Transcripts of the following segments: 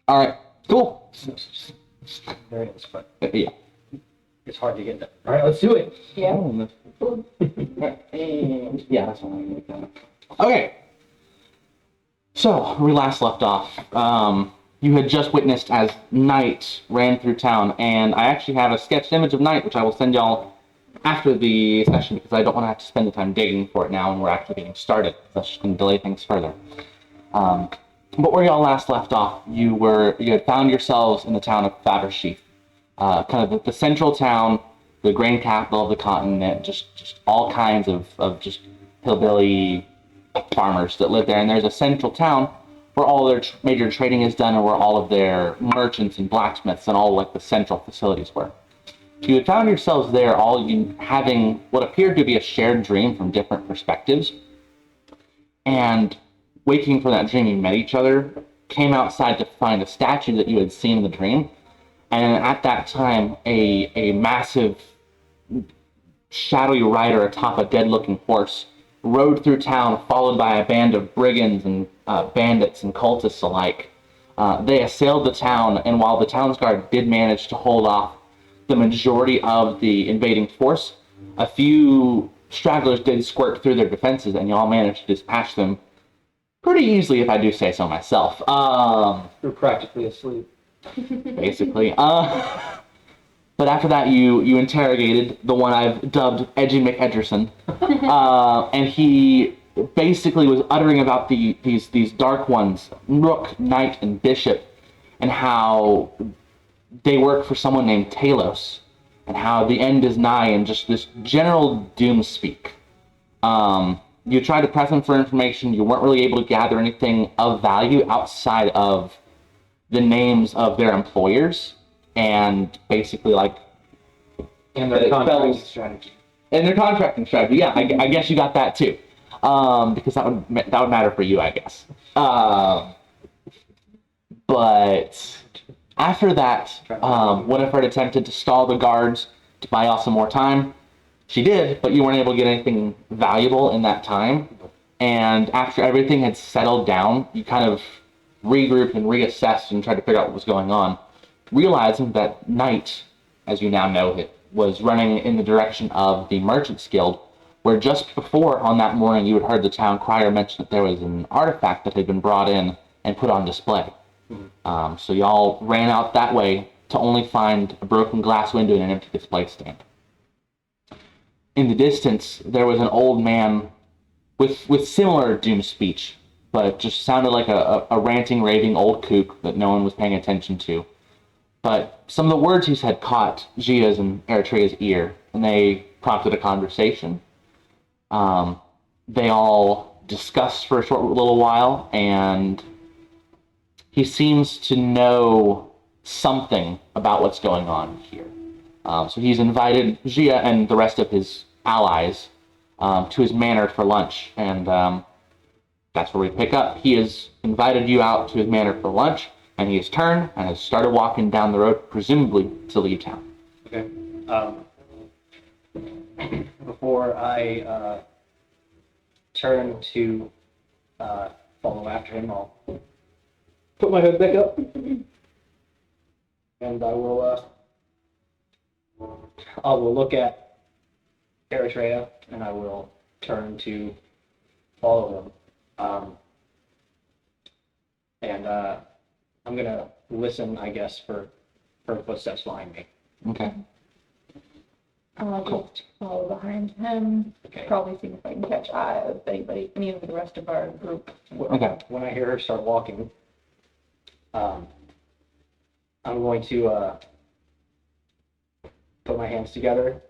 All right. Cool. There it is, but Yeah. it's hard to get that. All right, let's do it. Yeah. Yeah, that's fine. Okay. So, we last left off. You had just witnessed as night ran through town, and I actually have a sketched image of night, which I will send y'all after the session because I don't want to have to spend the time digging for it now, and we're actually getting started. That's just going to delay things further. But where y'all last left off, you had found yourselves in the town of Fabershee, kind of the central town, the grain capital of the continent, just all kinds of just hillbilly farmers that live there. And there's a central town where all their major trading is done and where all of their merchants and blacksmiths and all like the central facilities were. You had found yourselves there, all you having what appeared to be a shared dream from different perspectives. And waking from that dream, you met each other, came outside to find a statue that you had seen in the dream. And at that time, a massive shadowy rider atop a dead-looking horse rode through town, followed by a band of brigands and bandits and cultists alike. They assailed the town, and while the town's guard did manage to hold off the majority of the invading force, a few stragglers did squirt through their defenses, and y'all managed to dispatch them pretty easily, if I do say so myself. You're practically asleep. Basically. But after that, you interrogated the one I've dubbed Edgy McEdgerson, and he basically was uttering about these dark ones, Rook, Knight, and Bishop, and how they work for someone named Taelos, and how the end is nigh, and just this general doom speak. You tried to press them for information. You weren't really able to gather anything of value outside of the names of their employers. And basically, And their contracting strategy. And their contracting strategy, yeah, I guess you got that too, because that would matter for you, I guess. But after that, Winifred attempted to stall the guards to buy off some more time. She did, but you weren't able to get anything valuable in that time. And after everything had settled down, you kind of regrouped and reassessed and tried to figure out what was going on, realizing that Knight, as you now know it, was running in the direction of the Merchants Guild, where just before on that morning you had heard the town crier mention that there was an artifact that had been brought in and put on display. So y'all ran out that way to only find a broken glass window and an empty display stand. In the distance, there was an old man with similar doom speech, but it just sounded like a ranting, raving old kook that no one was paying attention to. But some of the words he said caught Gia's and Eritrea's ear, and they prompted a conversation. They all discussed for a short little while, and he seems to know something about what's going on here. So he's invited Gia and the rest of his allies to his manor for lunch, and that's where we pick up. He has invited you out to his manor for lunch, and he has turned and has started walking down the road, presumably to leave town. Okay. Before I turn to follow after him, I'll put my hood back up, and I will look at Eritrea, and I will turn to follow him. And I'm gonna listen, I guess, for footsteps behind me. Okay. I'll just follow behind him. Okay. Probably see if I can catch eye of any of the rest of our group. Okay. When I hear her start walking, I'm going to put my hands together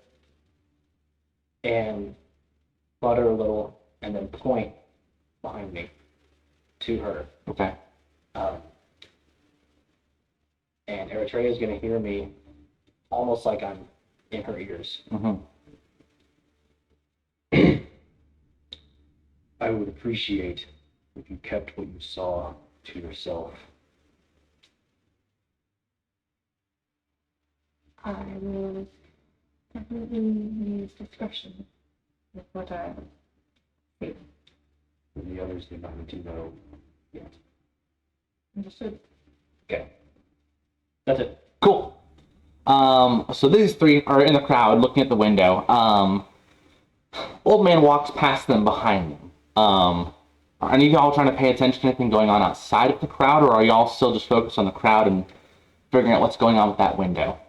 and flutter a little, and then point behind me to her. Okay. And Eritrea is going to hear me almost like I'm in her ears. Mm-hmm. I would appreciate if you kept what you saw to yourself. I will definitely use discretion with what I see. The others do not need to know yet. Understood. Okay. That's it. Cool. So these three are in the crowd looking at the window. Old man walks past them behind them. Are any of y'all trying to pay attention to anything going on outside of the crowd, or are y'all still just focused on the crowd and figuring out what's going on with that window?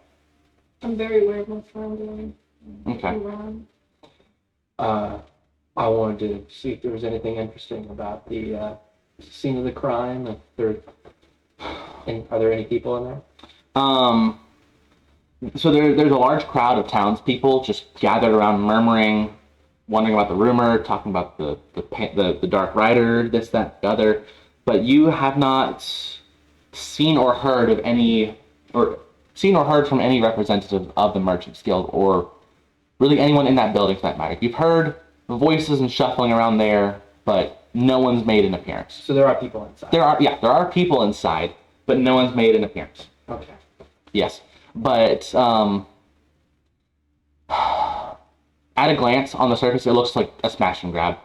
I'm very aware of what's around. Okay. I wanted to see if there was anything interesting about the scene of the crime. If there, are there any people in there? So there's a large crowd of townspeople just gathered around, murmuring, wondering about the rumor, talking about the Dark Rider, this, that, the other. But you have not seen or heard of any, or seen or heard from any representative of the Merchants Guild, or really anyone in that building for that matter. You've heard voices and shuffling around there, but no one's made an appearance. So there are people inside. There are people inside, but no one's made an appearance. Okay. Yes, but at a glance on the surface, it looks like a smash and grab.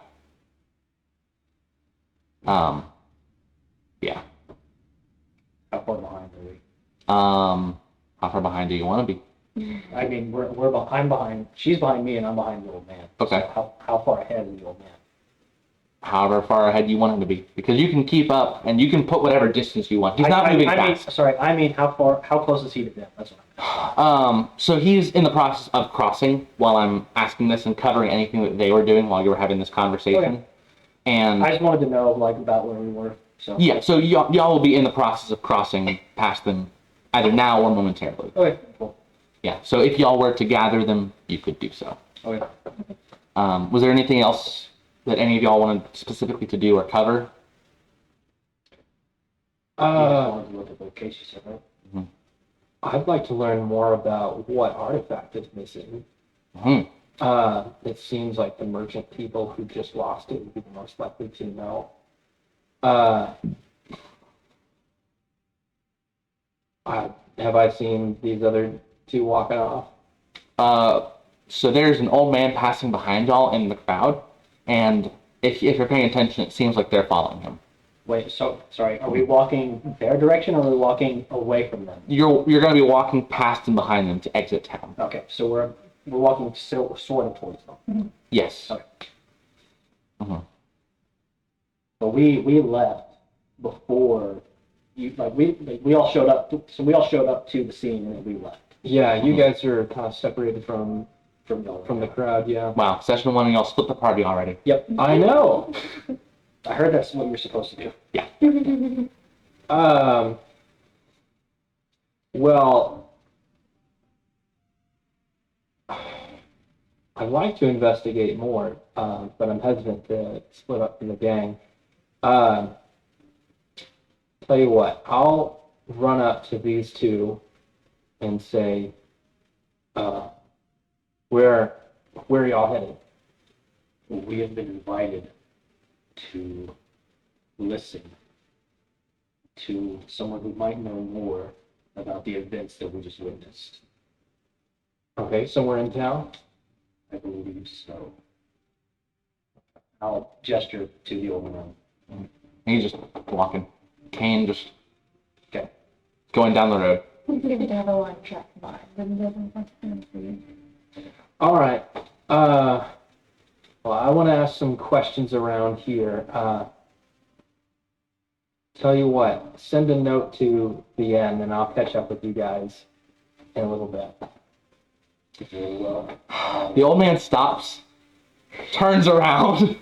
Yeah. How far behind are we? How far behind do you want to be? I mean, I'm behind. She's behind me, and I'm behind the old man. Okay. So how far ahead is the old man? However far ahead you want him to be, because you can keep up and you can put whatever distance you want. He's not moving fast. I mean, how close is he to them? That's what I'm So he's in the process of crossing while I'm asking this and covering anything that they were doing while you were having this conversation. Okay. And I just wanted to know, like, about where we were. So yeah, so y'all will be in the process of crossing past them either now or momentarily. Okay. Cool. Yeah, so if y'all were to gather them, you could do so. Okay. Was there anything else that any of y'all wanted specifically to do or cover? Wanted to look at the case you said, right? Mm-hmm. I'd like to learn more about what artifact is missing. Mm-hmm. It seems like the merchant people who just lost it would be the most likely to know. Have I seen these other two walking off? So there's an old man passing behind y'all in the crowd, and if you're paying attention, it seems like they're following him. Wait, so sorry. Are we walking their direction, or are we walking away from them? You're going to be walking past and behind them to exit town. Okay, so we're walking sort of towards them. Yes. Okay. Mm-hmm. But we left before you. We all showed up. So we all showed up to the scene, and then we left Yeah, you guys are kind of separated from the crowd. Yeah. Wow, session 1 and y'all split the party already. Yep. I know. I heard that's what you're supposed to do. Yeah. Well, I'd like to investigate more, but I'm hesitant to split up from the gang. Tell you what, I'll run up to these two and say, where are y'all headed? We have been invited to listen to someone who might know more about the events that we just witnessed. Okay, somewhere in town? I believe so. I'll gesture to the old man. And he's just walking. Kane just Okay. going down the road. We could have a line track by, but it doesn't want to for you. All right. Well, I want to ask some questions around here. Tell you what, send a note to the end, and I'll catch up with you guys in a little bit. Very well. The old man stops, turns around.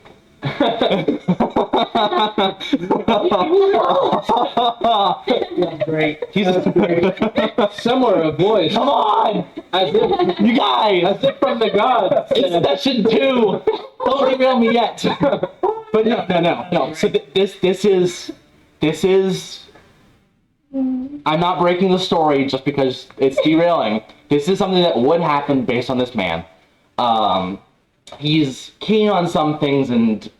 Great. He's Somewhere a voice, come on, as if, you guys. as if from the gods. It's session 2. Don't derail me yet. But no. So this is. I'm not breaking the story just because it's derailing. This is something that would happen based on this man. He's keen on some things and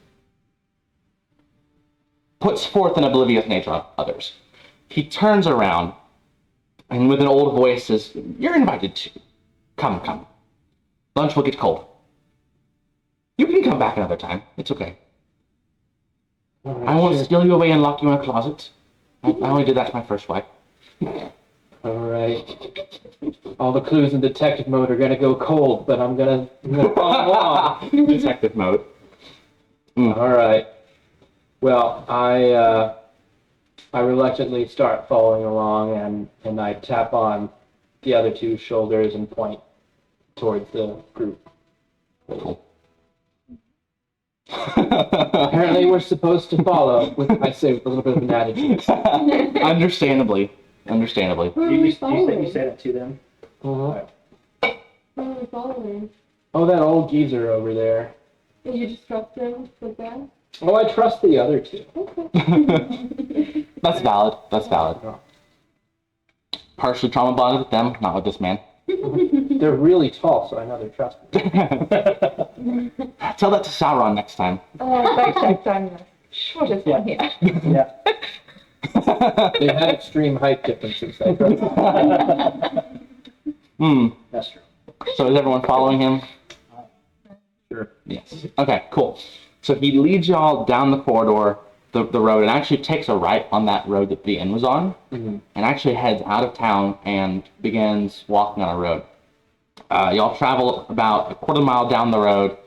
puts forth an oblivious nature on others. He turns around and with an old voice says, "You're invited to. Come. Lunch will get cold. You can come back another time. It's okay. I won't steal you away and lock you in a closet. I only did that to my first wife." All right. All the clues in detective mode are gonna go cold, but I'm gonna follow along. Detective mode. All right. Well, I reluctantly start following along, and I tap on the other two shoulders and point towards the group. Apparently, we're supposed to follow. I say with a little bit of an attitude. Understandably. Understandably. Who are You we say following? that to them? Mhm. Who are we following? Oh, that old geezer over there. And you just trust him with that? Oh, I trust the other two. Okay. That's valid. That's valid. Partially trauma bonded with them, not with this man. They're really tall, so I know they're trustworthy. Tell that to Sauron next time. Oh, next time. Shortest one here. Yeah. They had extreme height differences. I trust. That's true. So is everyone following him? Sure. Yes. Okay, cool. So he leads y'all down the corridor, the road, and actually takes a right on that road that the inn was on, and actually heads out of town and begins walking on a road. Y'all travel about a quarter mile down the road,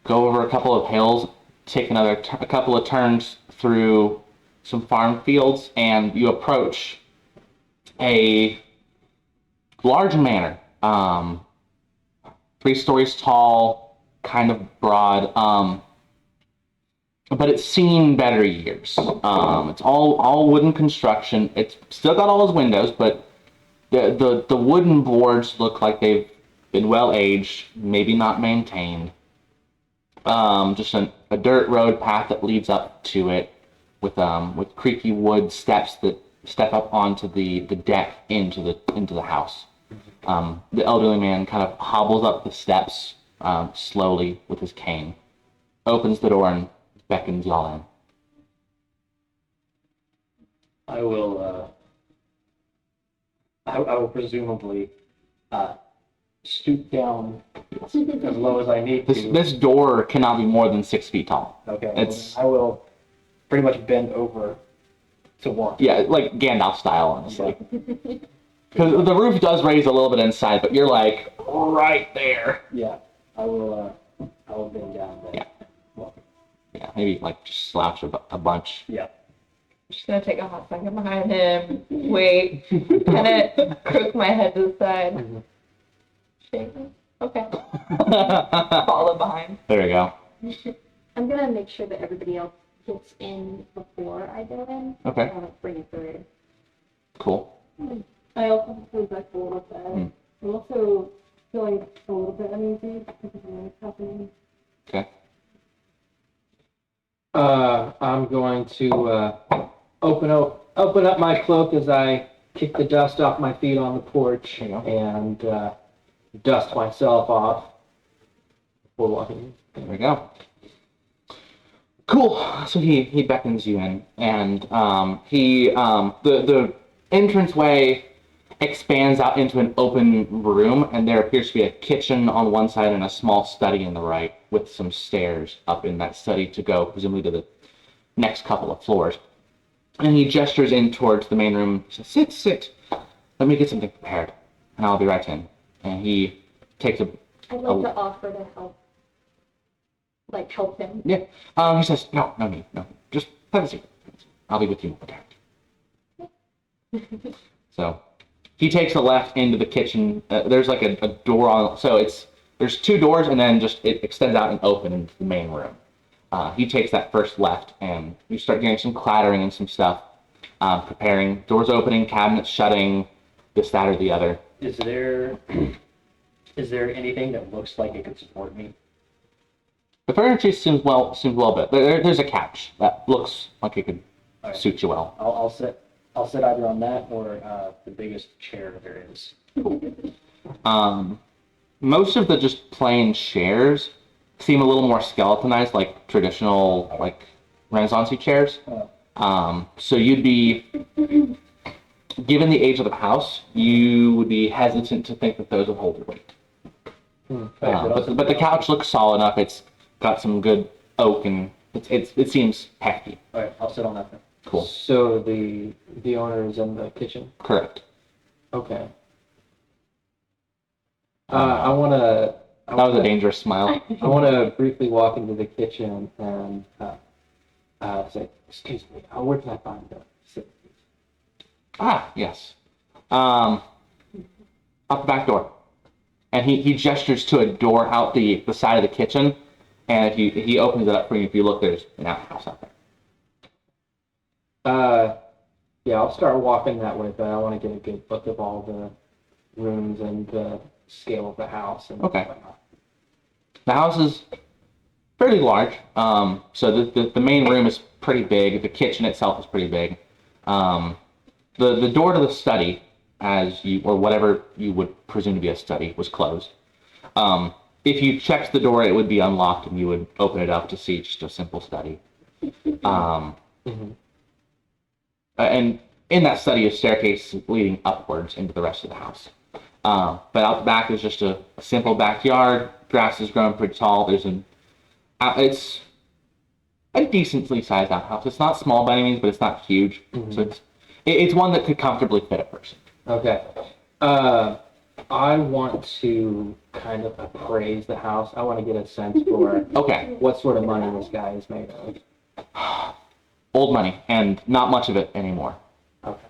go over a couple of hills, take a couple of turns through some farm fields, and you approach a large manor, 3 stories tall, kind of broad, but it's seen better years. It's all wooden construction. It's still got all those windows, but the wooden boards look like they've been well aged, maybe not maintained. Just a dirt road path that leads up to it, with creaky wood steps that step up onto the deck into the house. The elderly man kind of hobbles up the steps slowly with his cane, opens the door and beckons y'all in. I will presumably stoop down as low as I need to. This door cannot be more than 6 feet tall. Okay. Well, It's then I will pretty much bend over to walk. yeah, like Gandalf style, honestly. Because the roof does raise a little bit inside, but you're like right there. Yeah. I will bend down there. Yeah. Yeah, maybe like just slouch a bunch. Yeah. Just gonna take a hot second behind him, wait, kind of crook my head to the side. Shake him. Okay. Follow behind. There you go. I'm gonna make sure that everybody else gets in before I go in. Okay. I don't bring it through. Cool. I also feel back a little bit. I'm also feeling a little bit uneasy because of the noise happening. Okay. I'm going to open up my cloak as I kick the dust off my feet on the porch and dust myself off before walking. There we go. Cool. So he beckons you in, and the entranceway expands out into an open room, and there appears to be a kitchen on one side and a small study on the right, with some stairs up in that study to go presumably to the next couple of floors. And he gestures in towards the main room. He says, sit. Let me get something prepared, and I'll be right in. And he takes I'd like to offer to help. Like, help him. Yeah. He says, no need. Just have a seat. I'll be with you momentarily. So he takes a left into the kitchen. There's like a door on, so there's 2 doors, and then just it extends out and open into the main room. He takes that first left, and you start getting some clattering and some stuff, preparing. Doors opening, cabinets shutting, this, that, or the other. Is there anything that looks like it could support me? The furniture seems well built. There's a couch that looks like it could All right. suit you well. I'll sit either on that or the biggest chair there is. Most of the just plain chairs seem a little more skeletonized, like traditional, like Renaissance chairs. So you'd be, given the age of the house, you would be hesitant to think that those would hold your weight. But the couch looks solid enough. It's got some good oak, and it seems hefty. All right, I'll sit on that then. Cool. So the owner is in the kitchen? Correct. Okay. I want to... That was a dangerous smile. I want to briefly walk into the kitchen and say, excuse me, where can I find the facilities? Ah, yes. Out the back door. And he gestures to a door out the side of the kitchen, and if he opens it up for you, if you look, there's an outhouse out there. Yeah, I'll start walking that way, but I want to get a good look of all the rooms and the scale of the house. And Okay. whatnot. The house is fairly large. So the main room is pretty big. The kitchen itself is pretty big. The door to the study, or whatever you would presume to be a study, was closed. If you checked the door, it would be unlocked, and you would open it up to see just a simple study. And in that study is staircase leading upwards into the rest of the house. But out the back is just a simple backyard. Grass is growing pretty tall. It's a decently sized outhouse. It's not small by any means, but it's not huge. So it's one that could comfortably fit a person. Okay. I want to kind of appraise the house. I want to get a sense for Okay. what sort of money this guy is made of. Old money, and not much of it anymore. Okay.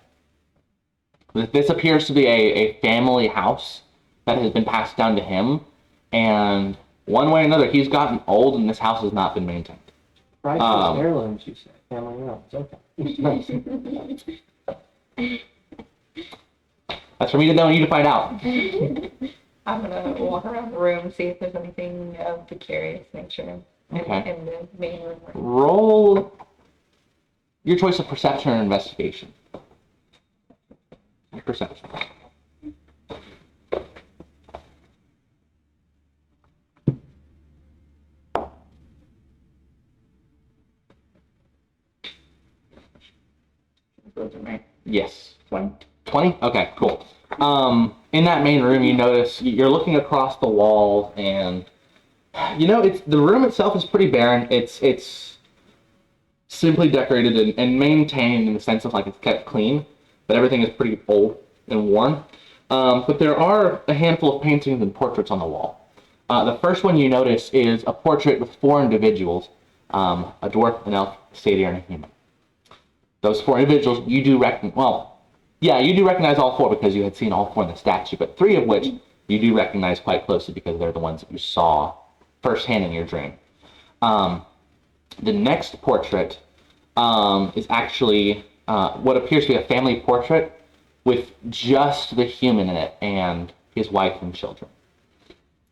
This appears to be a family house that has been passed down to him, and one way or another, he's gotten old, and this house has not been maintained. Priceless heirlooms, you say. Family heirlooms. Okay. That's for me to know and you to find out. I'm gonna walk around the room, see if there's anything of the curious nature Okay. in the main room. Roll your choice of perception or investigation. Your perception. Those are right. Yes. 20? Okay, cool. In that main room, you notice you're looking across the wall, and it's the room itself is pretty barren. It's simply decorated and maintained in the sense of like it's kept clean, but everything is pretty old and worn. But there are a handful of paintings and portraits on the wall. The first one you notice is a portrait with 4 individuals, a dwarf, an elf, a satyr, and a human. Those 4 individuals you do recognize all 4 because you had seen all 4 in the statue, but 3 of which you do recognize quite closely because they're the ones that you saw firsthand in your dream. The next portrait is actually what appears to be a family portrait with just the human in it and his wife and children.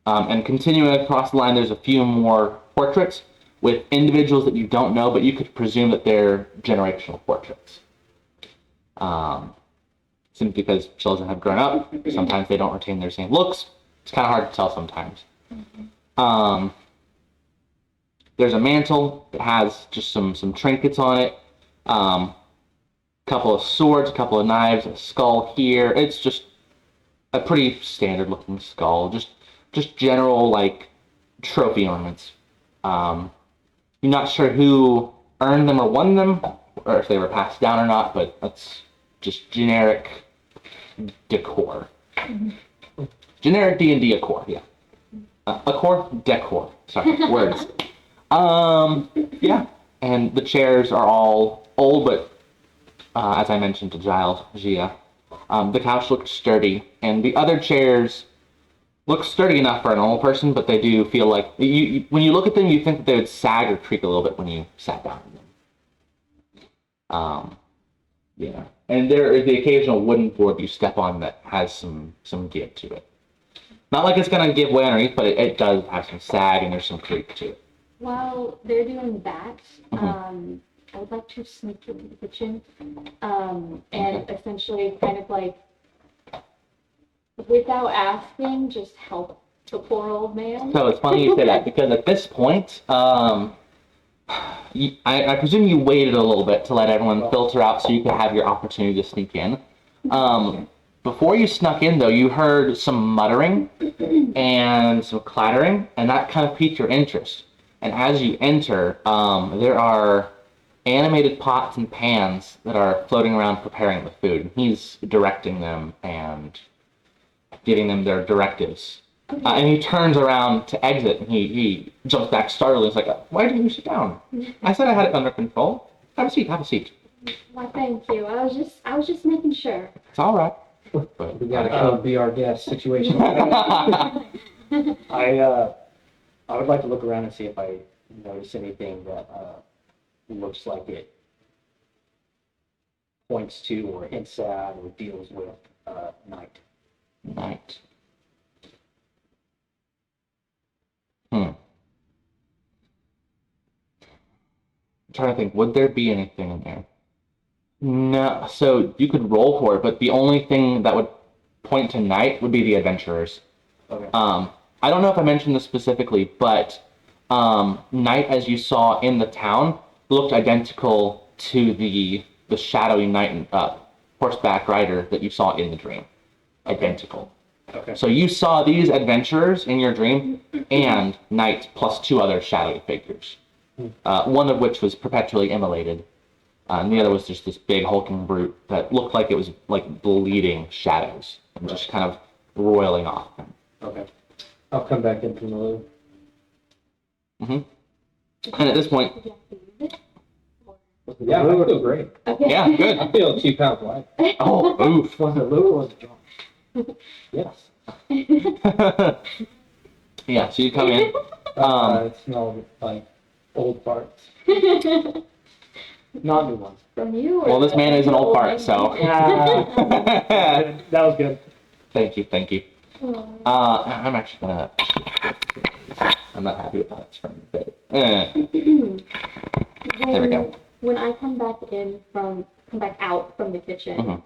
And continuing across the line, there's a few more portraits with individuals that you don't know, but you could presume that they're generational portraits. Simply because children have grown up, sometimes they don't retain their same looks. It's kind of hard to tell sometimes. There's a mantle that has just some trinkets on it, couple of swords, a couple of knives, a skull here. It's just a pretty standard looking skull, just general like trophy ornaments. You're not sure who earned them or won them, or if they were passed down or not, but that's just generic decor. Generic D&D decor, yeah. Decor. Sorry, words. Yeah, and the chairs are all old, but as I mentioned to Giles, Gia, the couch looks sturdy, and the other chairs look sturdy enough for a normal person, but they do feel like, when you look at them, you think that they would sag or creak a little bit when you sat down in them. Yeah, and there is the occasional wooden board you step on that has some give to it. Not like it's gonna give way underneath, but it does have some sag and there's some creak to it. While they're doing that, I would like to sneak into the kitchen and essentially kind of like, without asking, just help the poor old man. So it's funny you say that because at this point, I presume you waited a little bit to let everyone filter out so you could have your opportunity to sneak in. Before you snuck in, though, you heard some muttering and some clattering, and that kind of piqued your interest. And as you enter, there are animated pots and pans that are floating around preparing the food. And he's directing them and giving them their directives. And he turns around to exit, and he jumps back startled. He's like, "Why didn't you sit down? I said I had it under control. Have a seat. Have a seat. Why, thank you. I was just making sure. It's all right." We gotta come be our guest situation. I would like to look around and see if I notice anything that looks like it points to or hints at or deals with night. Night. I'm trying to think, would there be anything in there? No, so you could roll for it, but the only thing that would point to night would be the adventurers. Okay. I don't know if I mentioned this specifically, but night, as you saw in the town, looked identical to the shadowy knight horseback rider that you saw in the dream. Identical. Okay. So you saw these adventurers in your dream and night plus 2 other shadowy figures. One of which was perpetually immolated. And the other was just this big hulking brute that looked like it was like bleeding shadows and just kind of roiling off him. Okay. I'll come back in from the loop. And at this point, Yeah, I feel great. Okay. yeah, good. I feel 2 pounds light. Oh, oof. Was it low or was it drunk? Yes. Yeah, so you come in. It smelled like old parts. Not new ones. From you? Well, this man is an old fart, so. That was good. Thank you. I'm actually gonna. I'm not happy with how it's from the bit. There we go. When I come back out from the kitchen,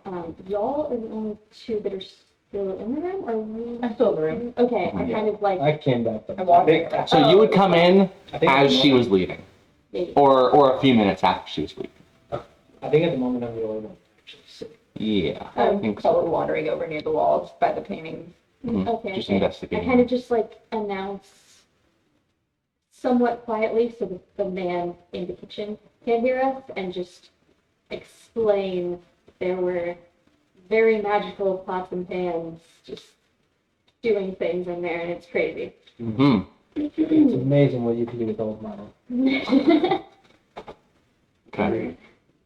y'all are the only 2 that are still in the room, or we? I'm still in the room. Okay, I kind of like. I came back. I walked in. So you would come in I think as she was leaving, Maybe. or a few minutes after she was leaving. I think at the moment I'm the only one actually sitting. Yeah, I I'm think probably so. wandering over near the walls by the paintings. Okay. Just okay. investigating. I kind of just like announce somewhat quietly so that the man in the kitchen can hear us, and just explain there were very magical pots and pans just doing things in there, and it's crazy. It's amazing what you can do with old money. Okay.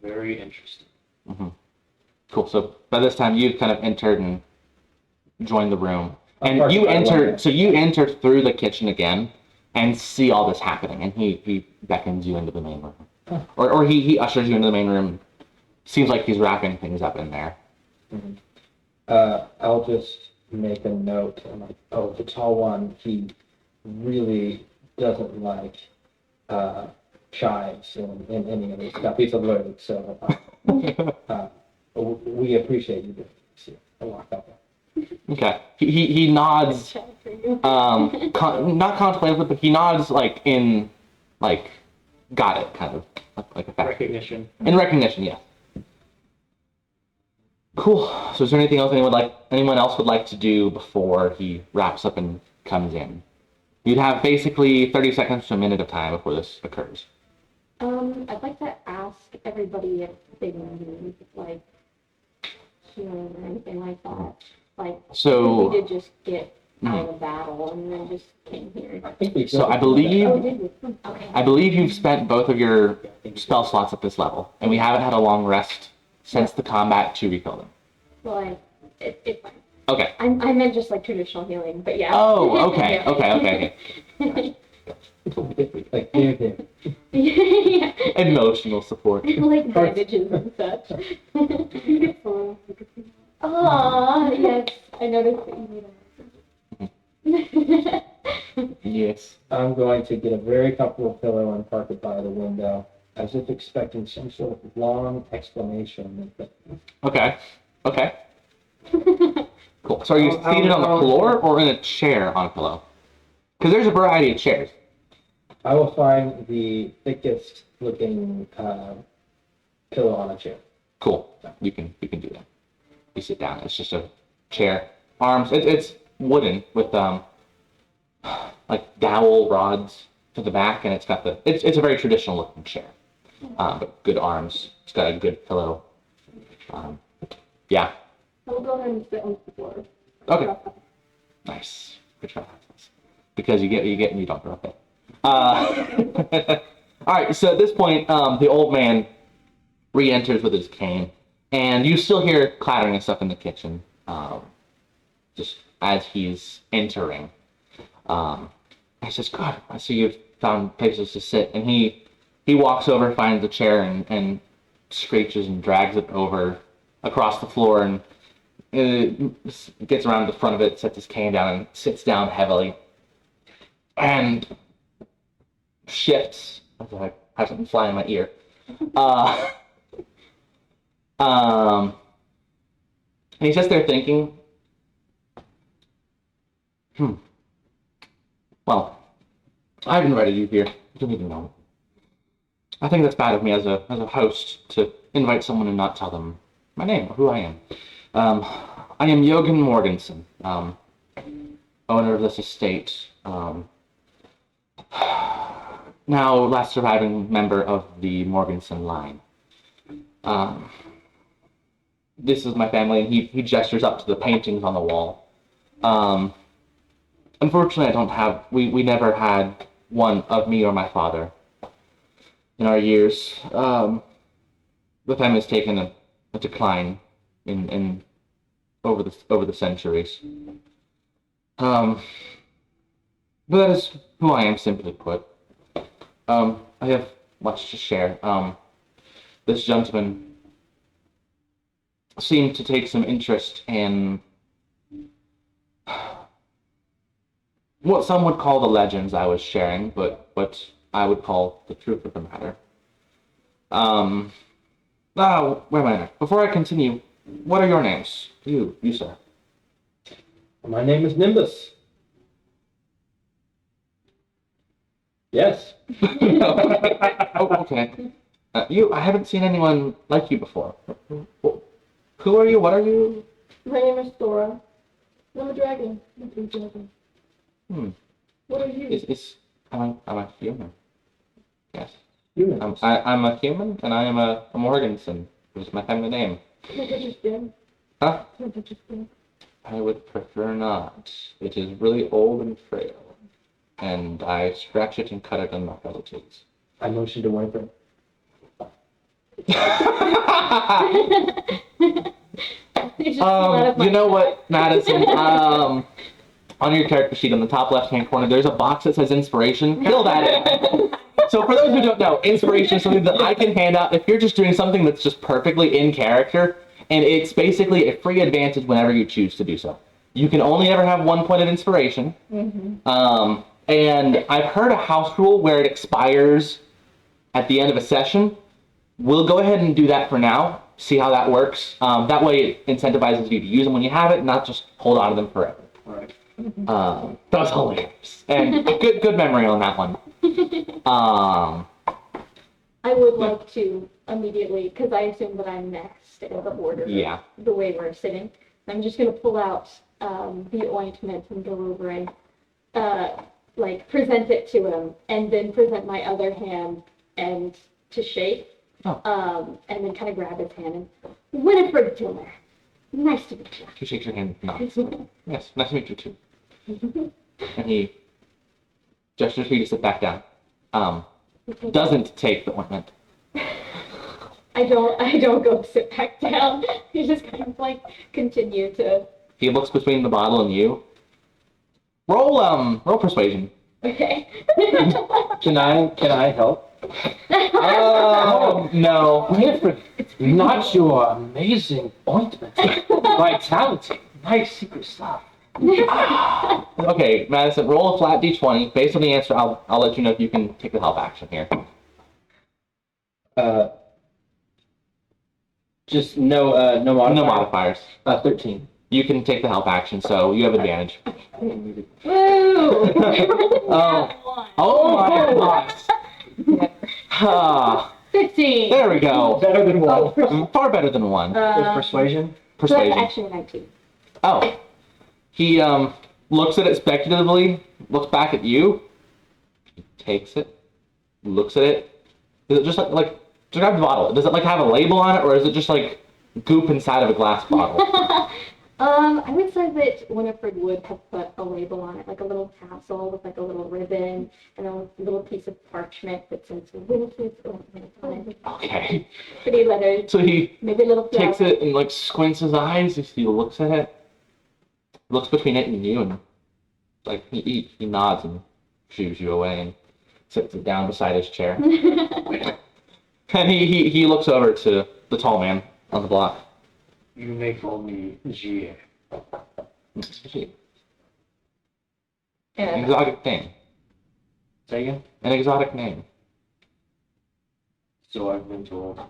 Very interesting. Cool. So by this time, you've kind of entered and joined the room, I'm and parked you by the entered. window. So you enter through the kitchen again, and see all this happening, and he beckons you into the main room, or he ushers you into the main room. Seems like he's wrapping things up in there. I'll just make a note. I'm like, oh, the tall one, he really doesn't like chives and any of this stuff. He's allergic, so we appreciate you doing this. I walk up. Okay. He nods. Chat for you. Not contemplatively, but he nods like in, like, got it, kind of like a fact. Recognition. In recognition, yeah. Cool. So is there anything else anyone else would like to do before he wraps up and comes in? You'd have basically 30 seconds to a minute of time before this occurs. I'd like to ask everybody if they need like healing or anything like that. Like, So- we did just get out of battle and then just came here. I think we So I believe Oh, did we? Okay. I believe you've spent both of your spell slots at this level, and we haven't had a long rest since the combat to refill them. Well, it's fine. Okay. I meant just like traditional healing, but yeah. Oh, okay, Yeah. okay. like here. Yeah. Emotional support. Like bandages and such. Aw, yes, I noticed that you need a Yes. I'm going to get a very comfortable pillow and park it by the window, as if expecting some sort of long explanation. Okay. Okay. Cool. So are you seated on the floor or in a chair on a pillow? Because there's a variety of chairs. I will find the thickest looking pillow on a chair. Cool. You can do that. You sit down. It's just a chair. Arms. It's wooden with like dowel rods to the back, and it's got it's a very traditional looking chair. but good arms. It's got a good pillow. Yeah. I'll go ahead and sit on the floor. Okay. Nice. Good job. Because you get what you get and you don't drop it. All right. So at this point, the old man re-enters with his cane, and you still hear clattering and stuff in the kitchen, just as he's entering. He says, "God, I see you've found places to sit." And he walks over, finds a chair, and screeches and drags it over across the floor, and gets around the front of it, sets his cane down, and sits down heavily, and shifts. I have something fly in my ear. And he sits there thinking, well, I've invited you here. You don't even know. I think that's bad of me as a host to invite someone and not tell them my name or who I am. I am Jürgen Morgensen, owner of this estate. Now last surviving member of the Morgensen line. This is my family, and he gestures up to the paintings on the wall. Unfortunately, I don't have. We never had one of me or my father. In our years, the family's taken a decline in over the centuries. But that is who I am, simply put. I have much to share. This gentleman seemed to take some interest in what some would call the legends I was sharing, but what I would call the truth of the matter. Where am I now? Before I continue, what are your names? You sir. My name is Nimbus. Yes. Oh, okay. I haven't seen anyone like you before. Who are you? What are you? My name is Thora. I'm a dragon. I'm a blue dragon. What are you? I'm a human. Yes. Human. I'm a human, and I am a Morgensen, which is my family name. Can I touch your skin? Huh? Can I touch your skin? I would prefer not. It is really old and frail, and I scratch it and cut it on my fellow kids. I motion to Winifred. You know what, Madison? On your character sheet on the top left-hand corner, there's a box that says inspiration. Fill that in. So for those who don't know, inspiration is something that I can hand out if you're just doing something that's just perfectly in character, and it's basically a free advantage whenever you choose to do so. You can only ever have 1 point of inspiration. And I've heard a house rule where it expires at the end of a session. We'll go ahead and do that for now. See how that works. That way it incentivizes you to use them when you have it, not just hold on to them forever. All right. That was hilarious. And good memory on that one. I would like to immediately, because I assume that I'm next in the order. Yeah. The way we're sitting. I'm just going to pull out the ointment and go over and present it to him, and then present my other hand and to shake. Oh. And then kind of grab his hand and Winifred Tiller. Nice to meet you. He shakes your hand. No. Yes, nice to meet you too. And he gestures for you to sit back down. Doesn't take the ointment. I don't go sit back down. You just kind of continue to. He looks between the bottle and you. Roll persuasion. Okay. Can I help? Oh no. Winifred, not your amazing ointment. Vitality. Nice secret stuff. Okay, Madison, roll a flat d20. Based on the answer, I'll let you know if you can take the help action here. Just no modifiers. No modifiers. 13. You can take the help action, so you have advantage. Woo! Oh my gosh. Ah, 15. there we go. Better than one. Far better than one. Persuasion? So that's Persuasion. actually 19. Oh. He looks at it speculatively, looks back at you, takes it, looks at it. Is it just like Describe the bottle. Does it like have a label on it, or is it just like goop inside of a glass bottle? I would say that Winifred would have put a label on it, like a little tassel with like a little ribbon and a little piece of parchment that says Winifred's ornament on it. Okay. Pretty letters, So he maybe a little flower. takes it and like squints his eyes. He looks at it, looks between it and you, and like he nods and shoos you away and sits it down beside his chair. And he looks over to the tall man on the block. You may call me Jie. An And exotic name. Say again? An exotic name. So I've been told.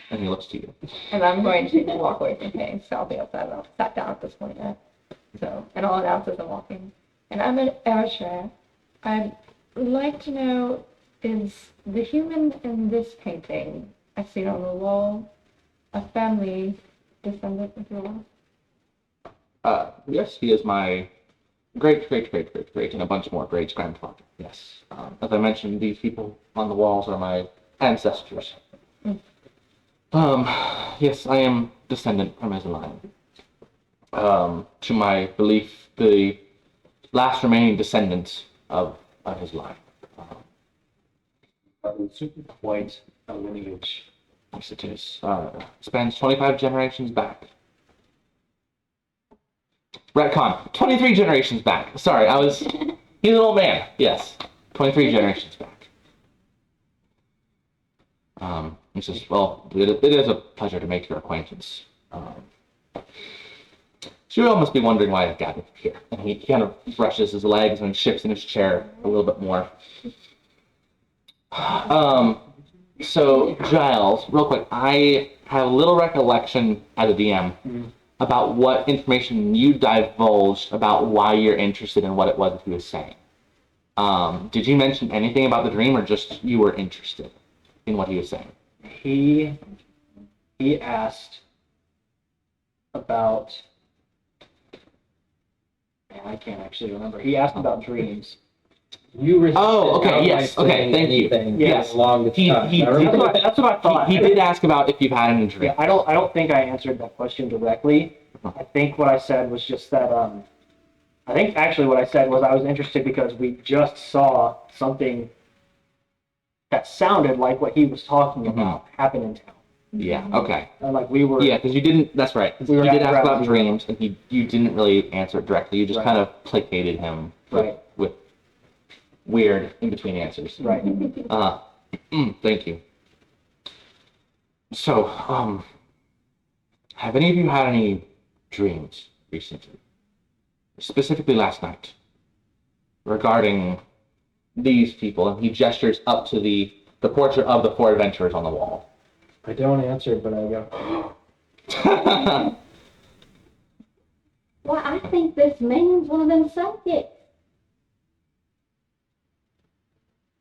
And he looks to you. and I'm going to walk away from Payne, so I'll be outside. I'll sat down at this point yet. So, and I'll announce as I'm walking. And I'm an amateur. I'd like to know, is the human in this painting I see on the wall a family descendant of yours? Yes, he is my great, and a bunch more great grandfather. Yes. As I mentioned, these people on the walls are my ancestors. Yes, I am descendant from his line. To my belief, the last remaining descendant of his line. It's quite a lineage. Yes, it is. Spans 25 generations back. Retcon. 23 generations back. Sorry, he's an old man. Yes. 23 generations back. He says, well, it is a pleasure to make your acquaintance. So you all must be wondering why I've gathered here. And he kind of brushes his legs and shifts in his chair a little bit more. So, Giles, real quick, I have a little recollection as a DM about what information you divulged about why you're interested in what it was that he was saying. Did you mention anything about the dream, or just you were interested in what he was saying? He asked about, man, I can't actually remember. He asked about dreams. You resisted okay, outright yes, okay, saying thank you. anything Yes. along the He- time. he- I remember he- That's what I thought. He did ask about if you've had any dreams. Yeah, I don't think I answered that question directly. I think what I said was just that I think actually what I said was I was interested because we just saw something that sounded like what he was talking about happen in town. Yeah, okay. And like we were Yeah, because you didn't, that's right. We were You did at ask about ground dreams, and you didn't really answer it directly. You just Right. kind of placated him Right. with weird in-between answers. right. Thank you. So, have any of you had any dreams recently? Specifically last night, regarding these people, and he gestures up to the portrait of the four adventurers on the wall. I don't answer, but I go, Well, I think this man's one of them psychics.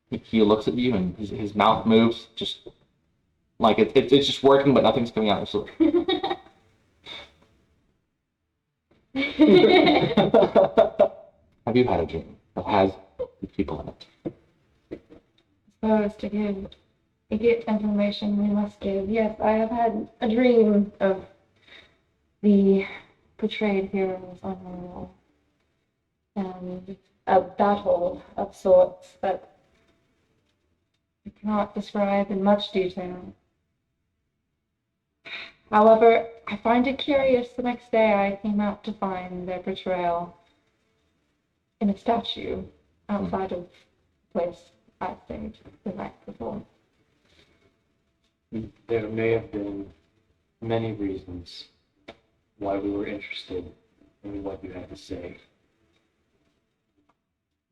He looks at you, and his mouth moves, just like it's just working, but nothing's coming out. So, have you had a dream that has these people in it? Suppose to get information we must give. Yes, I have had a dream of the portrayed heroes on the wall. And a battle of sorts that I cannot describe in much detail. However, I find it curious the next day I came out to find their portrayal in a statue outside of the place I stayed the night before. There may have been many reasons why we were interested in what you had to say.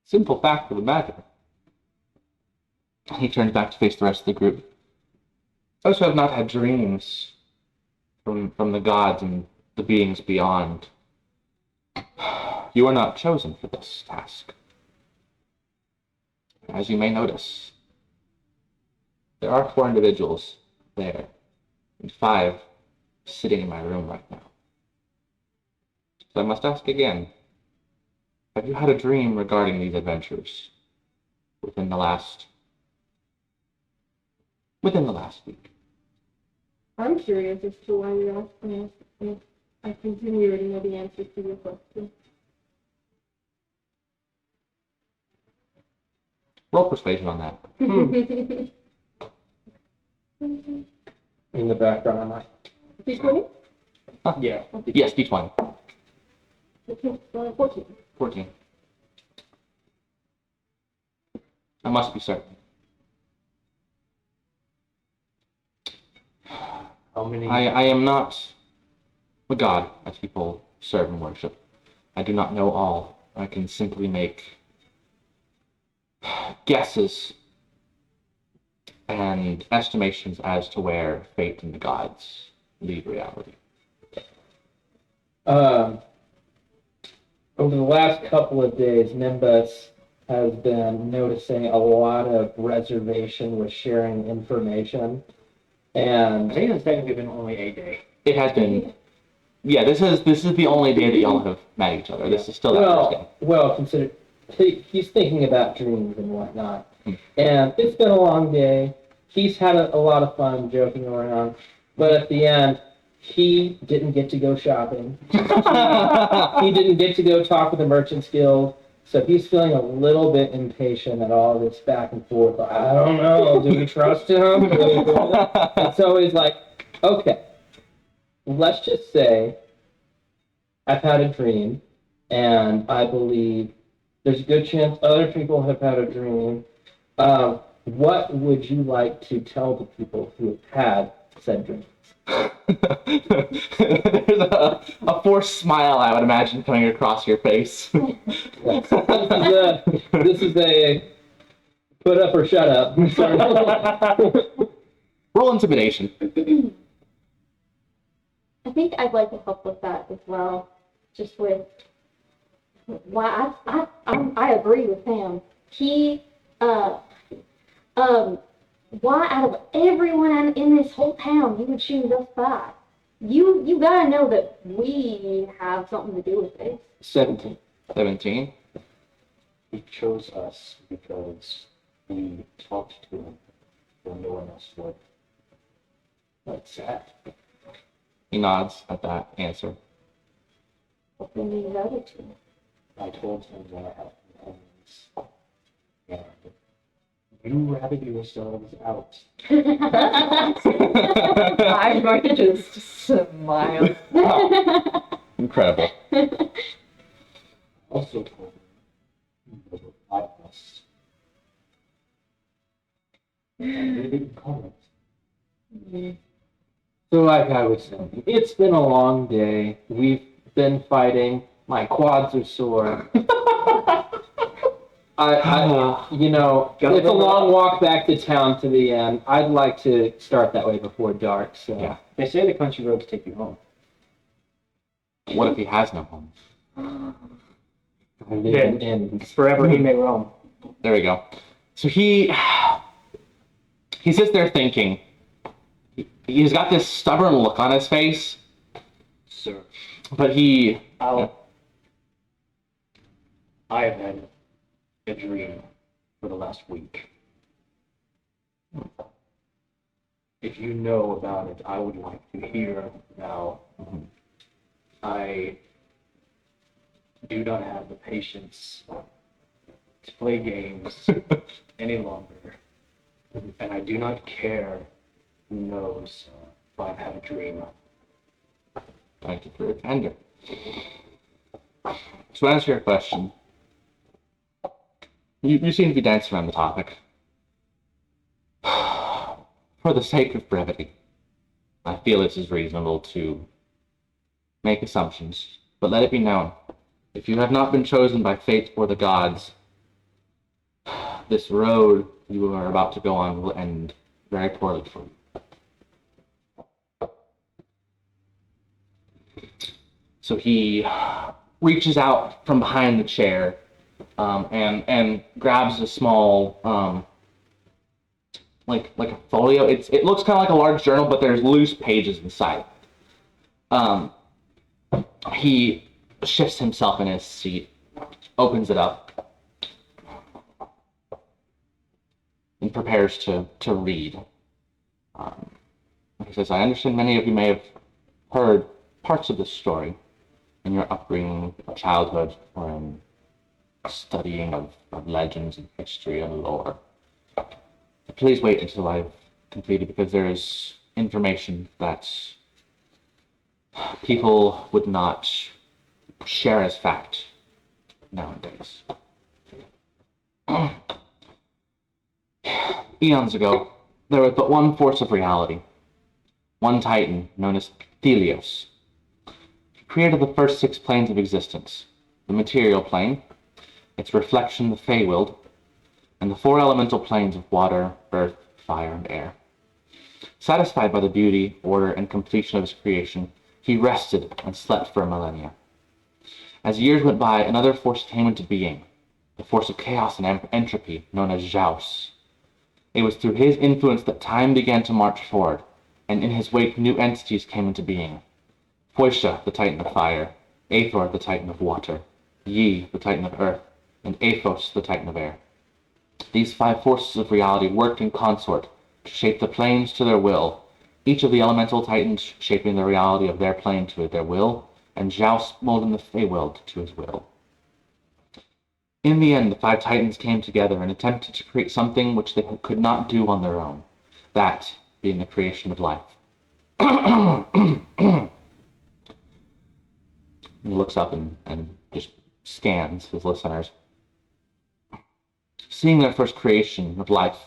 Simple fact of the matter. He turns back to face the rest of the group. Those who have not had dreams from the gods and the beings beyond, you are not chosen for this task. As you may notice, there are 4 individuals there, and 5 sitting in my room right now. So I must ask again, have you had a dream regarding these adventures within the last within the last week. I'm curious as to why you're asking us if I presume you already know the answer to your question. Roll persuasion on that. In the background, I'm like, D20? Yeah. Yes, D20. 14. 14. I must be certain. How many? I am not a god as people serve and worship. I do not know all. I can simply make guesses and estimations as to where fate and the gods leave reality. over the last couple of days, Nimbus has been noticing a lot of reservation with sharing information. I And think it's technically been only a day. It has been. Yeah, this is the only day that y'all have met each other. This is still that first day. consider he's thinking about dreams and whatnot. Hmm. And it's been a long day. He's had a lot of fun joking around, but at the end, he didn't get to go shopping. He didn't get to go talk with the Merchants Guild, so he's feeling a little bit impatient at all this back and forth. I don't know. Do we trust him? And so he's like, okay, let's just say I've had a dream, and I believe there's a good chance other people have had a dream. What would you like to tell the people who have had said dreams? There's a forced smile, I would imagine, coming across your face. This is a put up or shut up. Roll intimidation. I think I'd like to help with that as well. Just with why I agree with Pam. He why out of everyone in this whole town you would choose us five? You gotta know that we have something to do with this. 17. 17. He chose us because we talked to him when no one else would. That's sad. He nods at that answer. But then these other two. I told him that I had companions, and you ratted yourselves out. I'm going to just smile. Incredible. Also told him you were five of us. And they didn't comment. So like I was saying, it's been a long day. We've been fighting. My quads are sore. It's a long walk back to town to the end. I'd like to start that way before dark. So Yeah. They say the country roads take you home. What if he has no home? I live in inns. Forever he may roam. There we go. So he sits there thinking. He's got this stubborn look on his face, Sir, but he. I have had a dream for the last week. If you know about it, I would like to hear now. Mhm. I do not have the patience to play games any longer. And I do not care who knows if I've had a dream. Thank you for your candor. To answer your question, you seem to be dancing around the topic. For the sake of brevity, I feel it is reasonable to make assumptions, but let it be known, if you have not been chosen by fate or the gods, this road you are about to go on will end very poorly for you. So he reaches out from behind the chair and grabs a small like a folio. It looks kind of like a large journal, but there's loose pages inside. He shifts himself in his seat, opens it up, and prepares to read. He says, I understand many of you may have heard parts of this story in your upbringing or childhood or in studying of legends and history and lore. But please wait until I've completed, because there is information that people would not share as fact nowadays. Eons ago, there was but one force of reality, one titan known as Taelos. He created the first 6 planes of existence: the material plane, its reflection the Feywild, and the 4 elemental planes of water, earth, fire, and air. Satisfied by the beauty, order, and completion of his creation, he rested and slept for a millennia. As years went by, another force came into being, the force of chaos and entropy known as Jaus. It was through his influence that time began to march forward, and in his wake new entities came into being. Foisha, the titan of fire, Aethor, the titan of water, Yi, the titan of earth, and Aphos, the titan of air. These 5 forces of reality worked in consort to shape the planes to their will, each of the elemental titans shaping the reality of their plane to their will, and Jaus molding the Feywild to his will. In the end, the 5 titans came together and attempted to create something which they could not do on their own, that being the creation of life. He looks up and just scans his listeners. Seeing their first creation of life,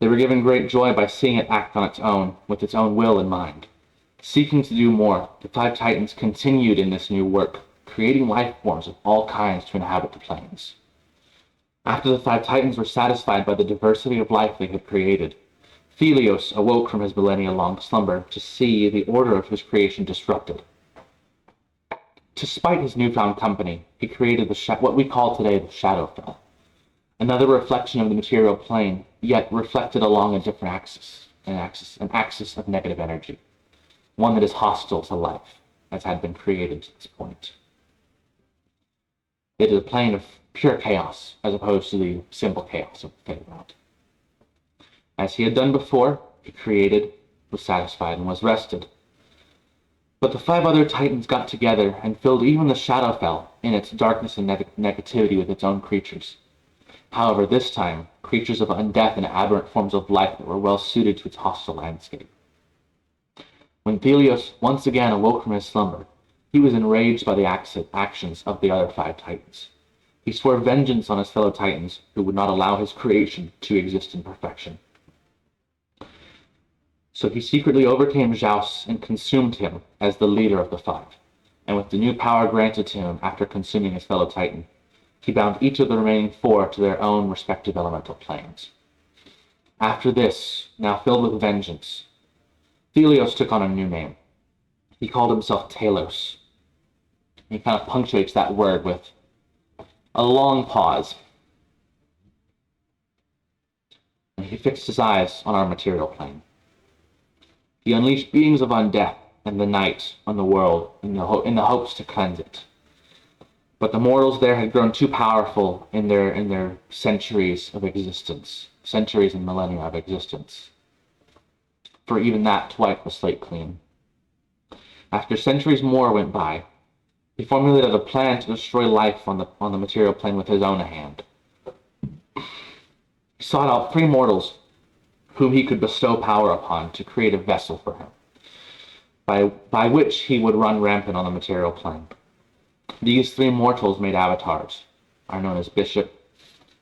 they were given great joy by seeing it act on its own, with its own will in mind. Seeking to do more, the 5 titans continued in this new work, creating life forms of all kinds to inhabit the planes. After the 5 titans were satisfied by the diversity of life they had created, Taelos awoke from his millennia-long slumber to see the order of his creation disrupted. To spite his newfound company, he created what we call today the Shadowfell, another reflection of the material plane, yet reflected along a different axis, an axis of negative energy, one that is hostile to life, as had been created to this point. It is a plane of pure chaos, as opposed to the simple chaos of the Feywild. As he had done before, he created, was satisfied, and was rested. But the 5 other titans got together and filled even the Shadowfell in its darkness and negativity with its own creatures. However, this time, creatures of undeath and aberrant forms of life that were well suited to its hostile landscape. When Taelos once again awoke from his slumber, he was enraged by the actions of the other 5 titans. He swore vengeance on his fellow titans, who would not allow his creation to exist in perfection. So he secretly overcame Jaus and consumed him as the leader of the 5, and with the new power granted to him after consuming his fellow titan, he bound each of the remaining 4 to their own respective elemental planes. After this, now filled with vengeance, Taelos took on a new name. He called himself Taelos. He kind of punctuates that word with a long pause. And he fixed his eyes on our material plane. He unleashed beings of undeath and the night on the world in the hopes to cleanse it. But the mortals there had grown too powerful in their centuries of existence, centuries and millennia of existence, for even that to wipe the slate clean. After centuries more went by, he formulated a plan to destroy life on the material plane with his own hand. He sought out 3 mortals whom he could bestow power upon to create a vessel for him, by which he would run rampant on the material plane. These 3 mortals made avatars, are known as Bishop,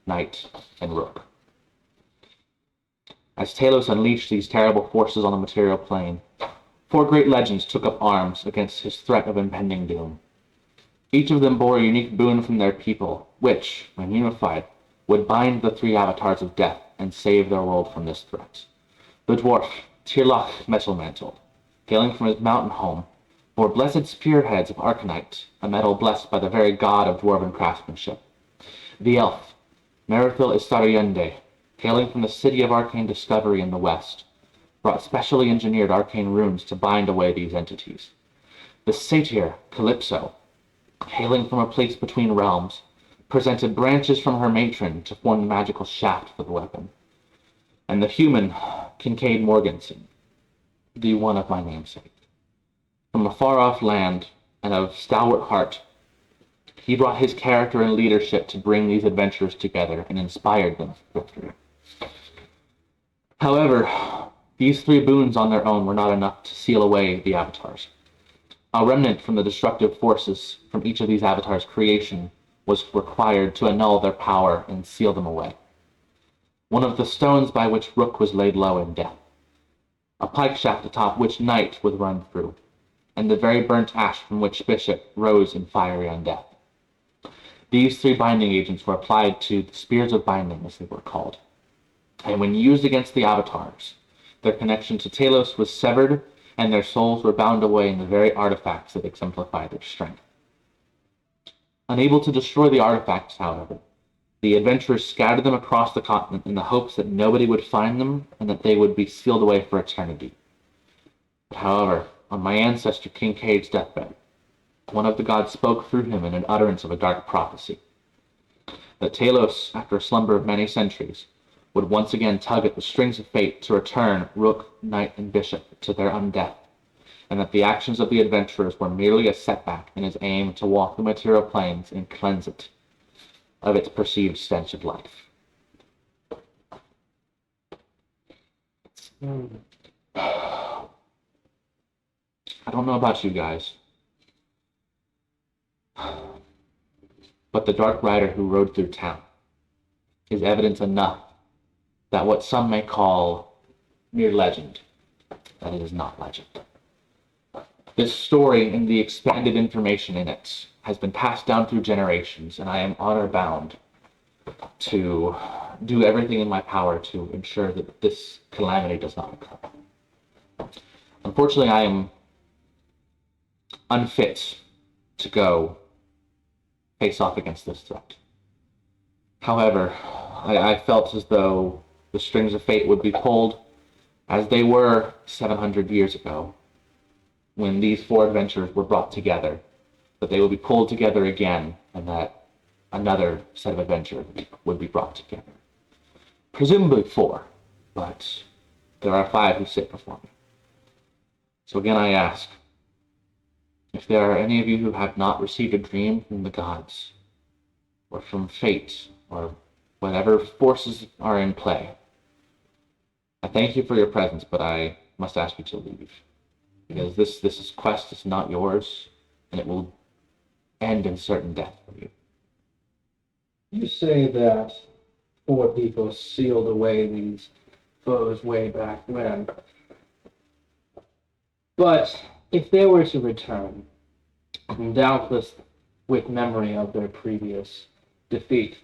Knight, and Rook. As Taelos unleashed these terrible forces on the material plane, 4 great legends took up arms against his threat of impending doom. Each of them bore a unique boon from their people, which, when unified, would bind the 3 avatars of death and save their world from this threat. The dwarf, Tirlach Metalmantle, hailing from his mountain home, bore blessed spearheads of arcanite, a metal blessed by the very god of dwarven craftsmanship. The elf, Merithil Istariyende, hailing from the city of arcane discovery in the west, brought specially engineered arcane runes to bind away these entities. The satyr, Calypso, hailing from a place between realms, presented branches from her matron to form the magical shaft for the weapon. And the human, Kincaid Morganson, the one of my namesake. From a far-off land and of stalwart heart, he brought his character and leadership to bring these adventurers together and inspired them for victory. However, these 3 boons on their own were not enough to seal away the avatars. A remnant from the destructive forces from each of these avatars' creation was required to annul their power and seal them away. One of the stones by which Rook was laid low in death, a pike shaft atop which Night was run through, and the very burnt ash from which Bishop rose in fiery undeath. These 3 binding agents were applied to the spears of binding, as they were called, and when used against the avatars, their connection to Taelos was severed, and their souls were bound away in the very artifacts that exemplify their strength. Unable to destroy the artifacts, however, the adventurers scattered them across the continent in the hopes that nobody would find them and that they would be sealed away for eternity. But however, on my ancestor Kincaid's deathbed, one of the gods spoke through him in an utterance of a dark prophecy, that Taelos, after a slumber of many centuries, would once again tug at the strings of fate to return Rook, Knight, and Bishop to their undeath, and that the actions of the adventurers were merely a setback in his aim to walk the material planes and cleanse it of its perceived stench of life. I don't know about you guys, but the Dark Rider who rode through town is evidence enough that what some may call mere legend, that it is not legend. This story and the expanded information in it has been passed down through generations, and I am honor-bound to do everything in my power to ensure that this calamity does not occur. Unfortunately, I am unfit to go face off against this threat. However, I felt as though the strings of fate would be pulled as they were 700 years ago when these 4 adventurers were brought together, that they would be pulled together again and that another set of adventurers would be brought together. Presumably 4, but there are 5 who sit before me. So again I ask, if there are any of you who have not received a dream from the gods, or from fate, or whatever forces are in play, I thank you for your presence, but I must ask you to leave. Because this quest is not yours, and it will end in certain death for you. You say that 4 people sealed away these foes way back when. But if they were to return, doubtless with memory of their previous defeat,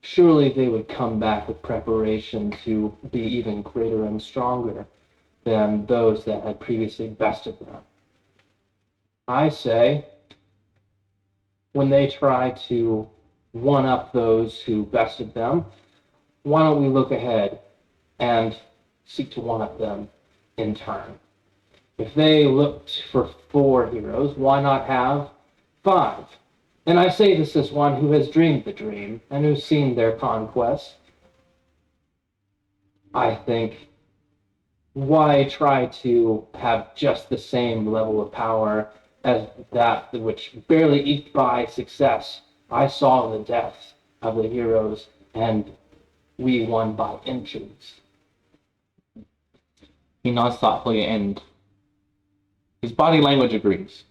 surely they would come back with preparation to be even greater and stronger than those that had previously bested them. I say, when they try to one-up those who bested them, why don't we look ahead and seek to one-up them in turn? If they looked for 4 heroes, why not have 5? And I say this as one who has dreamed the dream and who's seen their conquest. I think, why try to have just the same level of power as that which barely eked by success? I saw the deaths of the heroes, and we won by inches. He nods thoughtfully, and his body language agrees.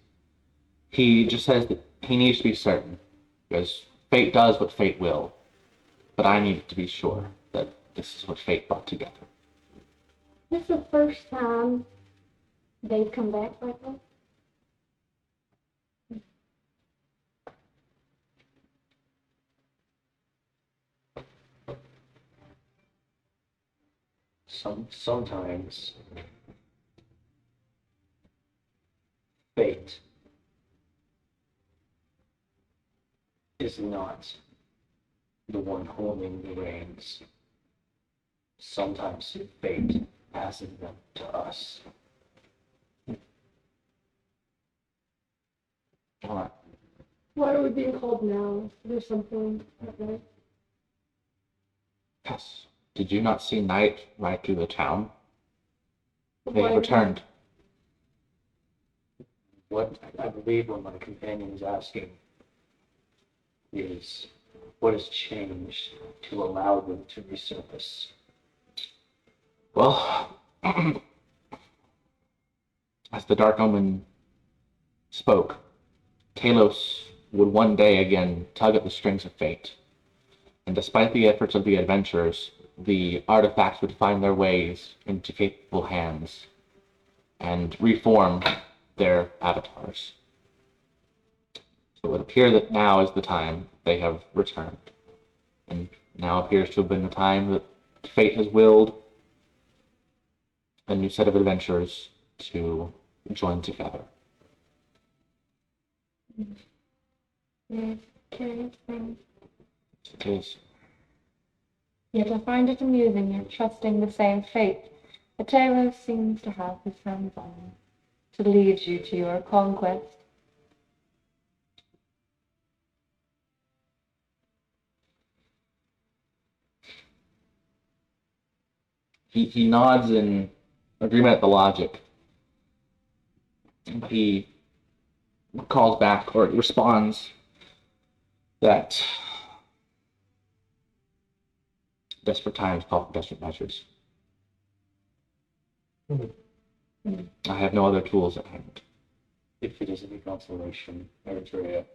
He just says that he needs to be certain, because fate does what fate will. But I need to be sure that this is what fate brought together. This is the first time they've come back like that? Sometimes fate is not the one holding the reins. Sometimes fate passes them to us. Alright. What are we being called now? There's something like that. Yes. Did you not see Night ride through the town They have returned. What I believe what my companion is asking is what has changed to allow them to resurface? Well, as the Dark Omen spoke, Taelos would one day again tug at the strings of fate. And despite the efforts of the adventurers, the artifacts would find their ways into capable hands and reform their avatars. So it would appear that now is the time they have returned. And now appears to have been the time that fate has willed a new set of adventurers to join together. Yes, curious thing. It is. Yet I find it amusing you're trusting the same fate that Taelos seems to have his hands on, to lead you to your conquest. He nods in agreement at the logic. He calls back or responds that desperate times call for desperate measures. I have no other tools at hand. If it is any consolation, Eritrea,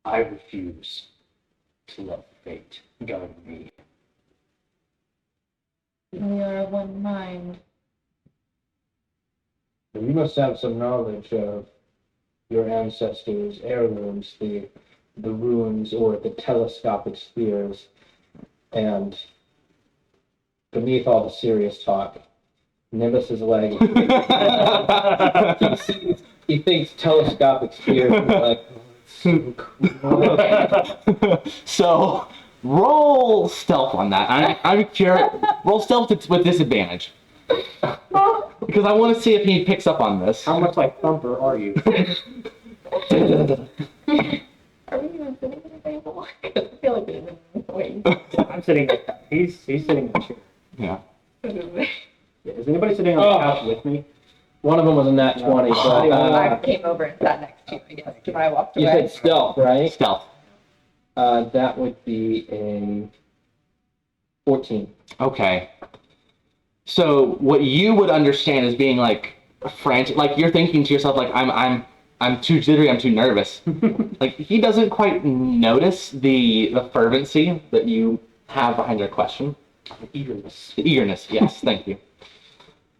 I refuse to let fate guide me. We are of one mind. And you must have some knowledge of your ancestors' heirlooms, the runes or the telescopic spheres, and beneath all the serious talk, Nimbus is like, he thinks telescopic spheres are like, so cool. So roll stealth on that. I'm curious. Roll stealth with disadvantage. Because I want to see if he picks up on this. How much like Thumper are you? Are we even sitting at a table? I feel like we've been waiting. I'm sitting. He's sitting in the chair. Yeah. Yeah, is anybody sitting on the couch with me? One of them was in that 20, but I came over and sat next to you, I guess, when I walked you away. said stealth, right? Stealth. That would be a 14. Okay. So what you would understand as being like frantic, like you're thinking to yourself, like I'm too jittery, I'm too nervous. Like he doesn't quite notice the fervency that you have behind your question. The eagerness. The eagerness, yes, thank you.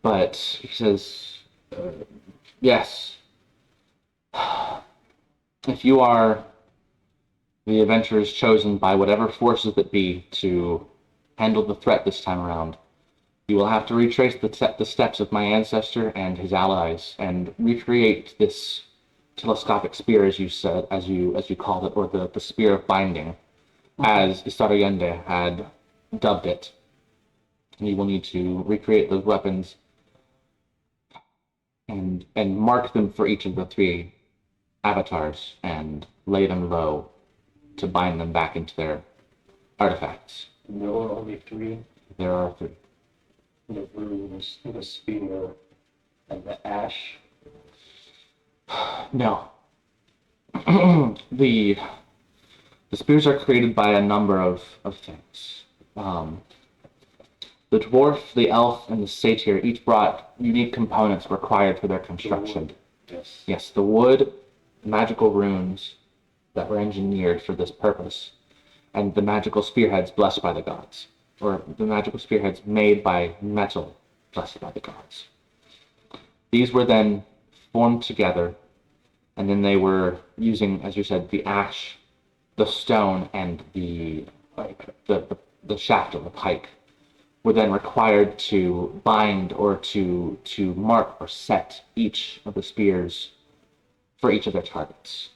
But he says, yes. If you are the adventurers chosen by whatever forces that be to handle the threat this time around, you will have to retrace the steps of my ancestor and his allies and recreate this telescopic spear, as you said, as you called it, or the spear of binding, as Isarayende had dubbed it. And you will need to recreate those weapons and mark them for each of the three avatars and lay them low to bind them back into their artifacts. There are only three. There are three. The runes, the spear, and the ash. No. The spears are created by a number of things. The dwarf, the elf, and the satyr each brought unique components required for their construction. Yes. Yes, the wood, magical runes that were engineered for this purpose, and the magical spearheads blessed by the gods, or the magical spearheads made by metal blessed by the gods. These were then formed together, and then they were using, as you said, the ash, the stone, and the shaft of the pike were then required to bind or to mark or set each of the spears for each of their targets.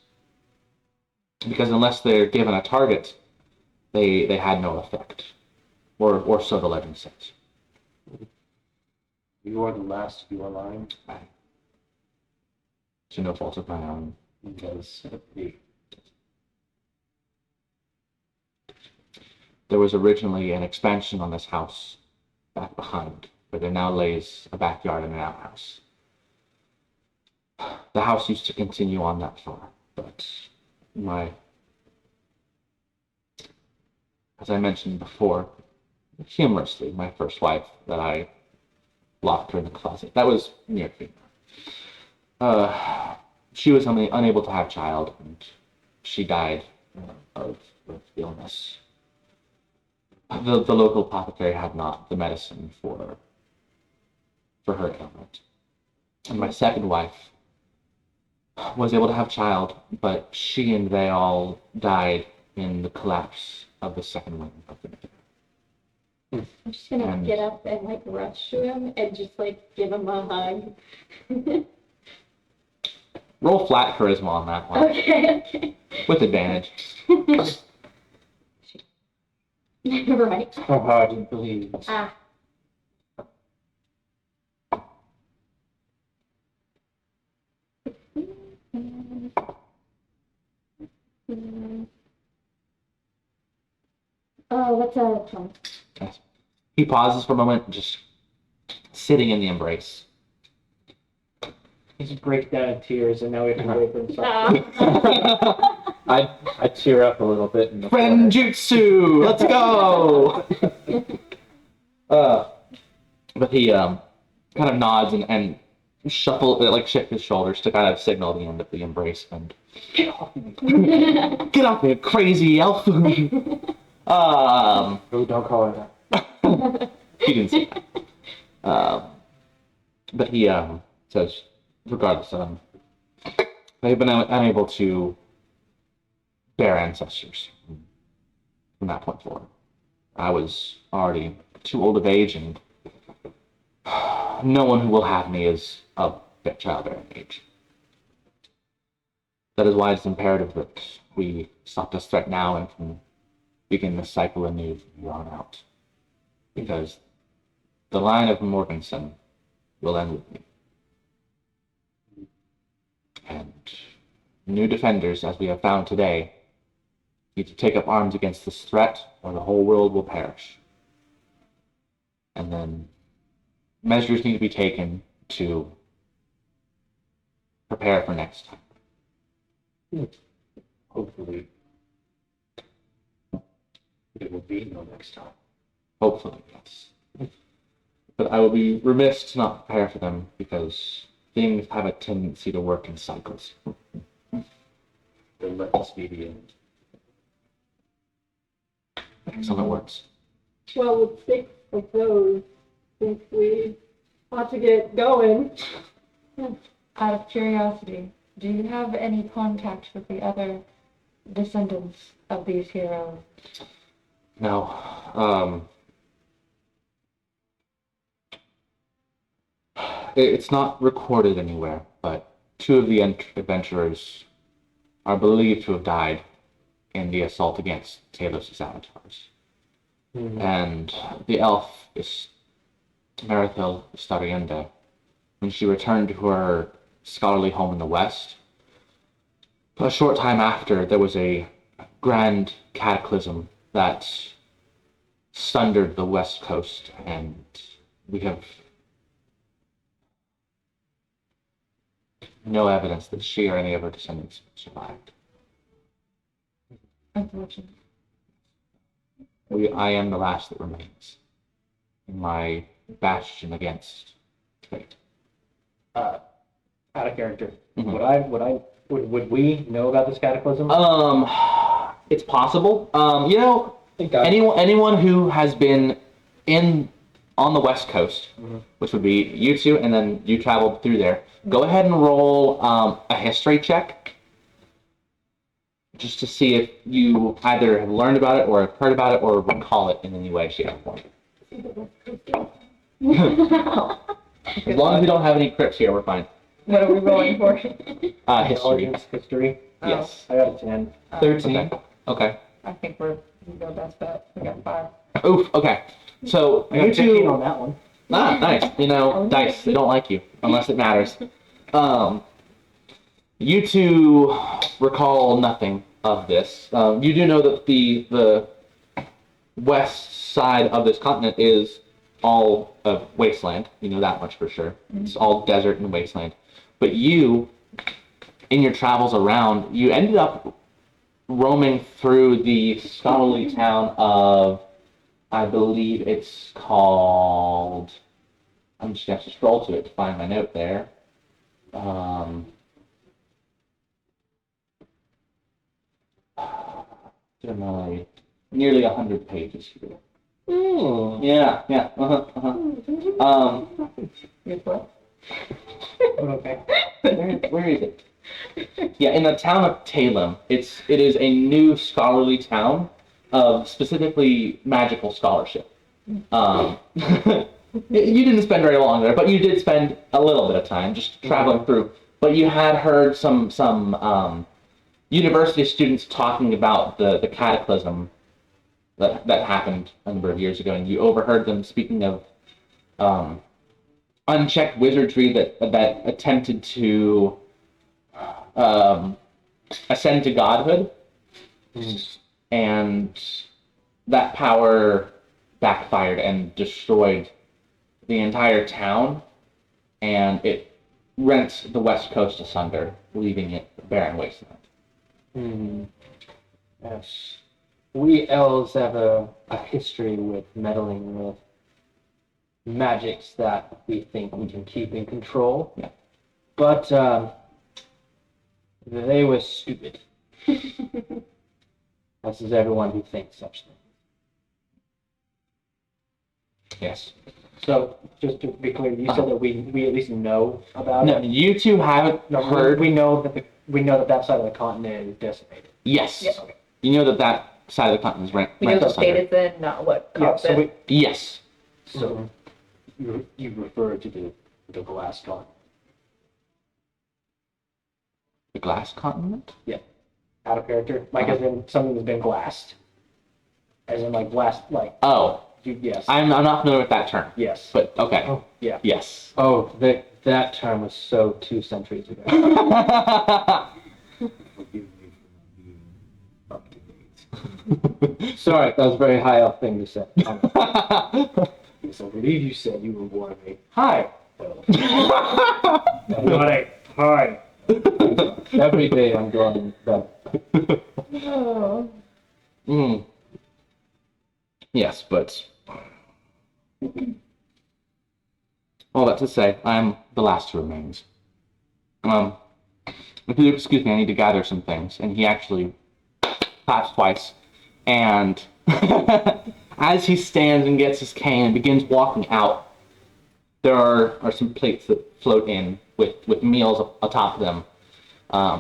Because unless they're given a target, they had no effect, or so the legend says. You are the last of your line. To no fault of my own. Because the There was originally an expansion on this house back behind, but there now lays a backyard and an outhouse. The house used to continue on that far, but as I mentioned before, humorously, my first wife that I locked her in the closet. That was near humor. She was unable to have child, and she died of illness. The local apothecary had not the medicine for her ailment. And my second wife was able to have child, but she and they all died in the collapse of the second wing of the Mythic. I'm just gonna get up and like rush to him and just like give him a hug. Roll flat charisma on that one. Okay. With advantage. Right. How hard you believe. Ah. Oh, what's a 20? Yes. He pauses for a moment, just sitting in the embrace. He just breaks down in tears, and now we have to wait for him to stop. I tear up a little bit in the corner. Friendjutsu! Let's go! But he kind of nods and shifts his shoulders to kind of signal the end of the embrace and get off me, you crazy elf! Oh, don't call her that. He didn't say that. But he says, regardless, they've been unable to bear ancestors from that point forward. I was already too old of age, and no one who will have me is of childbearing age. That is why it's imperative that we stop this threat now and can begin this cycle anew from here on out. Because the line of Morganson will end with me. And new defenders, as we have found today, need to take up arms against this threat, or the whole world will perish. And then measures need to be taken to prepare for next time. Hopefully, there will be no next time. Hopefully, yes. But I will be remiss to not prepare for them, because things have a tendency to work in cycles. Then let this be the end. Excellent words. Well, with 6 of those, I think we ought to get going. Out of curiosity, do you have any contact with the other descendants of these heroes? No. It's not recorded anywhere, but 2 of the adventurers are believed to have died in the assault against Taelos' avatars. Mm-hmm. And the elf is Marithil Starienda. When she returned to her scholarly home in the west, a short time after, there was a grand cataclysm that sundered the west coast, and we have no evidence that she or any of her descendants survived. Unfortunately. I am the last that remains in my bastion against fate. Out of character. Mhm. Would we know about this cataclysm? It's possible. Anyone who has been on the west coast, which would be you two, and then you traveled through there. Go ahead and roll a history check, just to see if you either have learned about it, or have heard about it, or recall it in any way, shape, or form. As long as we don't have any crypts here, we're fine. What are we rolling for? History. Intelligence, history. Yes. I got a 10. 13. Okay. I think we go best bet. We got 5. Oof. Okay. So I got you 15 two. on that one. Ah, nice. Dice, they don't like you, unless it matters. You two recall nothing of this. You do know that the west side of this continent is all wasteland. You know that much for sure. It's all desert and wasteland. But you, in your travels around, you ended up roaming through the scholarly town of, I believe it's called, I'm just going to have to scroll to it to find my note there. Nearly 100 pages here. Yeah. Okay. Where is it? Yeah, in the town of Taelos. It is a new scholarly town of specifically magical scholarship. You didn't spend very long there, but you did spend a little bit of time just traveling through. But you had heard some university students talking about the cataclysm that happened a number of years ago, and you overheard them speaking of unchecked wizardry that attempted to ascend to godhood, and that power backfired and destroyed the entire town, and it rent the west coast asunder, leaving it a barren wasteland. Yes. We elves have a history with meddling with magics that we think we can keep in control. Yeah. But they were stupid. As is everyone who thinks such things. Yes. So, just to be clear, you said that we at least know about No, it? you two haven't No, heard. we know that side of the continent is decimated. Yes. Yeah. You know that side of the continent is rent We know what asunder. state it's in, not what Yeah, caused so it. Yes. So you refer to the glass continent. The glass continent? out of character, like as in something that's been glassed, as in like blast, like Oh, yes, I'm not familiar with that term, yes, but okay. Oh. yeah. Yes. Oh, that term was so 2 centuries ago. Forgive me for being up to date. Sorry, that was a very high up thing to say. Yes, I believe you said you were born a Hi. Not a hi. Every day I'm growing better. Oh. Mm. Yes, but all that to say, I'm the last who remains. If you'll excuse me, I need to gather some things. And he actually claps twice. And as he stands and gets his cane and begins walking out, there are some plates that float in with meals atop them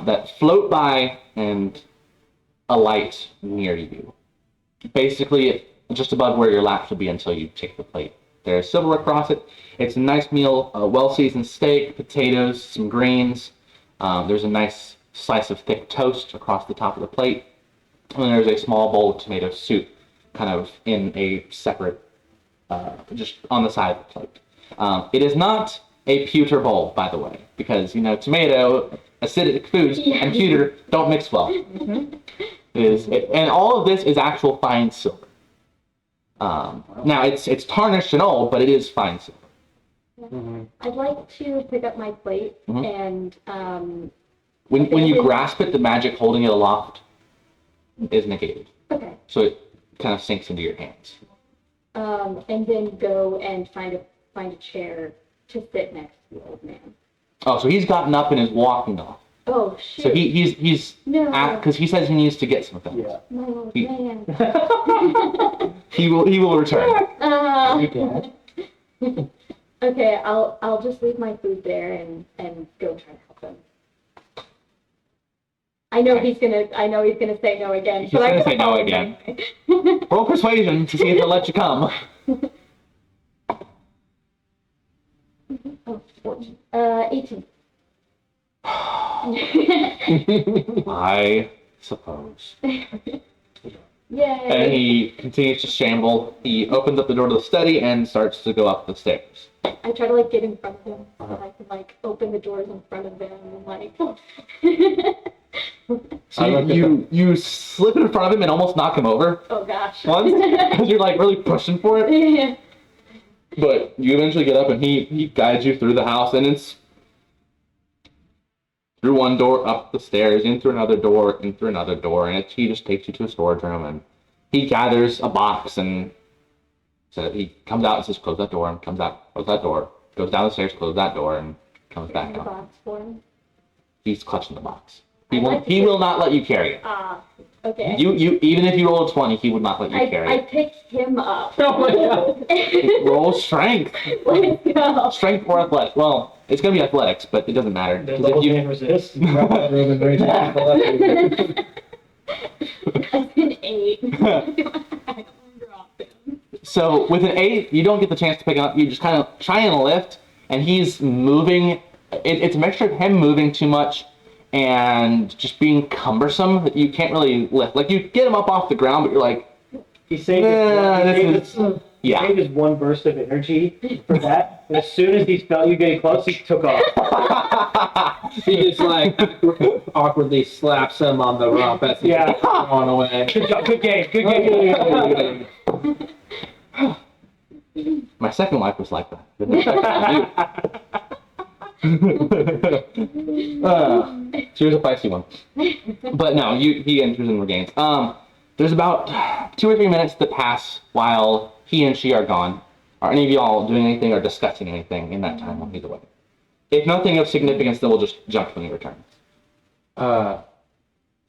that float by and alight near you. Basically, just above where your lap should be until you take the plate. There's silver across it. It's a nice meal, a well-seasoned steak, potatoes, some greens. There's a nice slice of thick toast across the top of the plate. And then there's a small bowl of tomato soup kind of in a separate, just on the side of the plate. It is not a pewter bowl, by the way, because, tomato, acidic foods, and pewter don't mix well. And all of this is actual fine silver. Now, it's tarnished and old, but it is fine silver. I'd like to pick up my plate and When you grasp it, the magic holding it aloft is negated. okay, So it kind of sinks into your hands. and then go and find a chair to sit next to the old man. Oh, so he's gotten up and is walking off. Oh shoot! So he's no, because he says he needs to get some things. Yeah. my old he- man. He will return. Okay, I'll just leave my food there and go try to help him. I know he's gonna say no again. He's but gonna I say no again. Roll persuasion to see if he'll let you come. Oh, 18. I suppose. Yay! And he continues to shamble. He opens up the door to the study and starts to go up the stairs. I try to get in front of him so that I can open the doors in front of them and So I look at you slip in front of him and almost knock him over oh gosh. once because you're really pushing for it. Yeah. But you eventually get up and he guides you through the house, and it's through one door, up the stairs, in through another door, in through another door, and he just takes you to a storage room, and he gathers a box, and so he comes out and says, close that door, and comes out, close that door, goes down the stairs, close that door, and comes In back the up. box form. He's clutching the box. I like He to- will not let you carry it. Okay. You even if you roll a 20, he would not let you carry I it. picked him up. Oh my god. Roll strength. Let's go. Strength or athletics. Well, it's gonna be athletics, but it doesn't matter. The 'Cause if double you, hand resist. Roman Reigns. That's an 8. I dropped him. So with an 8, you don't get the chance to pick it up. You just kind of try and lift, and he's moving. It's a mixture of him moving too much and just being cumbersome that you can't really lift. Like, you get him up off the ground, but you're like, He saved his one burst of energy for that. And as soon as he felt you getting close, he took off. He just like awkwardly slaps him on the rump as he's Yeah. going away. Good job. Good game. Good game. my second life was like that. She was a feisty one. But no, he enters and regains. There's about 2 or 3 minutes that pass while he and she are gone. Are any of y'all doing anything or discussing anything in that time while he's away? If nothing of significance, then we'll just jump when he returns. I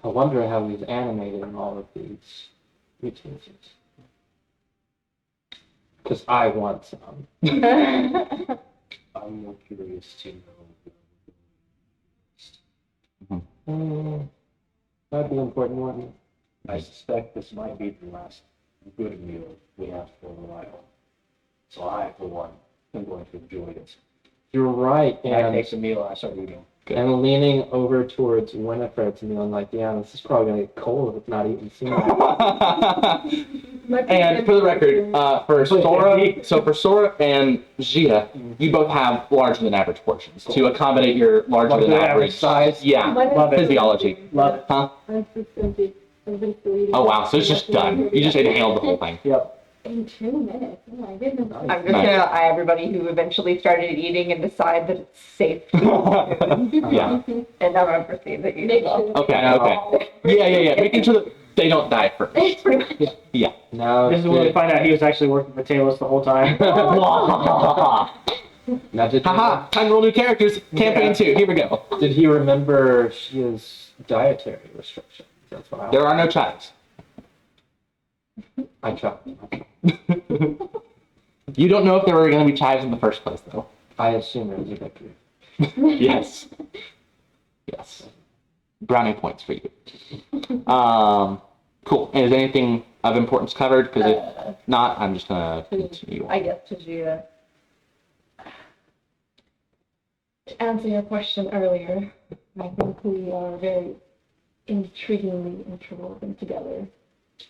wonder how he's animating all of these routines. Because I want some. I'm more curious to know. That'd be an important one. I suspect this might be the last good meal we have for a while. So I, for one, am going to enjoy it. You're right, I and take some meal and I start eating. I'm leaning over towards Winifred to me. I'm like, yeah, this is probably gonna get cold if it's not eaten soon. And for the record, for Sora and Gia, you both have larger than average portions to accommodate your larger than average size. Yeah, Love it. physiology. Love it. Huh? I've been still eating. Oh wow, so it's just done. You just inhaled the whole thing. Yep. In 2 minutes. Oh my goodness. I'm just Nice. gonna eye everybody who eventually started eating and decide that it's safe to Yeah. eat, and I'm gonna proceed to eat Make as well. sure. Okay. Yeah. Making sure that they don't die first. Yeah. Now, This is when we find out he was actually working for Taelos the whole time. now Haha, time to roll new characters. Campaign 2, here we go. did he remember Shia's dietary restrictions? That's what There are no chives. I tried. You don't know if there were going to be chives in the first place, though. I assume it was a victory. Yes. Brownie points for you. Cool. And is anything of importance covered? Because if not, I'm just going to continue. I guess to Gia. To answer your question earlier, I think we are very intriguingly interwoven together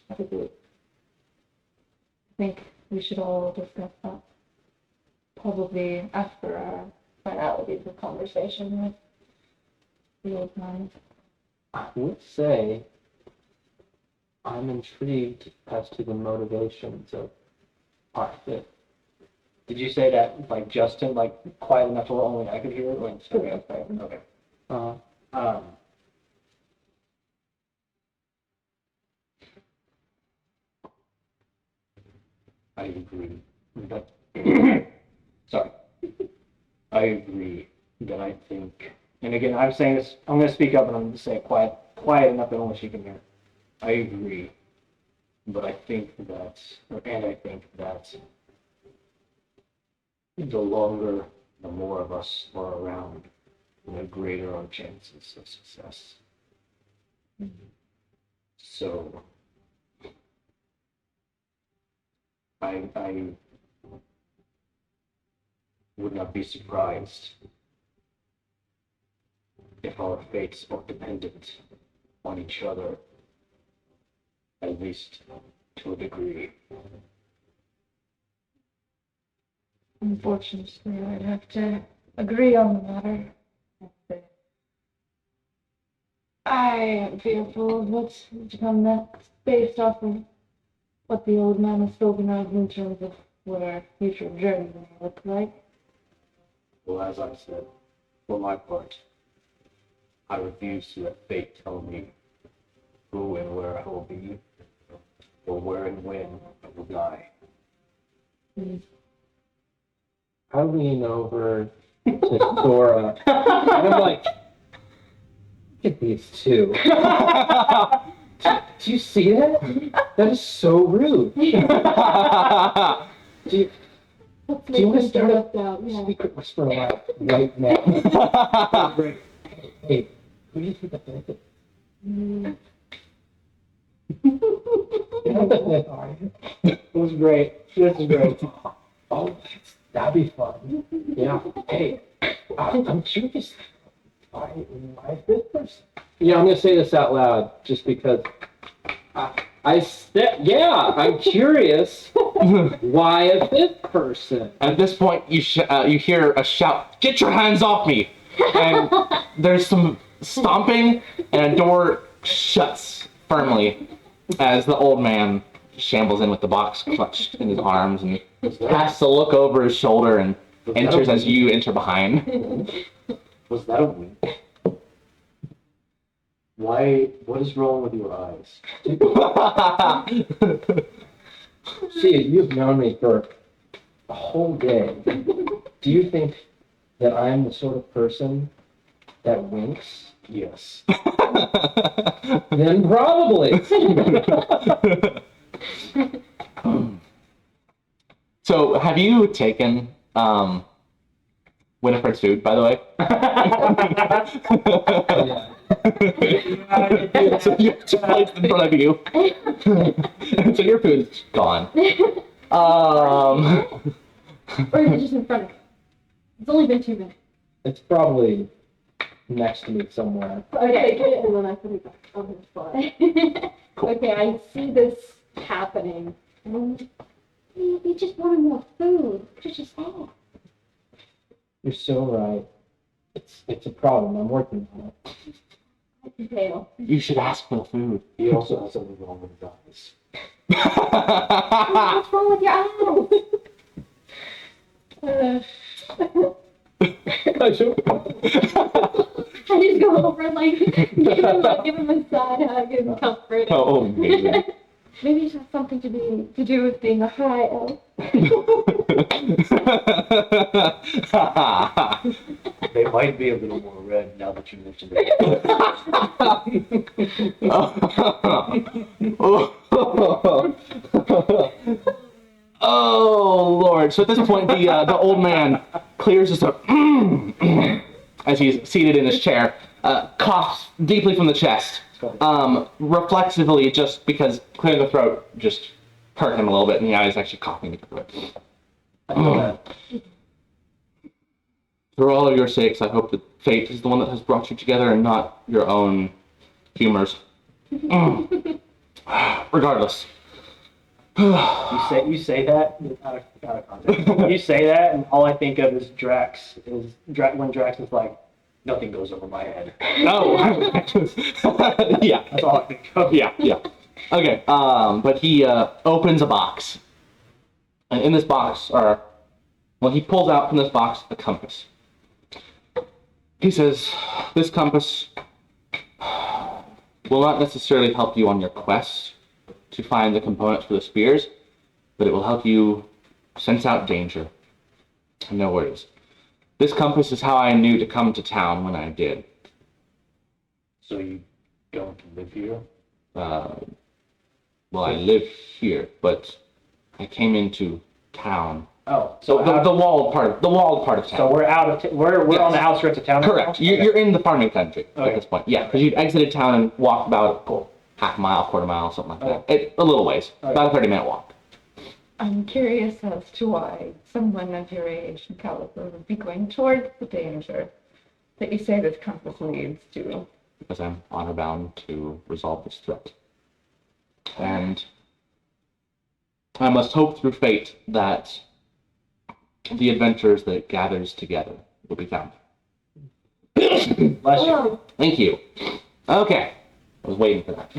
as a group. I think we should all discuss that probably after our finalities of conversation with the old man. I would say I'm intrigued as to the motivations of Arthur. Did you say that, like, Justin, like, quiet enough where only I could hear it? Like, okay. I agree. But sorry. I agree that I think, And again, I'm saying this, I'm going to speak up and I'm going to say it quiet enough that only she can hear. I agree, but I think that the longer, the more of us are around, the greater our chances of success. So, I would not be surprised if our fates are dependent on each other, at least to a degree. Unfortunately, I'd have to agree on the matter. I am fearful of what's to come next, based off of what the old man has spoken of in terms of what our future journey may look like. Well, as I said, for my part, I refuse to let fate tell me who and where I will be, or where and when I will die. I lean over to Sora, and I'm like, look at these two. Do you see that? That is so rude. Do you Let's Do you make wanna them start shut up now. Yeah. secret whisper aloud right now? Hey, who do you think the fifth is? You know the fifth, are you? It was great. This is great. Oh, that'd be fun. Yeah. Hey, I'm curious. Why fifth person? Yeah, I'm gonna say this out loud just because. I'm curious. Why a fifth person? At this point, you hear a shout, "Get your hands off me!" And there's some stomping, and a door shuts firmly as the old man shambles in with the box clutched in his arms and casts a look over his shoulder and enters as you enter behind. Was that a wink? Why? What is wrong with your eyes? See, you've known me for a whole day. Do you think that I'm the sort of person that winks? Yes. Then probably. So, have you taken Winifred's food, by the way? So you have two plates in front of you. So your food's gone. Or is it just in front of me? It's only been 2 minutes. It's probably next to me somewhere. I take it and then I put it back on the spot. Okay, I see this happening. We just wanted more food. Just ask. You're so right. It's a problem. I'm working on it. Tail. You should ask for the food. He also has something wrong with his eyes. What's wrong with your eyes? I just go over and like give him a side hug and comfort. Oh, amazing. Maybe it has something to do with being a high elf. They might be a little more red now that you mentioned it. Oh, Lord. So at this point, the old man clears his throat as he's seated in his chair, coughs deeply from the chest, reflexively, just because clearing the throat just hurt him a little bit, and now he's actually coughing because of it. For all of your sakes, I hope that fate is the one that has brought you together and not your own humors. Regardless. You say that out of context. You say that, and all I think of is Drax. When Drax is like, nothing goes over my head. Oh, yeah. That's all I think of. Yeah. Okay, but he opens a box. And in this box he pulls out from this box a compass. He says, this compass will not necessarily help you on your quest to find the components for the spears, but it will help you sense out danger and know where it is. This compass is how I knew to come to town when I did. So you don't live here? Well, I live here, but I came into town. Oh, So the walled part of town. so we're out of we're Yes. on the outskirts of town. now? Correct. You're in the farming country at Okay. this point. Yeah, because you'd exited town and walked about half a mile, quarter mile, something like that. A little ways. Okay. About a 30-minute walk. I'm curious as to why someone of your age and caliber would be going towards the danger that you say this compass leads to. Because I'm honor bound to resolve this threat. And I must hope through fate that the adventures that it gathers together will be found. Bless you. Oh, Thank you. Okay. I was waiting for that.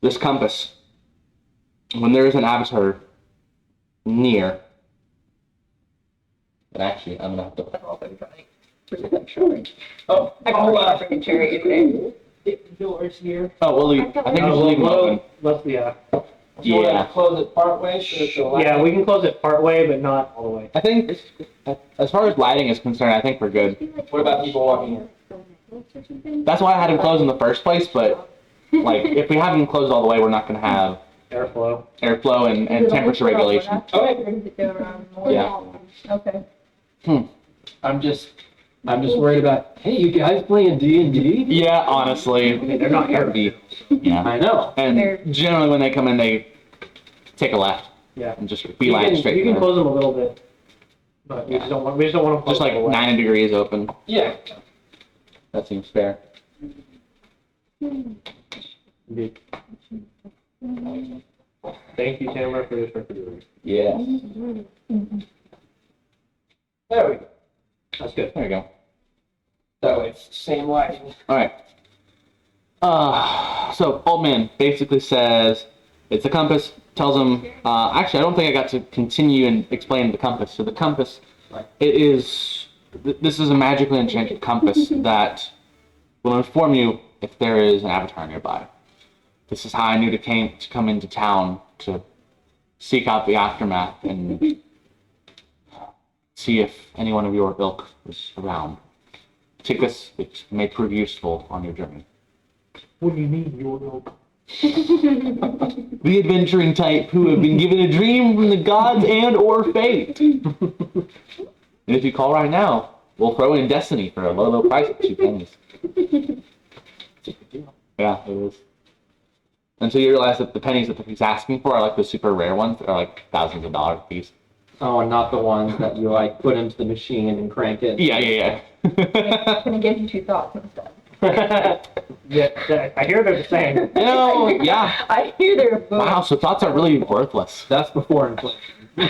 This compass, when there is an avatar near. And actually, I'm gonna have to. Oh, I got a cherry today. Doors here. Oh, we'll leave. I think we should leave them open. Let's, yeah. Do you want Yeah. to close it part way so it's allowed? Yeah, we can close it part way, but not all the way. I think, as far as lighting is concerned, I think we're good. What about people walking in? That's why I had him closed in the first place, but like if we have him closed all the way, we're not gonna have Airflow. airflow and temperature regulation. Okay. Yeah. Okay. I'm just worried about, hey, you guys playing D&D? Yeah, honestly. They're not here. Yeah. I know. And generally when they come in, they take a left Yeah. and just beeline straight You can there. close them a little bit, but we just don't want them closed Just like all the way. 90 degrees open. Yeah. That seems fair. Thank you, Tamara, for this refrigerator. Yeah. There we go. That's good. There we go. That way it's the same lighting. All right. So old man basically says it's a compass. Tells him. Actually, I don't think I got to continue and explain the compass. So the compass, it is. This is a magically enchanted compass that will inform you if there is an avatar nearby. This is how I knew to come into town to seek out the aftermath and see if anyone of your ilk was around. Take this; it may prove useful on your journey. What do you mean, your milk? The adventuring type who have been given a dream from the gods and/or fate. And if you call right now, we'll throw in Destiny for a low price of 2 pennies. Yeah, it is. Until you realize that the pennies that he's asking for are like the super rare ones that are like thousands of dollars a piece. Oh, and not the ones that you like put into the machine and crank it. Yeah. Can I give you 2 thoughts instead? Yeah, I hear they're the same. Yeah. I hear they're both. Wow, so thoughts are really worthless. That's before inflation.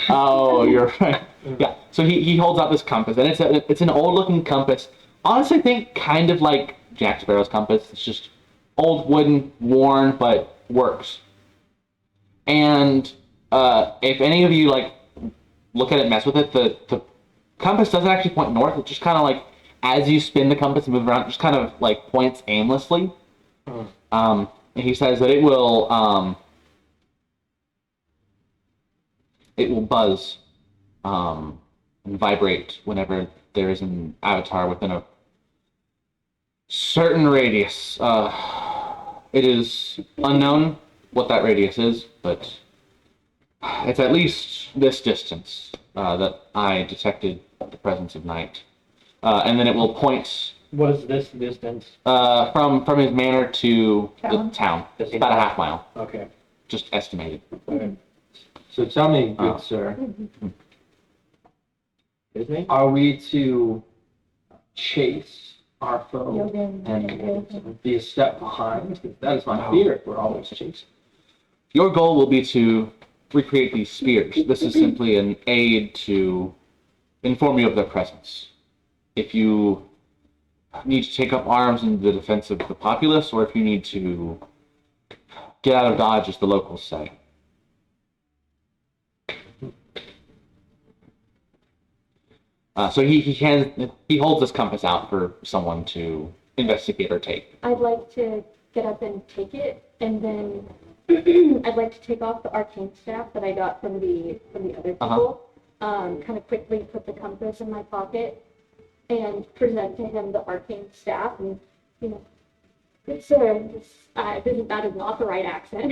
Oh, you're right. Yeah. So he holds out this compass, and it's an old looking compass. Honestly, think kind of like Jack Sparrow's compass. It's just old wooden, worn, but works. And if any of you like look at it, mess with it, the compass doesn't actually point north. It just kind of like as you spin the compass and move around, it just kind of like points aimlessly. And he says that it will buzz and vibrate whenever there is an avatar within a certain radius. It is unknown what that radius is, but it's at least this distance that I detected the presence of night. And then it will point What is this distance? from his manor to the town. It's about a half mile, Okay. just estimated. So tell me, good sir, Disney? are we to chase our foe Yoga and be a step behind? That is my fear if we're always chasing. Your goal will be to recreate these spheres. This is simply an aid to inform you of their presence. If you need to take up arms in the defense of the populace, or if you need to get out of Dodge, as the locals say. So he holds this compass out for someone to investigate or take. I'd like to get up and take it, and then I'd like to take off the arcane staff that I got from the other people. Kind of quickly put the compass in my pocket and present to him the arcane staff, and good sir, that is not the right accent.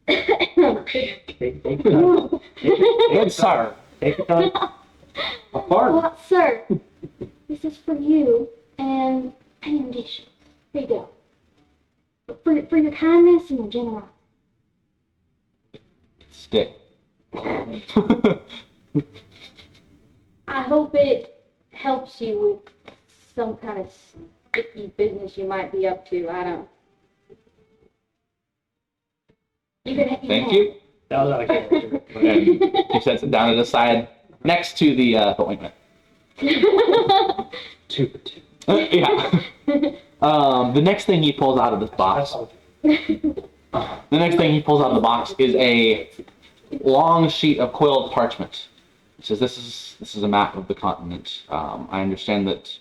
Take your time. Good sir. Take your time. Apart. Well, sir, this is for you and an addition. Here you go. For your kindness and your generosity. Stick. I hope it helps you with some kind of sticky business you might be up to. I don't. You can Thank you. That was out of character. And he sets it down to the side next to the ointment. 2 for 2. Yeah. The next thing he pulls out of this box The next thing he pulls out of the box is a long sheet of coiled parchment. He says, "This is a map of the continent. I understand that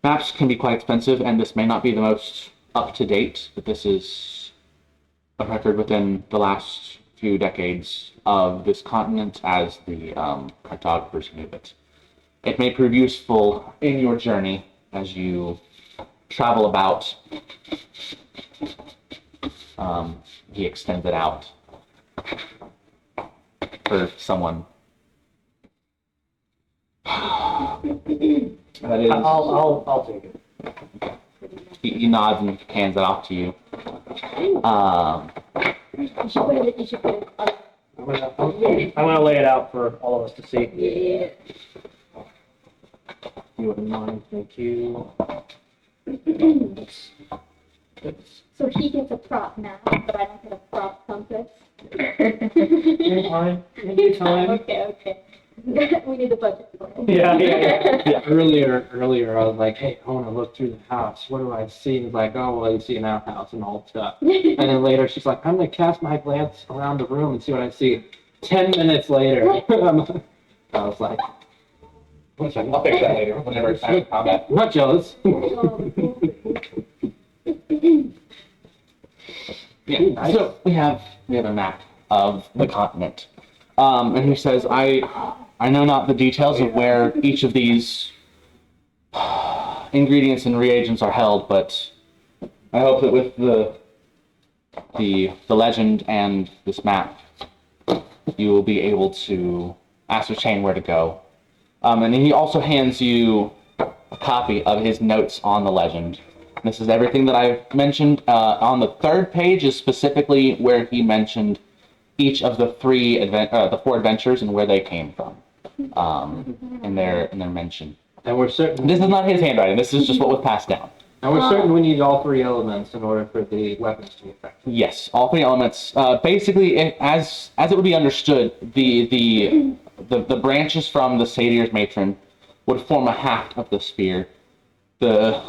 maps can be quite expensive, and this may not be the most up to date, but this is a record within the last few decades of this continent as the cartographers knew it. It may prove useful in your journey as you travel about." He extends it out for someone. That is, I'll take it. he nods and hands it off to you. You should put it, on. I'm gonna lay it out for all of us to see. Yeah. You wouldn't mind, thank you. So he gets a prop now, but I don't get a prop compass. Anytime. Okay. We need the budget for it. Yeah. Earlier, I was like, hey, I want to look through the house. What do I see? And he's like, oh, well, you see an outhouse and all stuff. And then later, she's like, I'm going to cast my glance around the room and see what I see. 10 minutes later, I was like, I'll fix that later whenever it's time for combat. I'm not jealous. Yeah. So we have a map of the continent, and he says, "I know not the details of where each of these ingredients and reagents are held, but I hope that with the legend and this map, you will be able to ascertain where to go." And he also hands you a copy of his notes on the legend. This is everything that I've mentioned. On the third page is specifically where he mentioned each of the the four adventures and where they came from, in their mention. And we're certain. This is not his handwriting. This is just what was passed down. And we're certain we need all three elements in order for the weapons to be effective. Yes, all three elements. Basically, as it would be understood, the branches from the satyr's matron would form a haft of the spear. The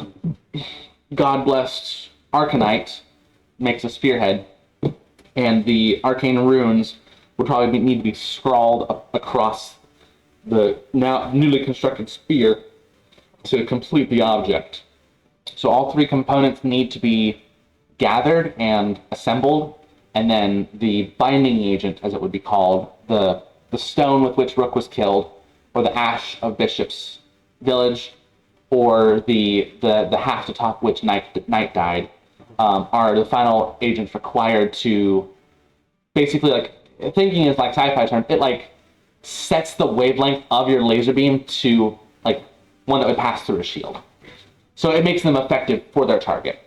God-blessed Arcanite makes a spearhead, and the arcane runes would probably need to be scrawled across the now newly constructed spear to complete the object. So all three components need to be gathered and assembled, and then the binding agent, as it would be called, the stone with which Rook was killed, or the ash of Bishop's village, or the haft atop which Knight died, are the final agents required to basically, like, thinking is like sci-fi term, it like sets the wavelength of your laser beam to like one that would pass through a shield. So it makes them effective for their target.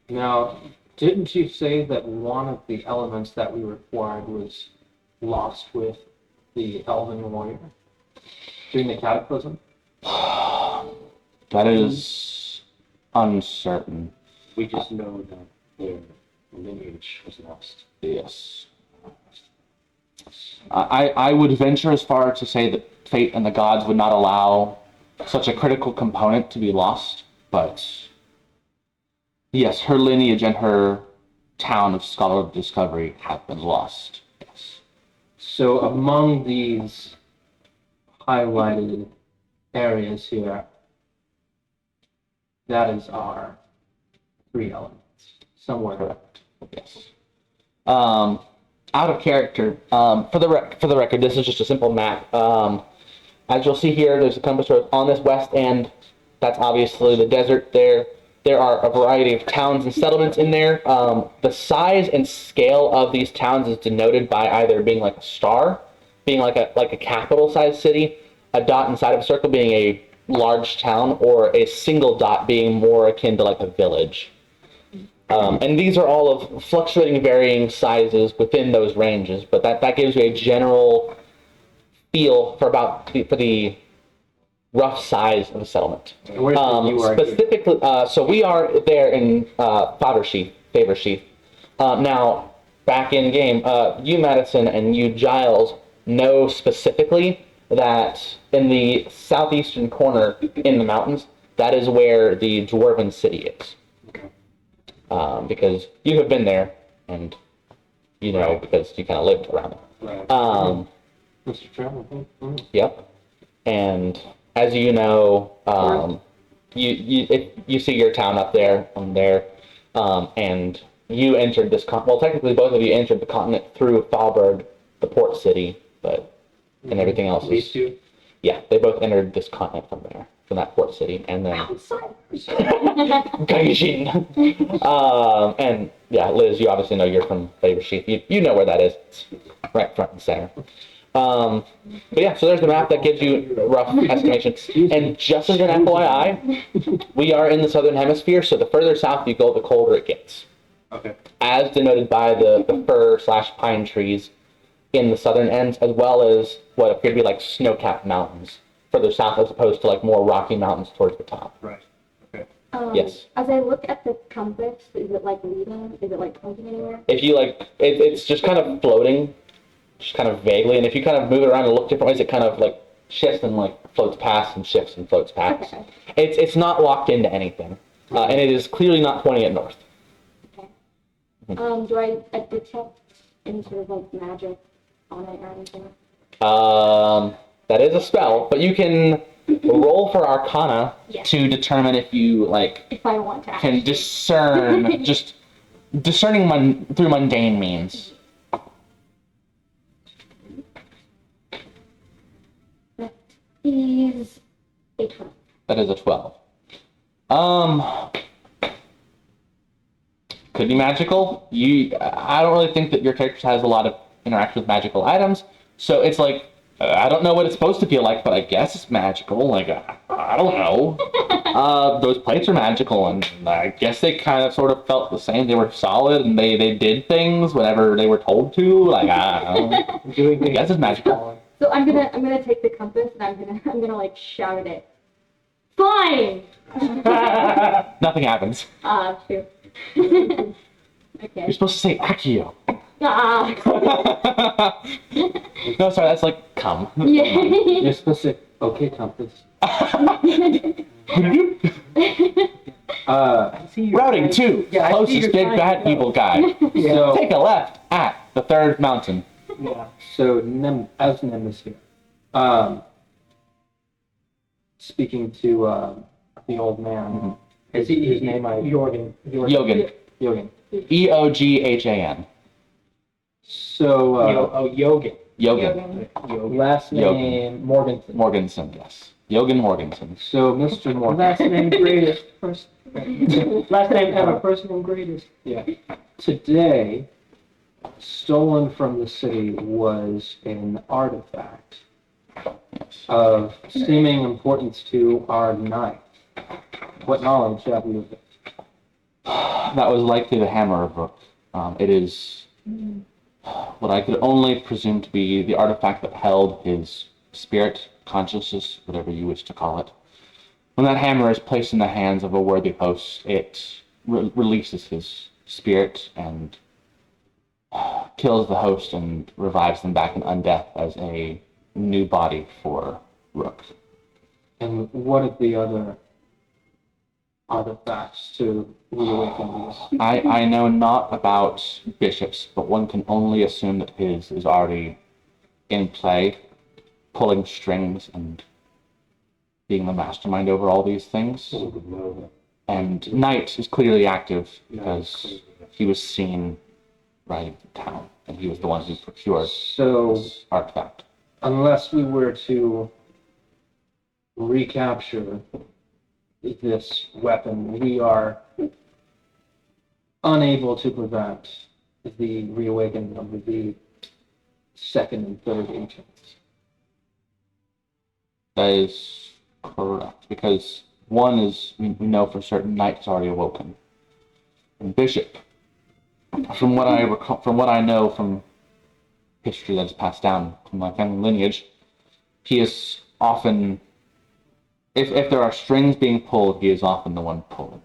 Now, didn't you say that one of the elements that we required was lost with the Elven Warrior during the Cataclysm? That is uncertain. We just know that their lineage was lost. Yes. I would venture as far to say that fate and the gods would not allow such a critical component to be lost, but yes, her lineage and her town of Scholar of Discovery have been lost. Yes. So among these highlighted areas here, that is our three elements. Somewhere. Correct. Yes. Out of character. For the record, this is just a simple map. As you'll see here, there's a compass road on this west end. That's obviously the desert there. There are a variety of towns and settlements in there. The size and scale of these towns is denoted by either being like a star, being like a capital-sized city, a dot inside of a circle being a large town, or a single dot being more akin to like a village. And these are all of fluctuating, varying sizes within those ranges, but that gives you a general feel for the rough size of a settlement. And where's the you are here? Specifically, so we are there in Favor Sheath. Now, back in game, you, Madison, and you, Giles, know specifically that in the southeastern corner in the mountains, that is where the Dwarven city is. Because you have been there and you know because you kind of lived around Right. there. Mr. Travel. Yep. And as you know, you see your town up there on there, and you entered this well, technically both of you entered the continent through Thalberg, the port city, but and everything else These is two? yeah, they both entered this continent from there, from that port city, and then Gaijin. And yeah, Liz, you obviously know you're from Favor Sheath. You know where that is. It's right front and center. But yeah, so there's the map that gives you a rough estimation. And just as an FYI, we are in the southern hemisphere, so the further south you go, the colder it gets. Okay. As denoted by the fir/pine trees in the southern ends, as well as what appear to be like snow-capped mountains further south, as opposed to like more rocky mountains towards the top. Right. Okay. Yes. As I look at the compass, is it like leading? Is it like pointing anywhere? If you like, it's just kind of floating, just kind of vaguely, and if you kind of move it around and look different ways, it kind of like shifts and like floats past and shifts and floats past. Okay. It's not locked into anything, and it is clearly not pointing at north. Okay. Do I detect any sort of like magic on it or anything? That is a spell, but you can roll for Arcana Yes. to determine if you like If I want to can actually. discern just discerning through mundane means. Is a 12. That is a 12. Could be magical. I don't really think that your character has a lot of interaction with magical items, so it's like I don't know what it's supposed to feel like, but I guess it's magical. Like I don't know. Those plates are magical, and I guess they kind of sort of felt the same. They were solid, and they did things whenever they were told to. Like I don't know. I guess it's magical. So I'm gonna take the compass and I'm gonna like shout at it. Fine. Nothing happens. Shoot. You're Okay. supposed to say Accio. Ah. No, sorry, that's like come. Yeah. You're supposed to, okay, compass. Routing to Yeah, I see closest you're big trying bad to go. evil guy. So, Take a left at the third mountain. Yeah. so as Nimbus here, speaking to the old man, his name I Jorgen. Yogan. Yogan. Eoghan. So Yogen. Yogan. last name Morganson. Morganson, yes. Yogan Morganson. So Mr. Morgan. Last name greatest. First. Last name ever. First name greatest. Yeah. Today, stolen from the city was an artifact Yes. of seeming importance to our knight. What knowledge have you of it? That was likely the hammer of Rook. It is what I could only presume to be the artifact that held his spirit, consciousness, whatever you wish to call it. When that hammer is placed in the hands of a worthy host, it releases his spirit and kills the host and revives them back in undeath as a new body for Rook. And what are the other artifacts to reawaken these? I know not about bishops, but one can only assume that his is already in play, pulling strings and being the mastermind over all these things. And Knight is clearly active because he was seen riding through town, and he was the one who procured So, this artifact. unless we were to recapture this weapon, we are unable to prevent the reawakening of the second and third agents. That is correct, because one is, we know for certain Knight is already awoken. And Bishop, from what I recall, from what I know from history that is passed down from my family lineage, he is often, if there are strings being pulled, he is often the one pulling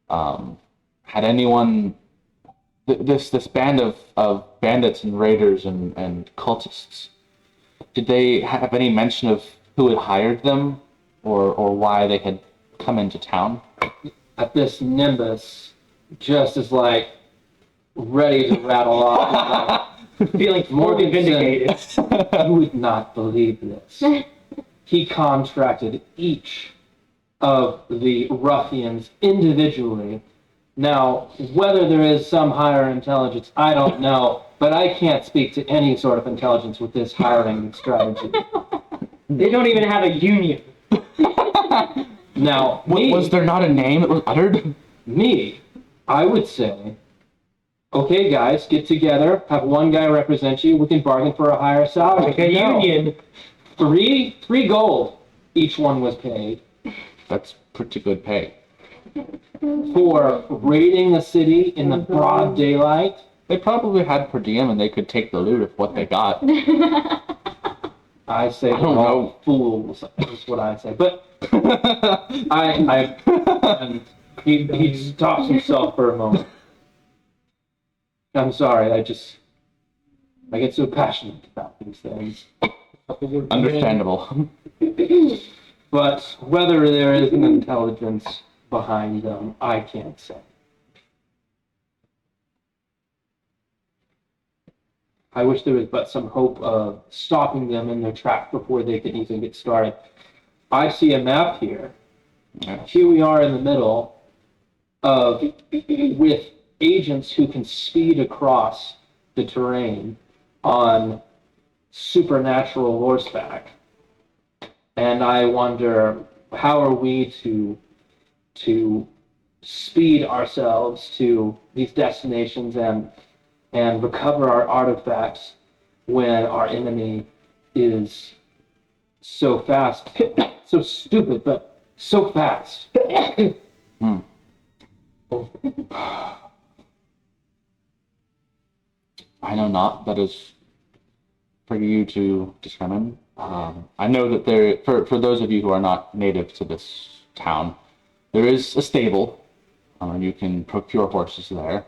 them. Had anyone, this band of bandits and raiders and cultists, did they have any mention of who had hired them or why they had come into town? At this Nimbus, just as like ready to rattle off. Feeling more than vindicated. You would not believe this. He contracted each of the ruffians individually. Now, whether there is some higher intelligence, I don't know, but I can't speak to any sort of intelligence with this hiring strategy. They don't even have a union. Now, Was there not a name that was uttered? I would say, okay, guys, get together, have one guy represent you, we can bargain for a higher salary. Like a No. union. Three gold each one was paid That's pretty good pay. for raiding the city in the broad daylight. They probably had per diem and they could take the loot of what they got. I say I they're don't all know. fools, is what I say. But and he stops himself for a moment. I'm sorry, I get so passionate about these things. Understandable. But whether there is an intelligence behind them, I can't say. I wish there was but some hope of stopping them in their tracks before they could even get started. I see a map here. Here we are in the middle of with agents who can speed across the terrain on supernatural horseback. And I wonder, how are we to speed ourselves to these destinations and recover our artifacts when our enemy is so fast, so stupid, but so fast. I know not. That is for you to determine. I know that for those of you who are not native to this town, there is a stable, and you can procure horses there.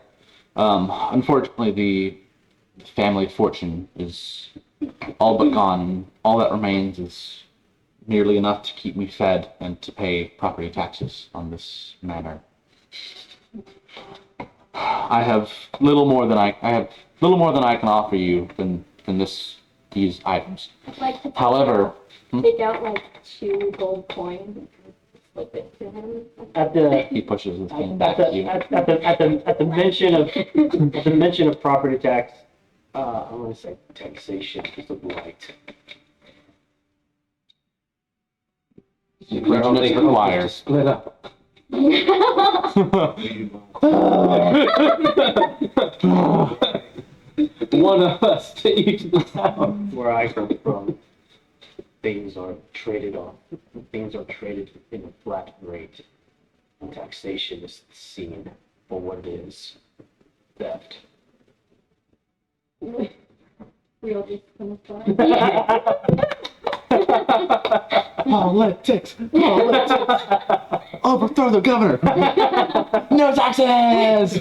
Unfortunately, the family fortune is all but gone, and all that remains is merely enough to keep me fed and to pay property taxes on this manor. I have little more than I can offer you than these items. I'd like to However, take out like 2 gold coins and slip it to him. At the he pushes his hand at back the at you. at the mention of property tax, I'm gonna say taxation is a blight. Regiment is required. Split up. One of us to each of the town. Where I come from, things are traded in a flat rate. And taxation is seen for what it is. Theft. Real discipline. Politics! Overthrow the governor! No taxes!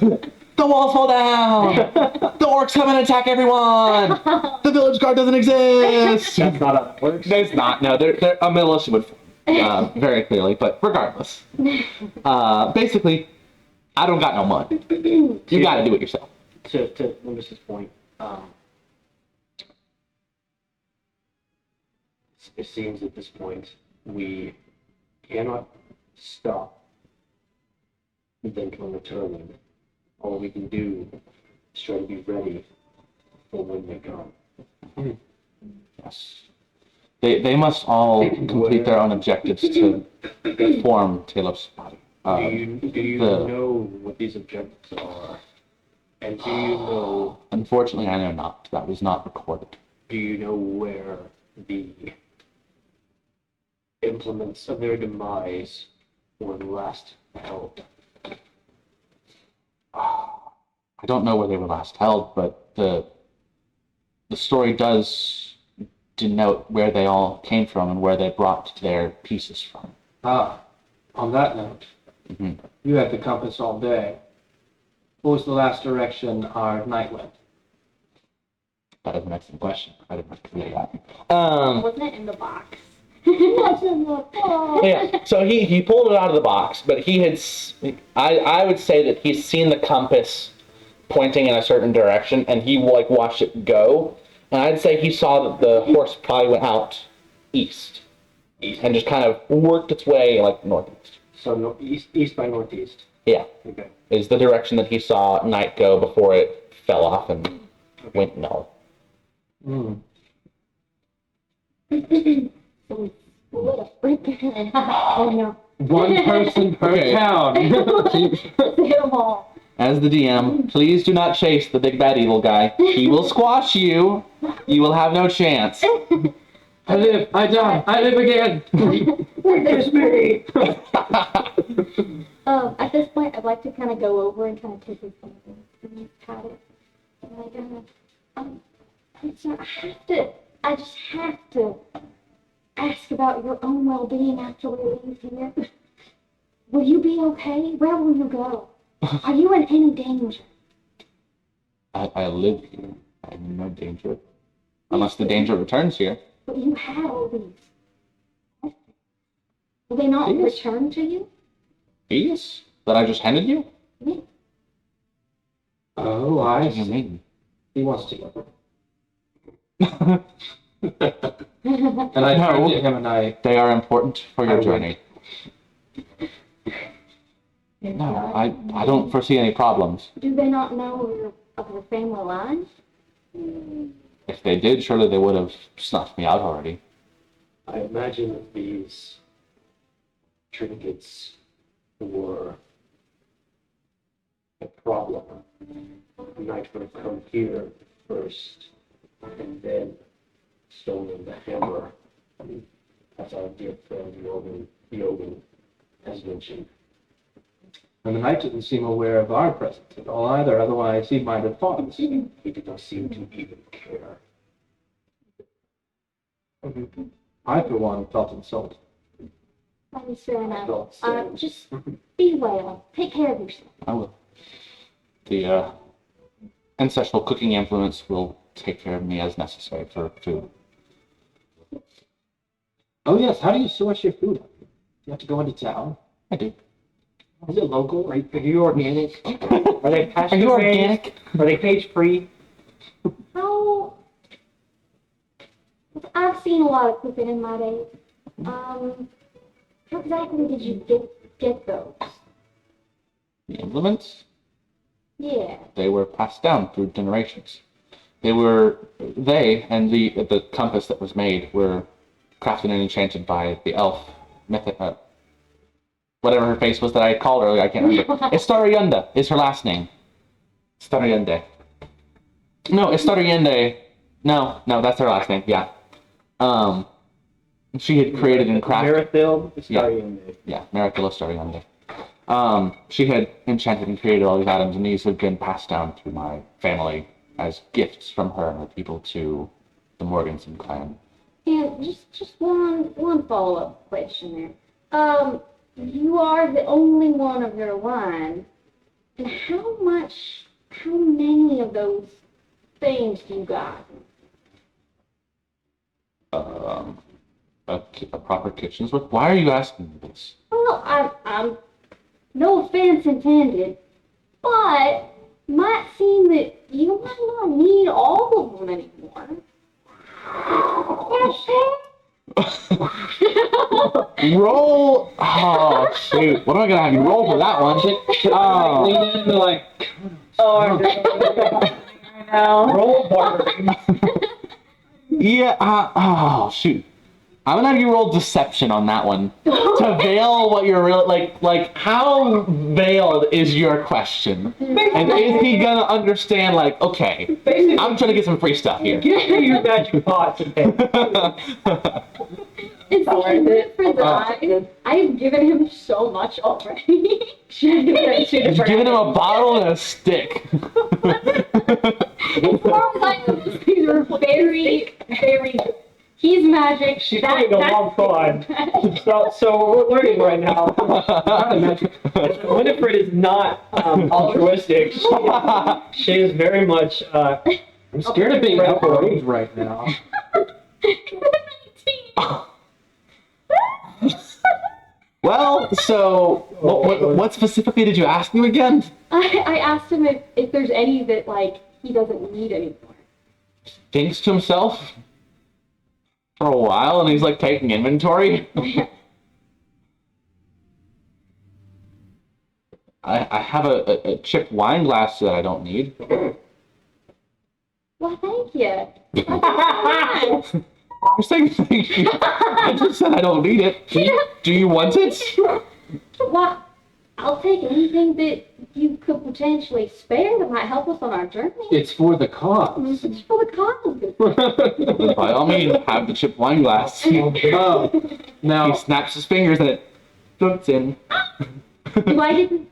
The walls fall down! The orcs come and attack everyone! The village guard doesn't exist! That's not how that works. There's not. No, they're a militia would very clearly, but regardless. Basically, I don't got no money. You gotta do it yourself. To Lewis's point, it seems at this point we cannot stop them from returning. All we can do is try to be ready for when they come. Yes. They must all complete their own objectives to form Taelos' body. Do you know what these objectives are? And do you know Unfortunately, I know not. That was not recorded. do you know where the implements of their demise were last held? I don't know where they were last held, but the story does denote where they all came from and where they brought their pieces from. On that note, you had the compass all day. What was the last direction our knight went? That is an excellent question. I didn't consider that. Wasn't it in the box? Yeah, so he pulled it out of the box, but he had, I would say that he's seen the compass pointing in a certain direction, and he like watched it go. And I'd say he saw that the horse probably went out east, and just kind of worked its way like northeast. So east by northeast. Yeah, Okay. is the direction that he saw Night go before it fell off and went null. Hmm. So we split up right there. Oh no. One person per Okay. town. Hit them all. As the DM, please do not chase the big bad evil guy. He will squash you. You will have no chance. I live, I die, I live again. Witness me! At this point, I'd like to kind of go over and kind of take his hand and pat it. And sir, I just have to ask about your own well-being after we leave here. Will you be okay? Where will you go? Are you in any danger? I live here. I'm in no danger. Unless the danger returns here. But you have all these. Will they not Yes. return to you? These? That I just handed you? Yeah. Oh, I What do you see. mean? He wants to go. And I turned to him and I, They are important for your I journey. No, I don't foresee any problems. Do they not know of your family line? If they did, surely they would have snuffed me out already. I imagine that these trinkets were a problem. Knight would have come here first and then stolen the hammer, as our dear friend Yogan has mentioned. and the knight didn't seem aware of our presence at all either, otherwise he might have fought us. He did not seem to even care. I, for one, felt insulted. That is fair enough. felt so. Just be well. Take care of yourself. I will. The ancestral cooking influence will take care of me as necessary for food. Oh yes, how do you source your food? You have to go into town? I do. Is it local? Are you organic? Are they pasture Are you raised? organic? Are they cage free? How? I've seen a lot of cooking in my day. How exactly did you get those? The implements? Yeah. They were passed down through generations. They and the compass that was made were crafted and enchanted by the elf mythic, whatever her face was that I called earlier, I can't remember. Estarienda is her last name. Estariende. No, Estariende. No, that's her last name, yeah. She had created and crafted. Marathil? Yeah, Miracula Estariende. She had enchanted and created all these items, and these have been passed down through my family as gifts from her and her people to the Morganson clan. And just one follow-up question there. You are the only one of your line, and how many of those things do you got? A proper kitchen's worth. Why are you asking me this? Well, I'm no offense intended, but might seem that you might not need all of them anymore. Roll! Oh, shoot. What am I gonna have you roll for that one? Lean in and be like, Oh, no. Roll bartering. Yeah, oh, shoot. I'm gonna have you roll deception on that one. To veil what you're really, like, how veiled is your question? And is he gonna understand, like, okay, Basically, I'm trying to get some free stuff here. give me your magic pots and pay. It's Not worth it. for the eyes. I've given him so much already. You've given him a bottle and a stick. As far as I know, these are very, very good. He's magic. She's putting a long thought. So we're learning right now. Winifred is not altruistic. She is very much. I'm scared of being outraged right now. Well, So, what specifically did you ask me again? I asked him if there's any that like he doesn't need anymore. Thinks to himself for a while, and he's like taking inventory. I have a chipped wine glass that I don't need. Well, thank you. I was saying thank you. I just said I don't need it. Do you want it? Well, I'll take anything that you could potentially spare that might help us on our journey. It's for the cause. It's for the cause. By all means, have the chipped wine glass. Oh, He now, snaps his fingers and it floats in. Do I get to...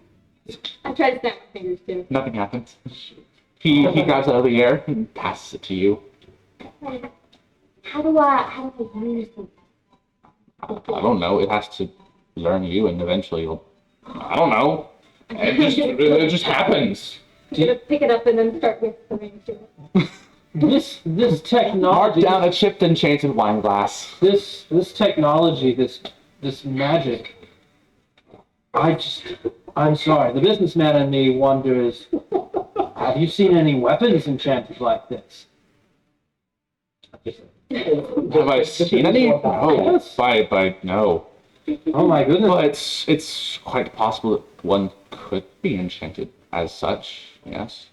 I tried to snap my fingers too. Nothing happens. He grabs it out of the air and passes it to you. How do I use them? I don't know. It has to learn you, and eventually you'll. I don't know. It just happens. I'm gonna pick it up and then start whispering to it. this Mark technology, down a chipped enchanted wine glass. this technology, this magic. I'm sorry. The businessman in me wonders. Have you seen any weapons enchanted like this? Have I seen any? Oh, no. Oh my goodness. But it's quite possible that one could be enchanted as such. Yes.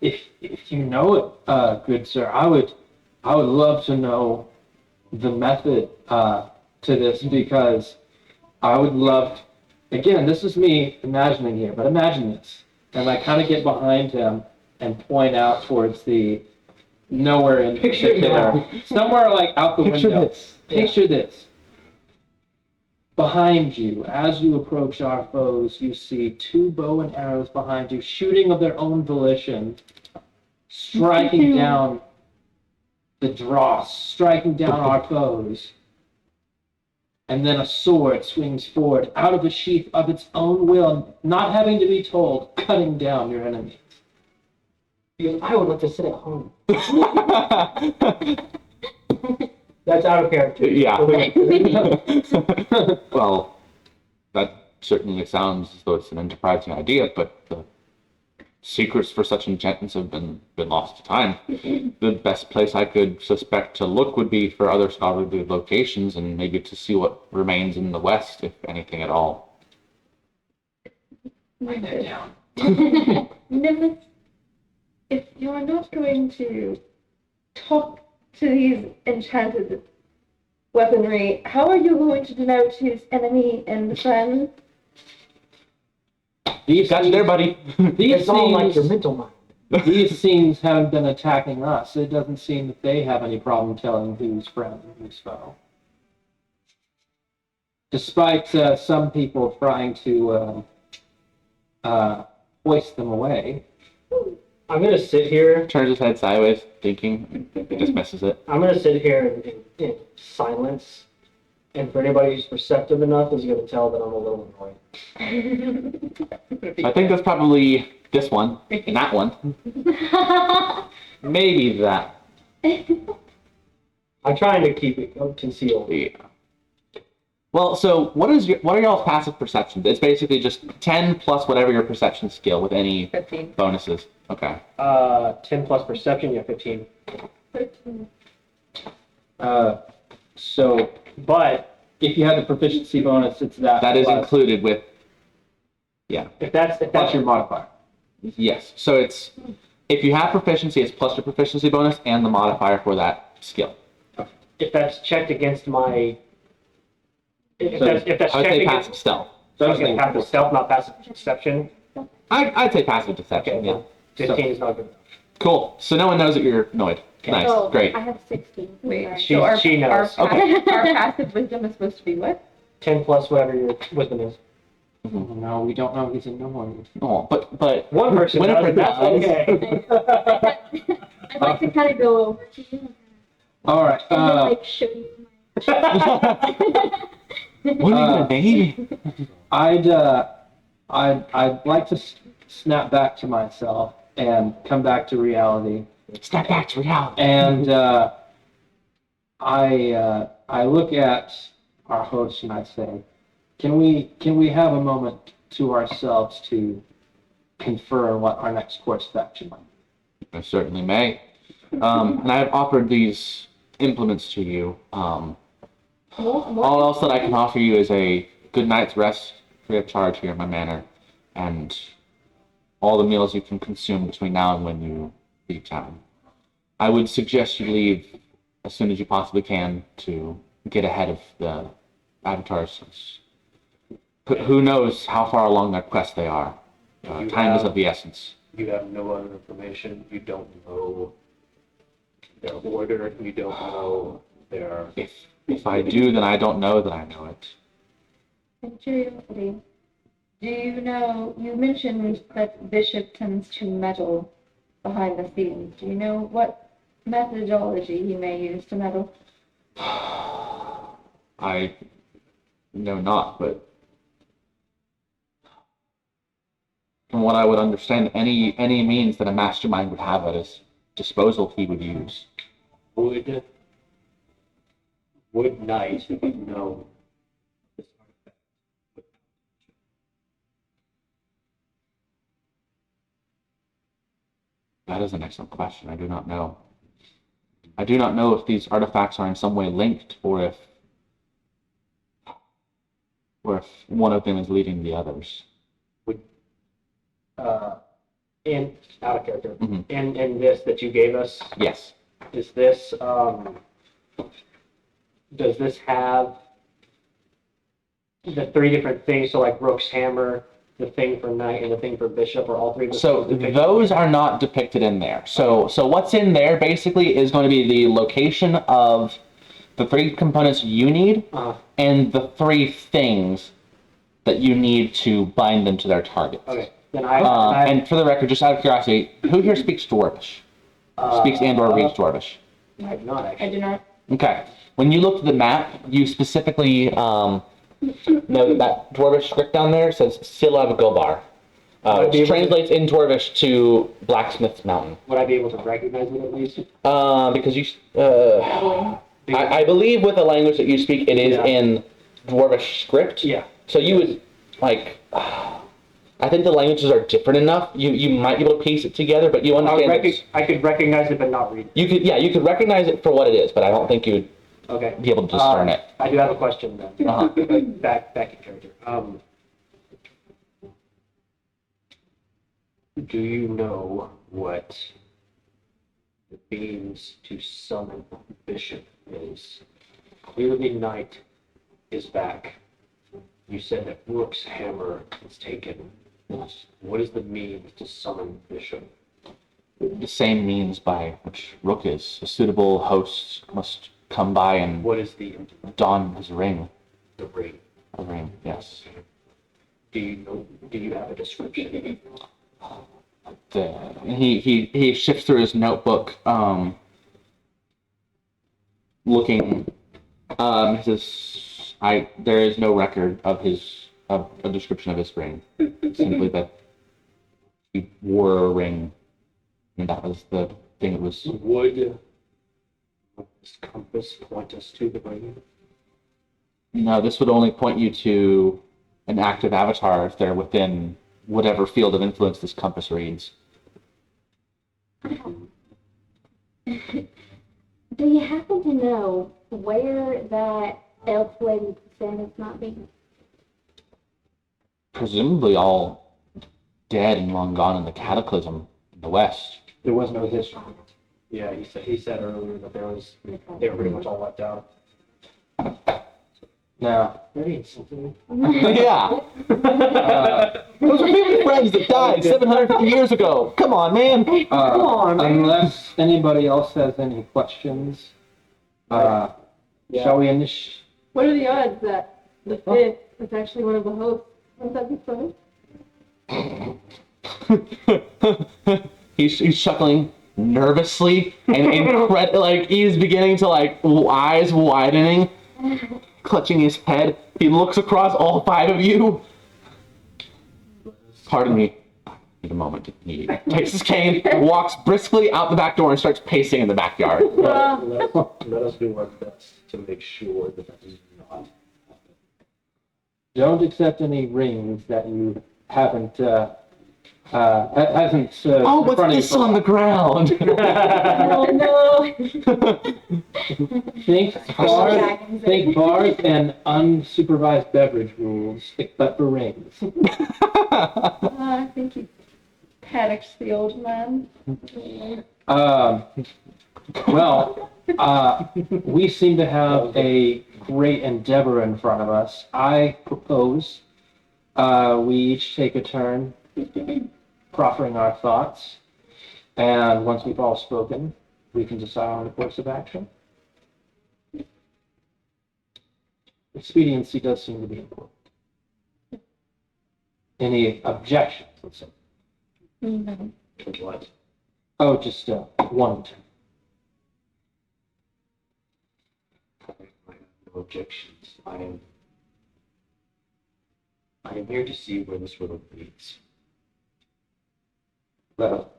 If you know it, good sir, I would love to know the method to this, because I would love. Again, this is me imagining here, but imagine this, and I kind of get behind him and point out towards the nowhere in particular, somewhere like out the Picture window. this. Picture this. Behind you, as you approach our foes, you see two bow and arrows behind you, shooting of their own volition, striking down the dross, striking down our foes. And then a sword swings forward out of the sheath of its own will, not having to be told, cutting down your enemies. I would like to sit at home. That's out of character. Yeah. Well, that certainly sounds as though it's an enterprising idea, but the secrets for such enchantments have been lost to time. The best place I could suspect to look would be for other scholarly locations, and maybe to see what remains in the West, if anything at all. Write that down. Nimbus, if you're not going to talk to these enchanted weaponry, how are you going to denote his enemy and friend? These Got you there, buddy. These It's all like your things, mental mind. these things haven't been attacking us. It doesn't seem that they have any problem telling who's friend and who's foe. Despite some people trying to hoist them away. I'm gonna sit here. Turns his head sideways, thinking, and dismisses it. I'm gonna sit here in silence, and for anybody who's perceptive enough is gonna tell that I'm a little annoyed. I think that's probably this one, and that one. Maybe that. I'm trying to keep it concealed. Yeah. Well, so what are y'all's passive perceptions? It's basically just 10 plus whatever your perception skill with any 15. bonuses. Okay. 10 plus perception, yeah, 15. So, but if you have the proficiency bonus, it's that. That is plus, included with. Yeah. If that's plus your modifier. Yes. So it's if you have proficiency, it's plus your proficiency bonus and the modifier for that skill. if that's checked against my if So, that's I would checked say against passive stealth. okay, passive stealth, not passive deception. I'd say passive deception. Okay, Yeah. 15 is not good enough. Cool. So no one knows that you're annoyed. Nice. Oh, Great. I have 16. Wait, Sorry. She- so our, she knows. Our, Okay. our passive wisdom is supposed to be what? 10 plus whatever your wisdom is. No, we don't know he's annoyed. Oh, but One person Winifred does, that's does. okay. I'd like to kind of go over to you All right. and then like show you. what are you gonna name? I'd like to snap back to myself and come back to reality. Snap back to reality. And I look at our host and I say, Can we have a moment to ourselves to confer on what our next course of action might be? I certainly may. And I have offered these implements to you. All else that I can offer you is a good night's rest free of charge here in my manor, and all the meals you can consume between now and when you leave town. I would suggest you leave as soon as you possibly can to get ahead of the avatars. Who knows how far along their quest they are. Time is of the essence. You have no other information. You don't know their order. You don't know their. If I do, then I don't know that I know it. In curiosity, do you know, you mentioned that Bishop tends to meddle behind the scenes. Do you know what methodology he may use to meddle? I know not, but from what I would understand, any means that a mastermind would have at his disposal, he would use. Would Knight know this artifact? That is an excellent question. I do not know. I do not know if these artifacts are in some way linked, or if one of them is leading the others. In out of character. Mhm. In this that you gave us, Yes. is this does this have the three different things? So like Rook's hammer, the thing for knight, and the thing for bishop, or all three? So those are not depicted in there. So what's in there basically is going to be the location of the three components you need, and the three things that you need to bind them to their targets. Okay. Then And for the record, just out of curiosity, who here speaks Dwarvish? Speaks and/or reads Dwarvish? I have not I actually. do not. Okay. When you looked at the map, you specifically know that Dwarvish script down there says Silav Gobar, which translates in Dwarvish to Blacksmith's Mountain. Would I be able to recognize it at least? Because you, I believe with the language that you speak, it is in Dwarvish script. Yeah. So you would, like, I think the languages are different enough. You might be able to piece it together, but you understand. I could recognize it, but not read it. You could recognize it for what it is, but I don't think you would be able to discern it. I do have a question then. Back in character. Do you know what it means to summon Bishop is? Clearly Knight is back. You said that Rook's hammer is taken. What is the means to summon Bishop? The same means by which Rook is. A suitable host must come by and What is the don his ring. the ring? A ring, yes. Do you have a description? He shifts through his notebook, looking. He says, there is no record of a description of his ring. Simply that he wore a ring, and that was the thing. It was. Would this compass point us to the ring? No, this would only point you to an active avatar if they're within whatever field of influence this compass reads. Do you happen to know where that elf lady Santa's not be? Presumably all dead and long gone in the cataclysm in the west. There was no history. Yeah, he said earlier that they were pretty much all wiped out. Now, Yeah. Those are family friends that died 750 years ago. Come on, man. Come on, man. unless anybody else has any questions, shall we initiate? What are the odds that the fifth is actually one of the hosts? Wouldn't that be funny? He's chuckling nervously and like he's beginning to eyes widening, clutching his head. He looks across all five of you. Pardon me. I need a moment. He takes his cane, walks briskly out the back door, and starts pacing in the backyard. Let us do our best to make sure that that is not. Don't accept any rings that you haven't, hasn't, Oh, in what's front of you this for a on the ground? Oh no. Think bars and unsupervised beverage rules, except for rings. I think he panics the old man. Well, we seem to have a great endeavor in front of us. I propose we each take a turn proffering our thoughts, and once we've all spoken, we can decide on the course of action. Expediency does seem to be important. Any objections, let's say? No. What? Oh, just one turn. I have no objections. I am here to see where this road leads. Well,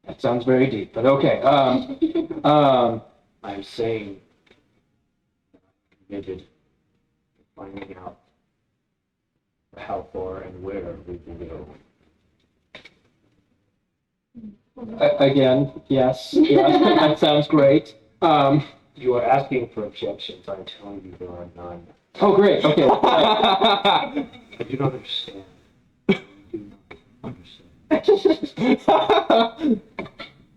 that sounds very deep, but okay. I'm saying that I'm committed to finding out how far and where we can go. Again, yes, that sounds great. You are asking for objections. I'm telling you there are none. Oh, great, okay. I do not understand. I do not understand.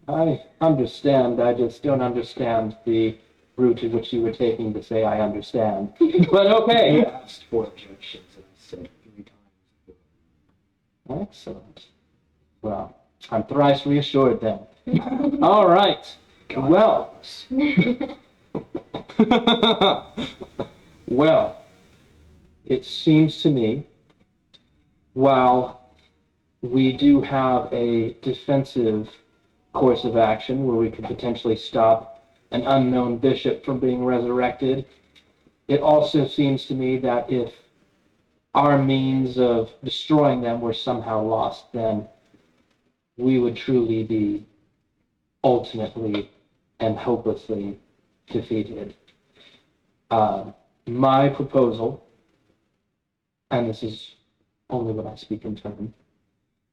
I understand, I just don't understand the route to which you were taking to say I understand. But You okay. asked for objections, and I said 3 times. Excellent. Well, I'm thrice reassured then. All right. Well, well, it seems to me, while we do have a defensive course of action where we could potentially stop an unknown bishop from being resurrected, it also seems to me that if our means of destroying them were somehow lost, then we would truly be ultimately and hopelessly defeated. My proposal, and this is only when I speak in turn,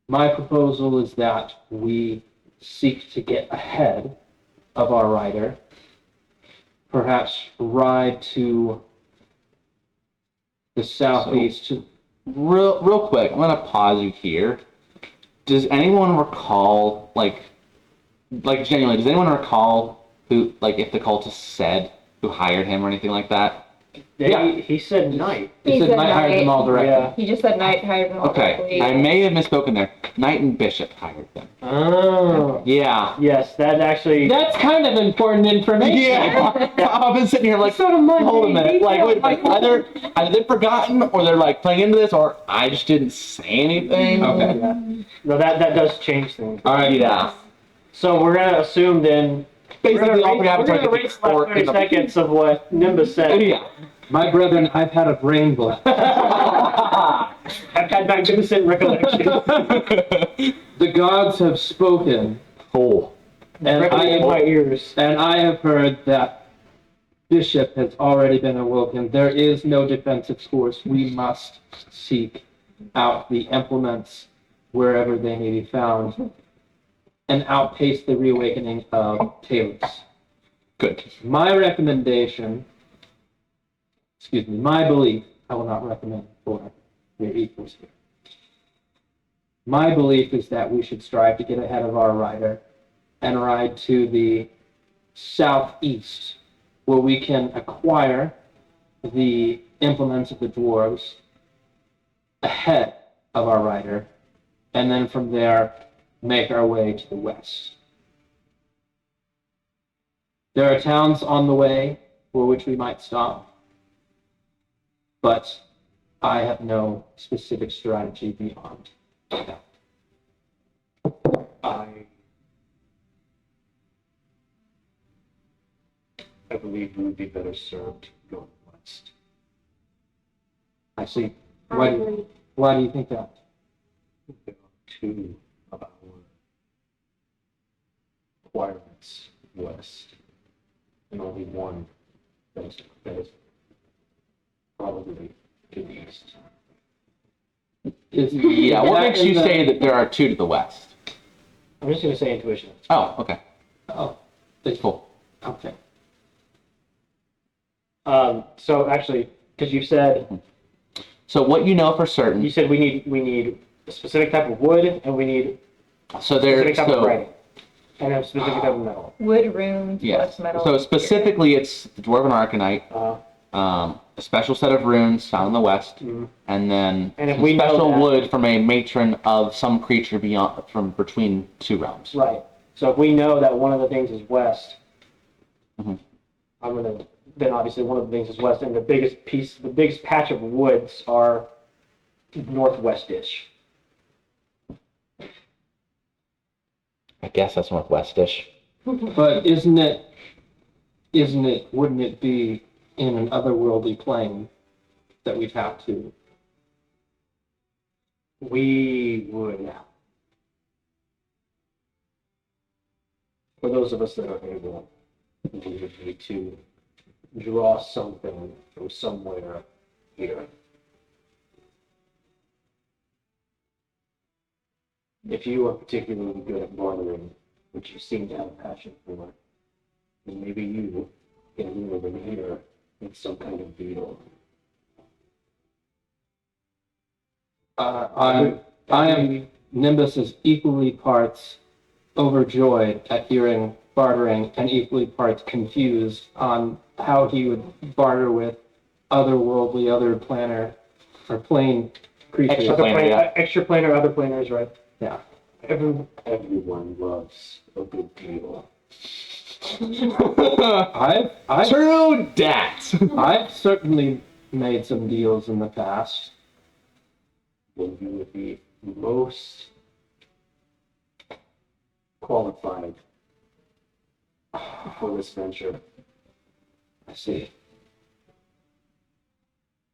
my proposal is that we seek to get ahead of our rider, perhaps ride to the southeast. Real quick, I'm gonna pause you here. Does anyone recall, like genuinely, does anyone recall who, like, if the cultist said who hired him or anything like that? Yeah. He said night. He said Knight hired them all directly. Yeah. He just said Knight hired them all Okay, directly. I may have misspoken there. Knight and Bishop hired them. Oh. Yeah. Yes, that actually. That's kind of important information. Yeah. I've been sitting here like, hold a minute. Like, wait, either they've forgotten, or they're like playing into this, or I just didn't say anything. Okay. Yeah. No, that does change things. All right. Yeah. So we're gonna assume then. Basically, all we have We're is like gonna a erase the last fort 30 in the- seconds of what Nimbus said. Yeah. My brethren, I've had a brain blast. I've had magnificent recollection. The gods have spoken, Cool. and Directly in my ears. I have heard that Bishop has already been awoken. There is no defensive course. We must seek out the implements wherever they may be found and outpace the reawakening of Taelos. Good. My recommendation, my belief, I will not recommend for your equals here. My belief is that we should strive to get ahead of our rider and ride to the southeast, where we can acquire the implements of the dwarves ahead of our rider, and then from there make our way to the west. There are towns on the way for which we might stop, but I have no specific strategy beyond that. I believe we would be better served going west. I see. I Why agree. do you think that? There are 2 of our requirements west, and only one that is probably to the east. Yeah, what makes you say that there are two to the west? I'm just gonna say intuition. Oh, okay. Oh, Cool. okay. So actually, because you said So what you know for certain, we need a specific type of wood and we need so a there, specific type of so, writing and a specific type of metal. Wood, runes, yes. plus metal. So specifically, it's the Dwarven Arcanite, a special set of runes found in the west, and then And if some we know special that- wood from a matron of some creature beyond, from between two realms. Right. So if we know that one of the things is west, Mhm. then obviously one of the things is west, and the biggest patch of woods are northwestish. I guess that's northwestish. But wouldn't it be in an otherworldly plane that we'd have to? We would, for those of us that are able, we would need to draw something from somewhere here. If you are particularly good at bartering, which you seem to have a passion for, then maybe you can lure them here with some kind of deal. I am Nimbus is equally parts overjoyed at hearing bartering and equally parts confused on how he would barter with otherworldly, other planar or plane creatures. Extraplanar, other planars, right? Yeah. Everyone loves a good deal. I've True dat. I've certainly made some deals in the past. Then you would be most qualified for this venture. I see.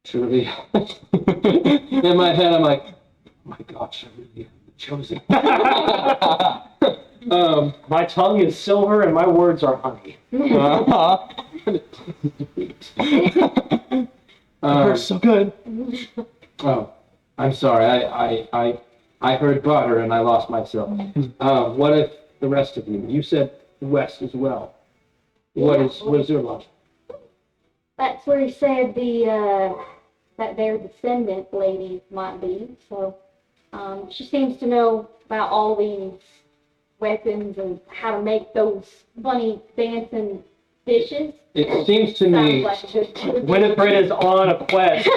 Truly, in my head, I'm like, oh my gosh, I really am the chosen. My tongue is silver and my words are honey. They're so good. Oh, I'm sorry. I heard butter and I lost myself. What if the rest of you? You said west as well. What is your logic? That's where he said that their descendant lady might be. So she seems to know about all these weapons and how to make those funny dancing dishes. It seems to Sounds me. like a good Winifred is on a quest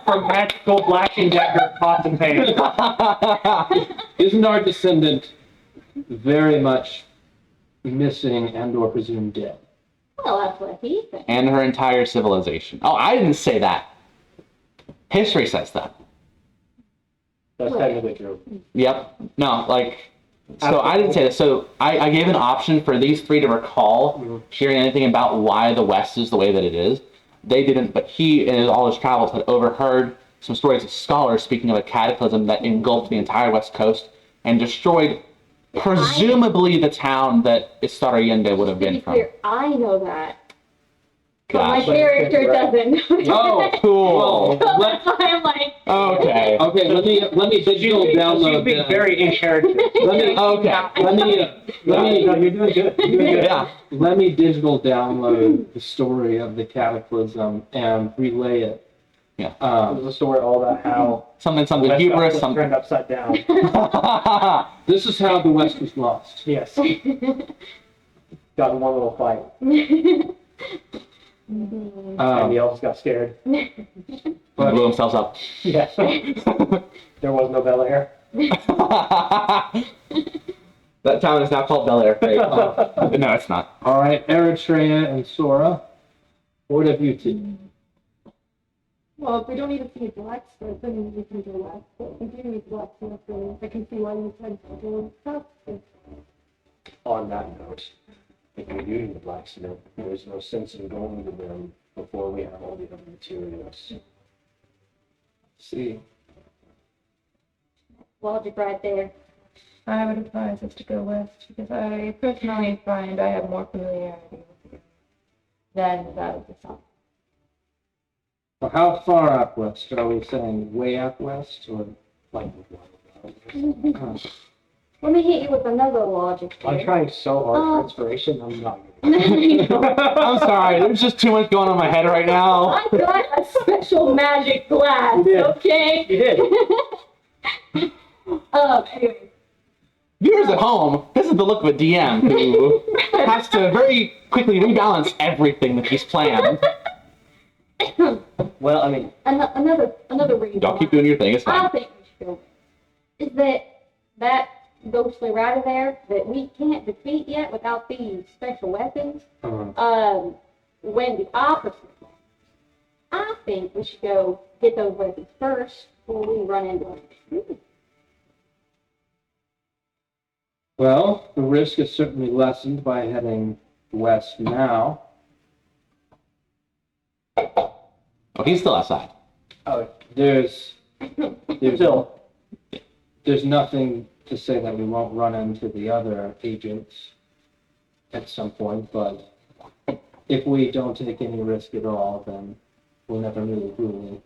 for magical black and decker pots and pans. Isn't our descendant very much missing and/or presumed dead? Well, that's what he thinks. And her entire civilization. Oh, I didn't say that. History says that. That's technically true. Yep. No, so I didn't say that. So I gave an option for these three to recall hearing anything about why the West is the way that it is. They didn't, but he, in all his travels, had overheard some stories of scholars speaking of a cataclysm that engulfed the entire West Coast and destroyed, presumably, the town that Istar Allende would have To been be from. clear, I know that. But my Gotcha. character doesn't. Oh, Cool. So that's why I'm like, Okay. Okay, let me digital download She's being that. very in character. Let me Okay. No, you're doing good. You're doing good. Yeah. let me digital download the story of the cataclysm and relay it. There's a story all about how Something, the West hubris, was something. turned upside down. This is how the West was lost. Yes. Got in one little fight, and the elves got scared. But Blew themselves up. Yes. There was no Bel Air. That town is now called Bel Air. No, it's not. all right, Eritrea and Sora, what have you two? Well, if we don't need to see blacksmith, then we can do that. But we do need blacksmith, so I can see why you said doing stuff. On that note, if we do need a blacksmith, there's no sense in going to them before we have all the other materials. See, logic right there. I would advise us to go west because I personally find I have more familiarity with it than that of the south. Well, how far out west? Are we saying way out west or Like, Let me hit you with another logic I'm here. trying so hard for inspiration. I'm not. I'm sorry, there's just too much going on in my head right now. I got a special magic glass, You did. okay? You did. Anyway. Viewers at home, this is the look of a DM who has to very quickly rebalance everything that he's planned. Well, I mean, Another reason. Y'all keep doing your thing, it's I fine. think we should go is that ghostly rider there that we can't defeat yet without these special weapons. When the opposite. I think we should go get those weapons first before we run into them. Well, the risk is certainly lessened by heading west now. Oh, he's still outside. There's still, there's nothing to say that we won't run into the other agents at some point, but if we don't take any risk at all, then we'll never move, will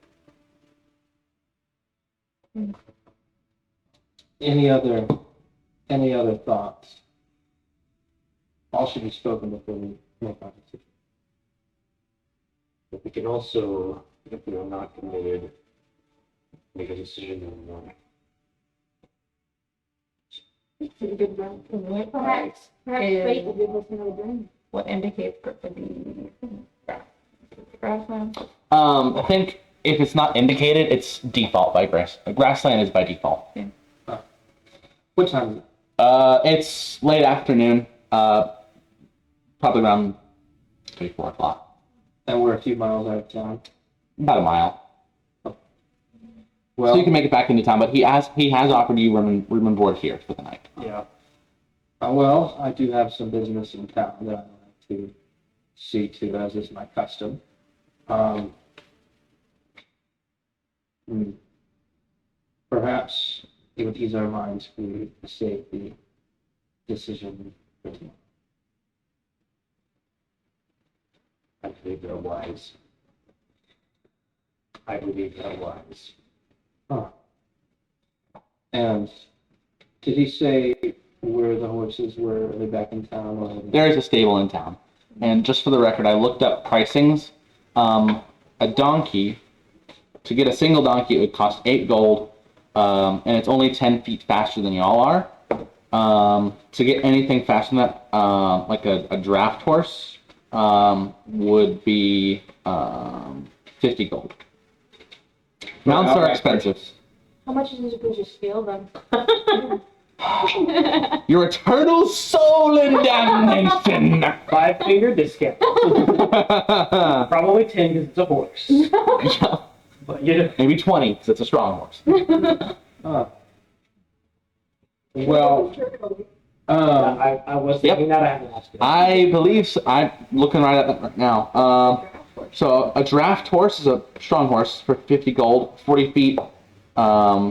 we? Any other thoughts? All should be spoken before we make our decision. but we can also, if we are not committed, make a decision in the morning. It's a good run. What Perhaps fate will give us another dream. what indicates the grassland? I think if it's not indicated, it's default by grassland is by default. What time is it? It's late afternoon, probably around 3, 4 o'clock. And we're a few miles out of town. About a mile. Well, So you can make it back into town, but he has offered you room and board here for the night. yeah. well, I do have some business in town that I like to see to, as is my custom. Perhaps it would ease our minds if we save the decision for tomorrow. I believe they're wise. I believe they're wise. And did he say where the horses were? Are they back in town? Or There is a stable in town. And just for the record, I looked up pricings. A donkey, to get a single donkey, it would cost 8 gold, and it's only 10 feet faster than y'all are. To get anything faster than that, like a draft horse, would be 50 gold. Mounts are expensive. How much is it to just steal them? Your eternal soul in damnation! 5-finger discount. Probably 10 because it's a horse. But you know. Maybe 20 because it's a strong horse. Well, I was thinking that I had to ask you. I believe so. I'm looking right at that right now. So a draft horse is a strong horse for 50 gold, 40 feet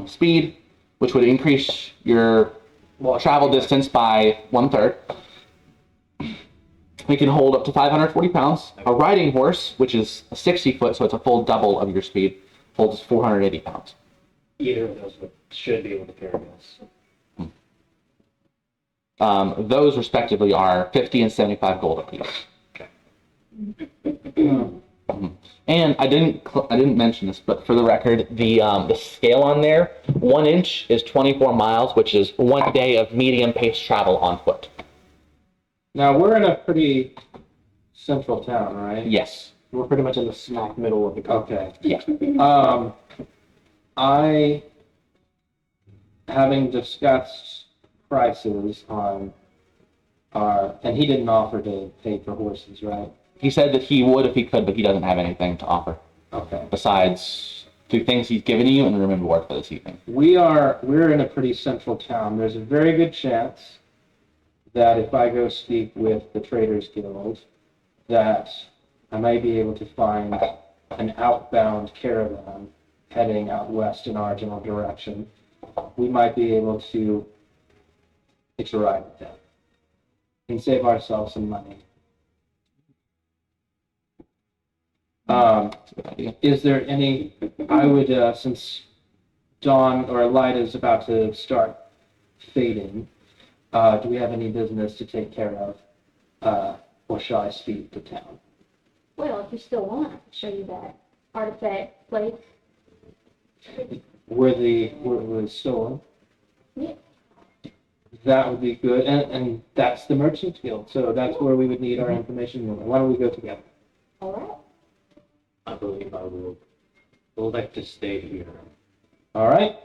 speed, which would increase your travel distance by 1/3. It can hold up to 540 pounds. A riding horse, which is 60 foot, so it's a full double of your speed, holds 480 pounds. Either of those should be able to carry us. Those respectively are 50 and 75 gold apiece. And I didn't mention this, but for the record, the scale on there, 1 inch is 24 miles, which is 1 day of medium pace travel on foot. now we're in a pretty central town, right? Yes. We're pretty much in the smack middle of the country. Okay. Yeah. I, having discussed prices on and he didn't offer to pay for horses, right? He said that he would if he could, but he doesn't have anything to offer Okay. besides the things he's given you and the room and board for this evening. We're in a pretty central town. There's a very good chance that if I go speak with the Traders Guild, that I may be able to find an outbound caravan heading out west in our general direction. We might be able to hitch a ride with them and save ourselves some money. That's a good idea. Is there any, I would, since dawn or light is about to start fading, do we have any business to take care of? Or shall I speak to town? Well, if you still want, I can show you that artifact place. Where was stolen? Yeah. That would be good, and that's the Merchants Guild, so that's where we would need our information. Why don't we go together? All right. I believe I will elect to stay here. All right?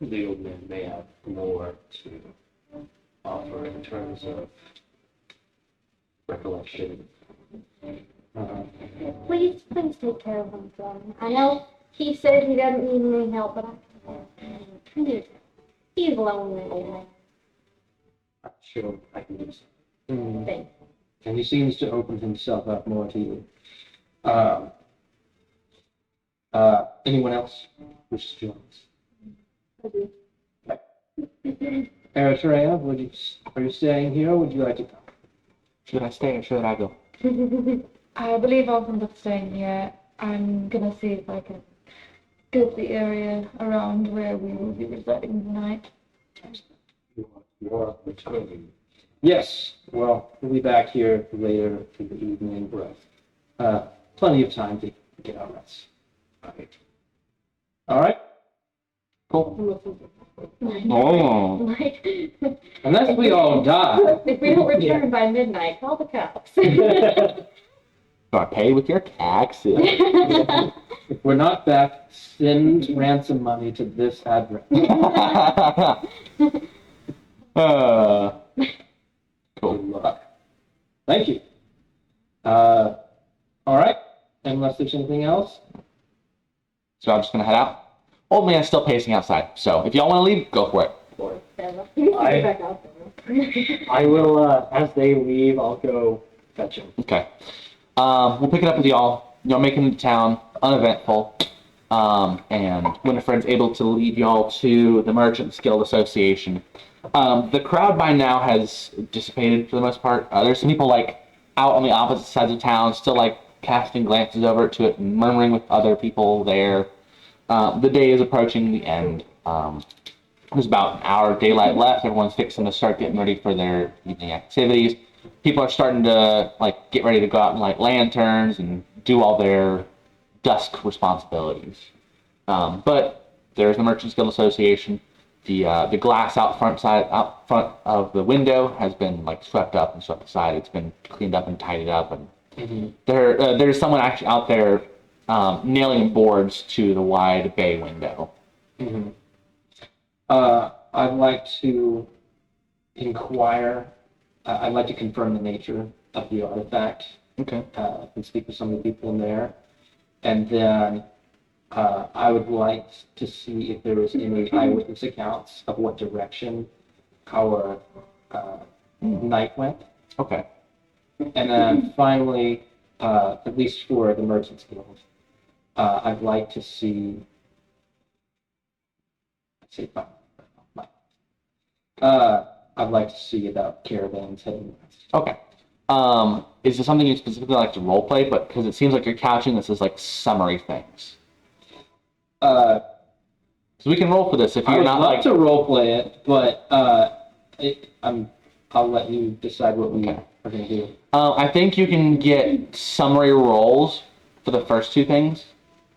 The old man may have more to offer in terms of recollection. Please take care of him, son. I know he said he doesn't need any help, but he's lonely, old man. I'm sure I can do Hmm. Thanks. And he seems to open himself up more to you. Anyone else wishes to join us? Eritrea, are you staying here, or would you like to come? Should I stay or should I go? I believe I'll end up staying here. I'm gonna see if I can scope the area around where we will be residing tonight. You are returning. Yes, well, we'll be back here later in the evening. Plenty of time to get our rest. Right. All right? Cool. Oh. Like, Unless we all die. if we don't return by midnight, call the cops. Do I pay with your taxes? If we're not back, send ransom money to this address. Cool. Good luck. Thank you. All right. Unless there's anything else. So I'm just gonna head out. Old man's still pacing outside, so if y'all want to leave, go for it. I- Back out there. I will, as they leave, I'll go fetch him. Okay. We'll pick it up with y'all. Y'all making it to town, uneventful. And Winifred's able to lead y'all to the Merchants Guild Association. The crowd by now has dissipated for the most part. There's some people like out on the opposite sides of town, still like casting glances over to it and murmuring with other people there. The day is approaching the end. There's about an hour of daylight left. Everyone's fixing to start getting ready for their evening activities. People are starting to like get ready to go out and light lanterns and do all their dusk responsibilities. But there's the Merchants Guild Association. The glass out front of the window has been like swept up and swept aside. It's been cleaned up and tidied up, and there's someone actually out there nailing boards to the wide bay window. Mm-hmm. I'd like to inquire. I'd like to confirm the nature of the artifact. Okay. And speak with some of the people in there, and then I would like to see if there was any eyewitness accounts of what direction our night went. Okay. And then finally, at least for the Merchants Guild, I'd like to see. I'd like to see about caravans heading west. Okay. Is there something you specifically like to role play? But because it seems like you're couching this as like summary things. So we can roll for this if I you're would not love like. to role play it, but I'll let you decide what we Okay. are going to do. I think you can get summary rolls for the first two things.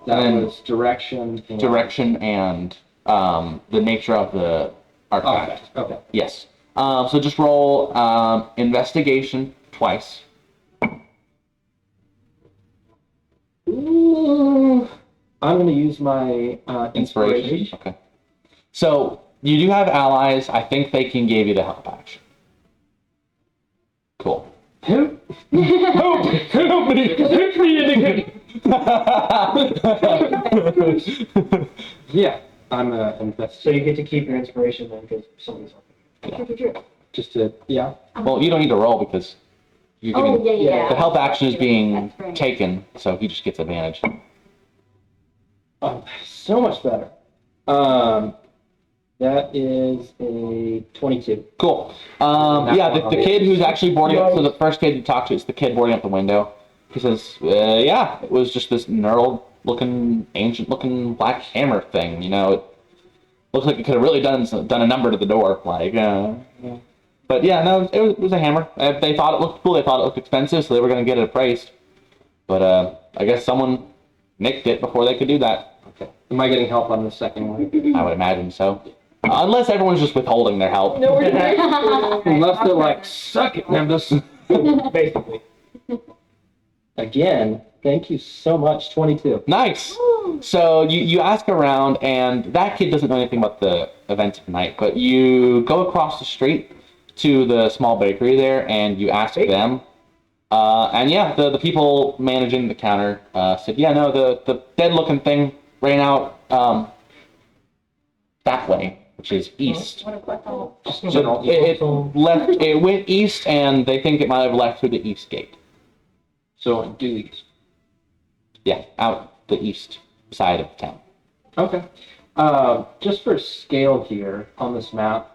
That And then was direction. And... direction and the nature of the artifact. Okay. Yes. So just roll investigation twice. Ooh, I'm going to use my inspiration. Okay. So you do have allies. I think they can give you the help action. Cool. Help! Help me! Hit me again! Yeah, I'm an So investigator. you get to keep your inspiration then, because somebody's helping. Just to, yeah. Well, you don't need to roll because you're giving. Oh, yeah. The help action is being That's right. taken, so he just gets advantage. Oh, so much better. That is a 22. Cool. Yeah, the kid who's actually boarding up, so the first kid you talk to is the kid boarding up the window. He says, yeah, it was just this knurled-looking, ancient-looking black hammer thing. You know, it looks like it could have really done a number to the door. Like, but yeah, no, it was a hammer. They thought it looked cool. They thought it looked expensive, so they were going to get it appraised. But I guess someone nicked it before they could do that. Okay. Am I getting help on the second one? I would imagine so. Unless everyone's just withholding their help. No, we're Unless they're like, suck it, Nimbus. basically. Again, thank you so much, 22. Nice. So you ask around, and that kid doesn't know anything about the events of the night, but you go across the street to the small bakery there, and you ask them. And yeah, the people managing the counter said, yeah, no, the dead-looking thing ran out that way, which is east. So it went east, and they think it might have left through the east gate. So due east. Yeah, out the east side of town. Okay. Just for scale here on this map,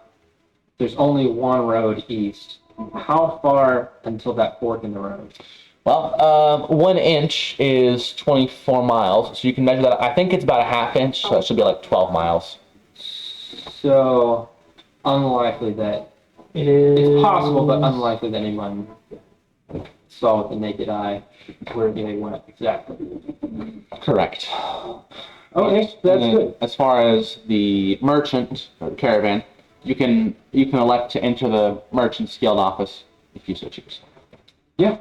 there's only one road east. How far until that fork in the road? Well, 1 inch is 24 miles, so you can measure that. I think it's about a half inch, so it should be like 12 miles. So unlikely that it's possible, but unlikely that anyone saw with the naked eye where they went exactly. Correct. Okay, that's And good. as far as the merchant or the caravan, you can elect to enter the merchant's guild office if you so choose. Yeah.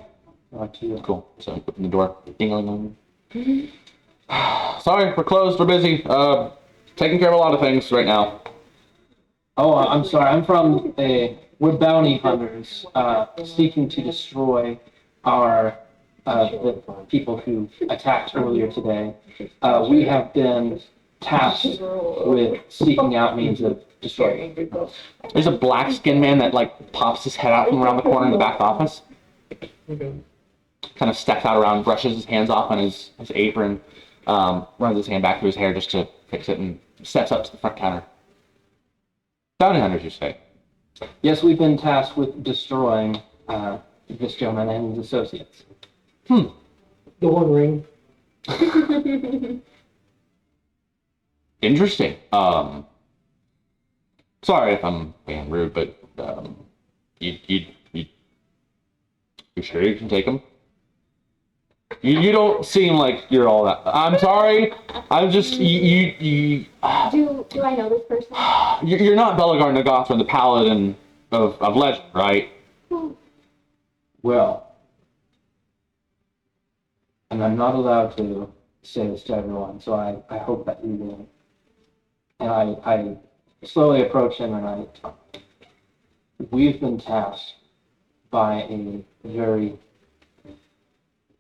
I like to. Cool. So you open the door. Ding-a-ling-ling. Sorry, we're closed. We're busy. Taking care of a lot of things right now. Oh, I'm sorry. I'm from we're bounty hunters, seeking to destroy our the people who attacked earlier today. We have been tasked with seeking out means of destroying. There's a black skinned man that like pops his head out from around the corner in the back office. Kind of steps out around, brushes his hands off on his apron, runs his hand back through his hair just to fix it, and steps up to the front counter. Bounty hunters, you say? Yes, we've been tasked with destroying this gentleman and his associates. The One Ring. Interesting. Sorry if I'm being rude, but you sure you can take him? You don't seem like you're all that. I'm sorry. I'm just you. Do I know this person? You're not Belagar Nagathran, the paladin of legend, right? Well, and I'm not allowed to say this to everyone, so I hope that you will. And I slowly approach him, and we've been tasked by a very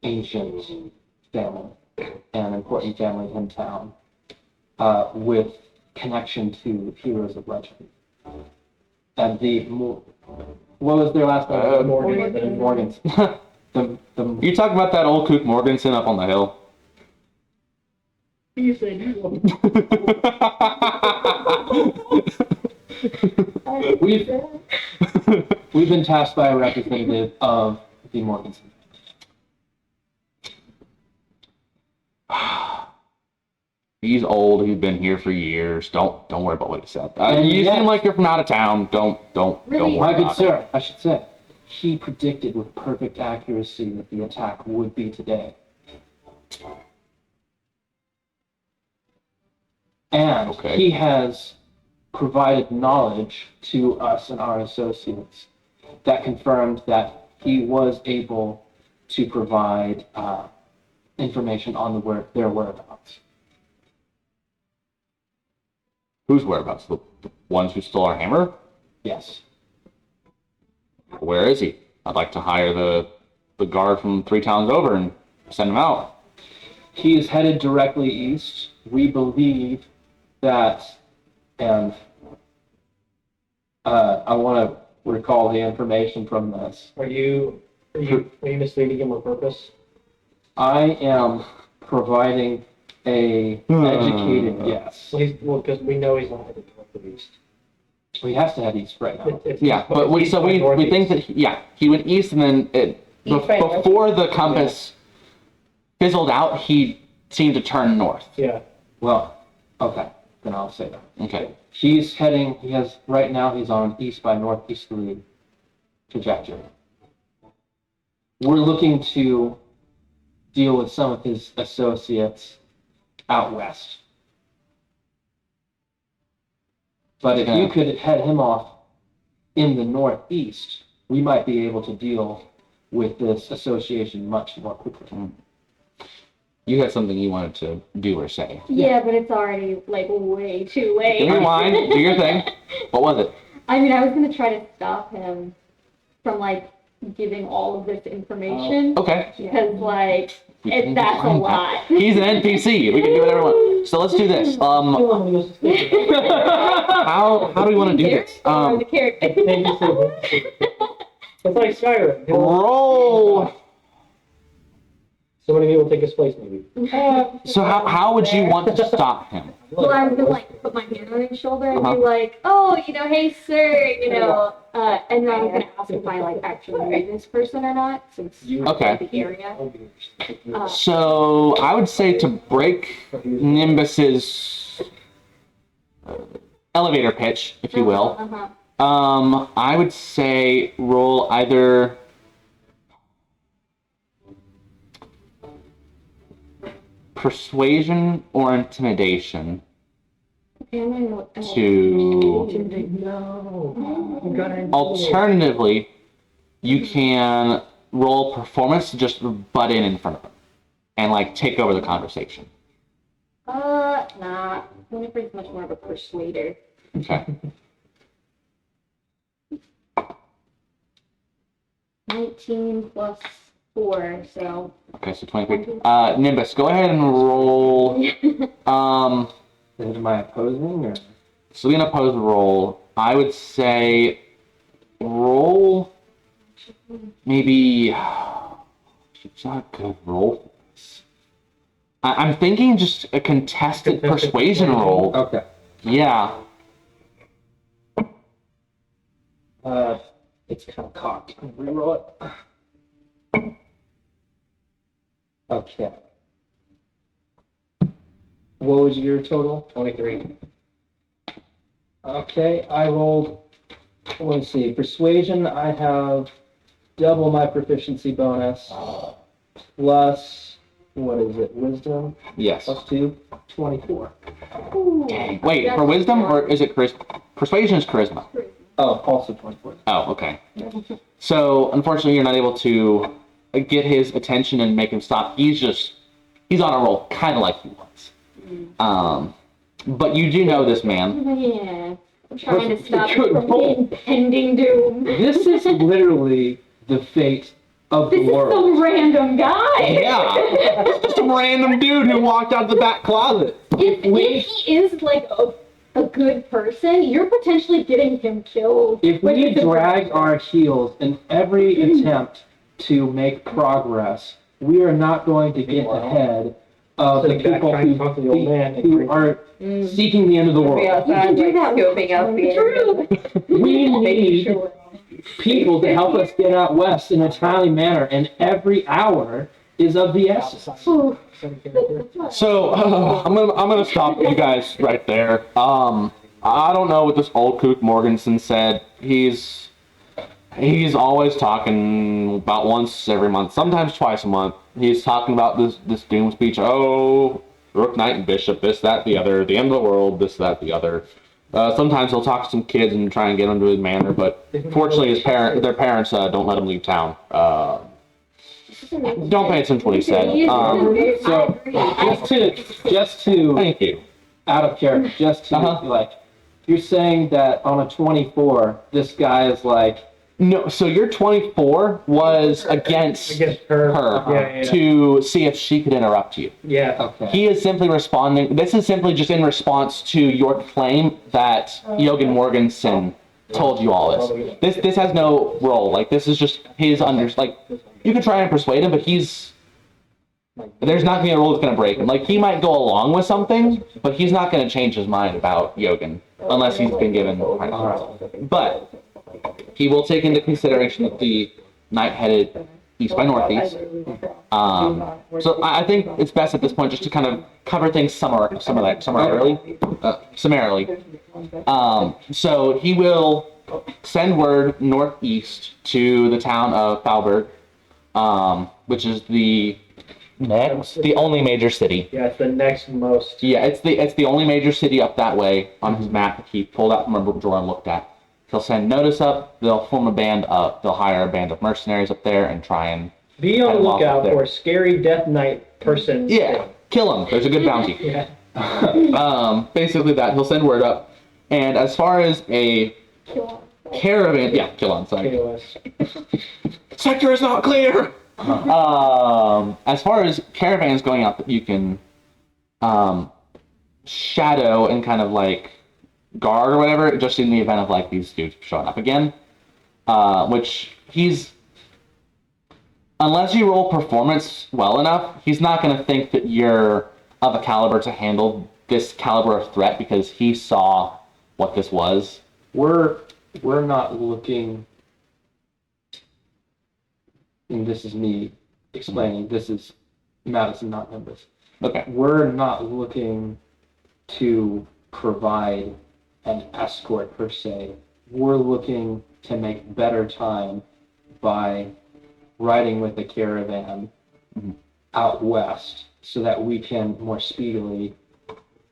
ancient family, an important family in town, with connection to heroes of legend. And what was their last name? Morgans. You talk about that old kook Morganson up on the hill. You said you We've been tasked by a representative of the Morganson. He's old. He's been here for years. Don't worry about what he said. And You yet- seem like you're from out of town. Don't Really? worry My good about it. sir, I should say, he predicted with perfect accuracy that the attack would be today. And Okay. he has provided knowledge to us and our associates that confirmed that he was able to provide information on their whereabouts. Whose whereabouts? The ones who stole our hammer? Yes. Where is he? I'd like to hire the guard from 3 towns over and send him out. He is headed directly east. We believe that, and I want to recall the information from this. Are you misleading him on purpose? I am providing a educated guess. Because we know he's not headed to the east. He has to head east right now. Yeah, but we think that he went east and then East by before the compass fizzled out, he seemed to turn north. Yeah. Well, okay, then I'll say that. Okay. He's right now he's on east by northeasterly trajectory. We're looking to deal with some of his associates out west. But if you could head him off in the northeast, we might be able to deal with this association much more quickly. You had something you wanted to do or say. Yeah, but it's already like way too late. Rewind, do your thing. What was it? I mean, I was gonna try to stop him from like giving all of this information Okay. because like We can that's a find lot. that. He's an NPC. We can do whatever we want. So let's do this. How do we want to do this? The character. It's like Skyrim. Roll. So many people take his place, maybe. So how would you want to stop him? Well, I was gonna like put my hand on his shoulder and Uh-huh. be like, "Oh, hey, sir," and then I was gonna ask if I like actually knew this person or not, since Okay. the area. So I would say to break Nimbus's elevator pitch, if you will. I would say roll either persuasion or intimidation to alternatively you can roll performance to just butt in front of them and like take over the conversation. Nah. Winifred's much more of a persuader. Okay. 19 plus 4, so. Okay, so 23. Nimbus, go ahead and roll. Am I opposing or? So an opposed roll. I would say roll maybe. It's not a good roll for this. I'm thinking just a contested persuasion roll. Okay. Yeah. It's kind of cocked. Reroll it. Okay. What was your total? 23. Okay, I rolled, let's see, persuasion, I have double my proficiency bonus, plus, what is it, wisdom, Yes. plus 2, 24. Dang. Wait, for wisdom or is it charisma? Persuasion is charisma. Oh, also 24. Oh, okay. So unfortunately, you're not able to get his attention and make him stop. He's on a roll, kind of like he was. But you do know this man. Yeah. I'm trying to stop it from the impending doom. This is literally the fate of the This is world. some random guy. Yeah, just some random dude who walked out the back closet. If he is like a good person, you're potentially getting him killed. If with we his drag our heels in every attempt to make progress, we are not going to get ahead of the Sit back, people try and talk to the old man and who drink. are seeking the end of the world. You can do that scoping out the True. We need people to help us get out west in a timely manner, and every hour is of the essence. So I'm gonna stop you guys right there. I don't know what this old kook Morganson said. He's always talking about once every month, sometimes twice a month. He's talking about this doom speech. Oh, Rook, Knight, and Bishop, this, that, the other, the end of the world, this, that, the other. Sometimes he'll talk to some kids and try and get them to his manor, but fortunately their parents don't let him leave town. Don't pay attention to what he said. So just to Thank you. out of character, just to like, you're saying that on a 24, this guy is like. No, so your 24 was against her. her Yeah. to see if she could interrupt you. Yeah. Okay. He is simply responding. This is simply just in response to your claim that Jogan Morganson told you all this. This has no role. Like, this is just his like, you could try and persuade him, but there's not gonna be a rule that's gonna break him. Like, he might go along with something, but he's not gonna change his mind about Jogan unless he's been given. But he will take into consideration that the knight headed east by northeast. So I think it's best at this point just to kind of cover things summarily. So he will send word northeast to the town of Falberg, which is the only major city. Yeah, it's the next most. Yeah, it's the only major city up that way on his map that he pulled out from a drawer and looked at. He'll send notice up. They'll form a band up. They'll hire a band of mercenaries up there and try and Be on the head 'em off up lookout there. for a scary Death Knight person. Yeah, kill him. There's a good bounty. Yeah. Basically that. He'll send word up. And as far as a caravan, yeah, kill on. Sorry. KOS. Sector is not clear. As far as caravans going out that you can shadow and kind of like guard or whatever, just in the event of like these dudes showing up again, which he's, unless you roll performance well enough, he's not going to think that you're of a caliber to handle this caliber of threat because he saw what this was. We're not looking, and this is me explaining, this is Madison, not Nimbus. Okay. We're not looking to provide an escort per se. We're looking to make better time by riding with a caravan out west so that we can more speedily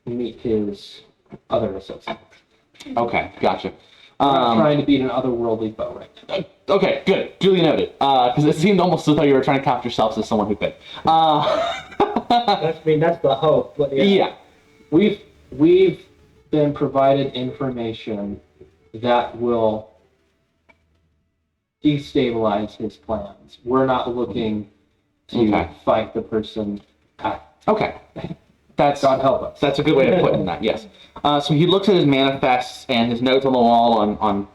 meet his other associates. Okay, gotcha. We're not trying to beat an otherworldly foe right now. Okay, good. Duly noted. Because it seemed almost as though you were trying to count yourselves as someone who could. I mean, that's the hope. But Yeah. We've been provided information that will destabilize his plans. We're not looking to fight the person. Okay. That's God help us. That's a good way of putting that, yes. So he looks at his manifests and his notes on the wall on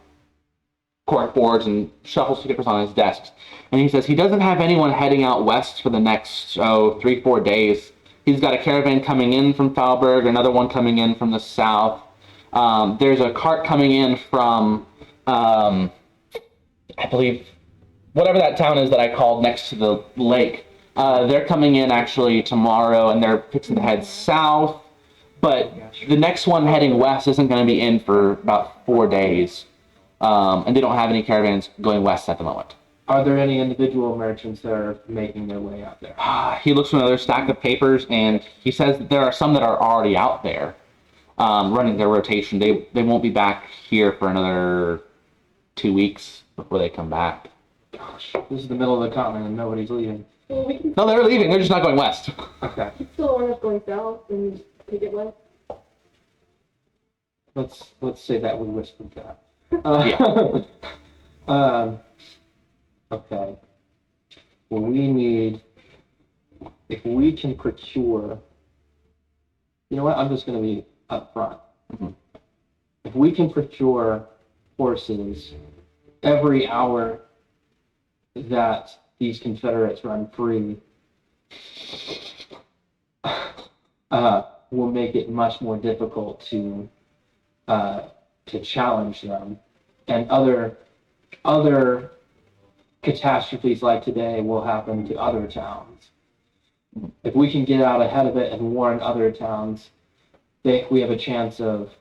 cork boards and shuffles papers on his desks. And he says he doesn't have anyone heading out west for the next, 3-4 days. He's got a caravan coming in from Falberg, another one coming in from the south. There's a cart coming in from, I believe, whatever that town is that I called next to the lake. They're coming in actually tomorrow, and they're fixing to head south. But the next one heading west isn't going to be in for about 4 days. And they don't have any caravans going west at the moment. Are there any individual merchants that are making their way out there? He looks at another stack of papers, and he says that there are some that are already out there, running their rotation. They won't be back here for another 2 weeks before they come back. Gosh, this is the middle of the continent and nobody's leaving. Well, we can No, they're leaving. They're just not going west. Okay, still want us going south and take it west. let's say that we whispered that. Okay. Well, we need, if we can procure, you know what, I'm just gonna be upfront. Mhm. If we can procure horses every hour that these Confederates run free, will make it much more difficult to challenge them. And other catastrophes like today will happen to other towns. If we can get out ahead of it and warn other towns, we have a chance of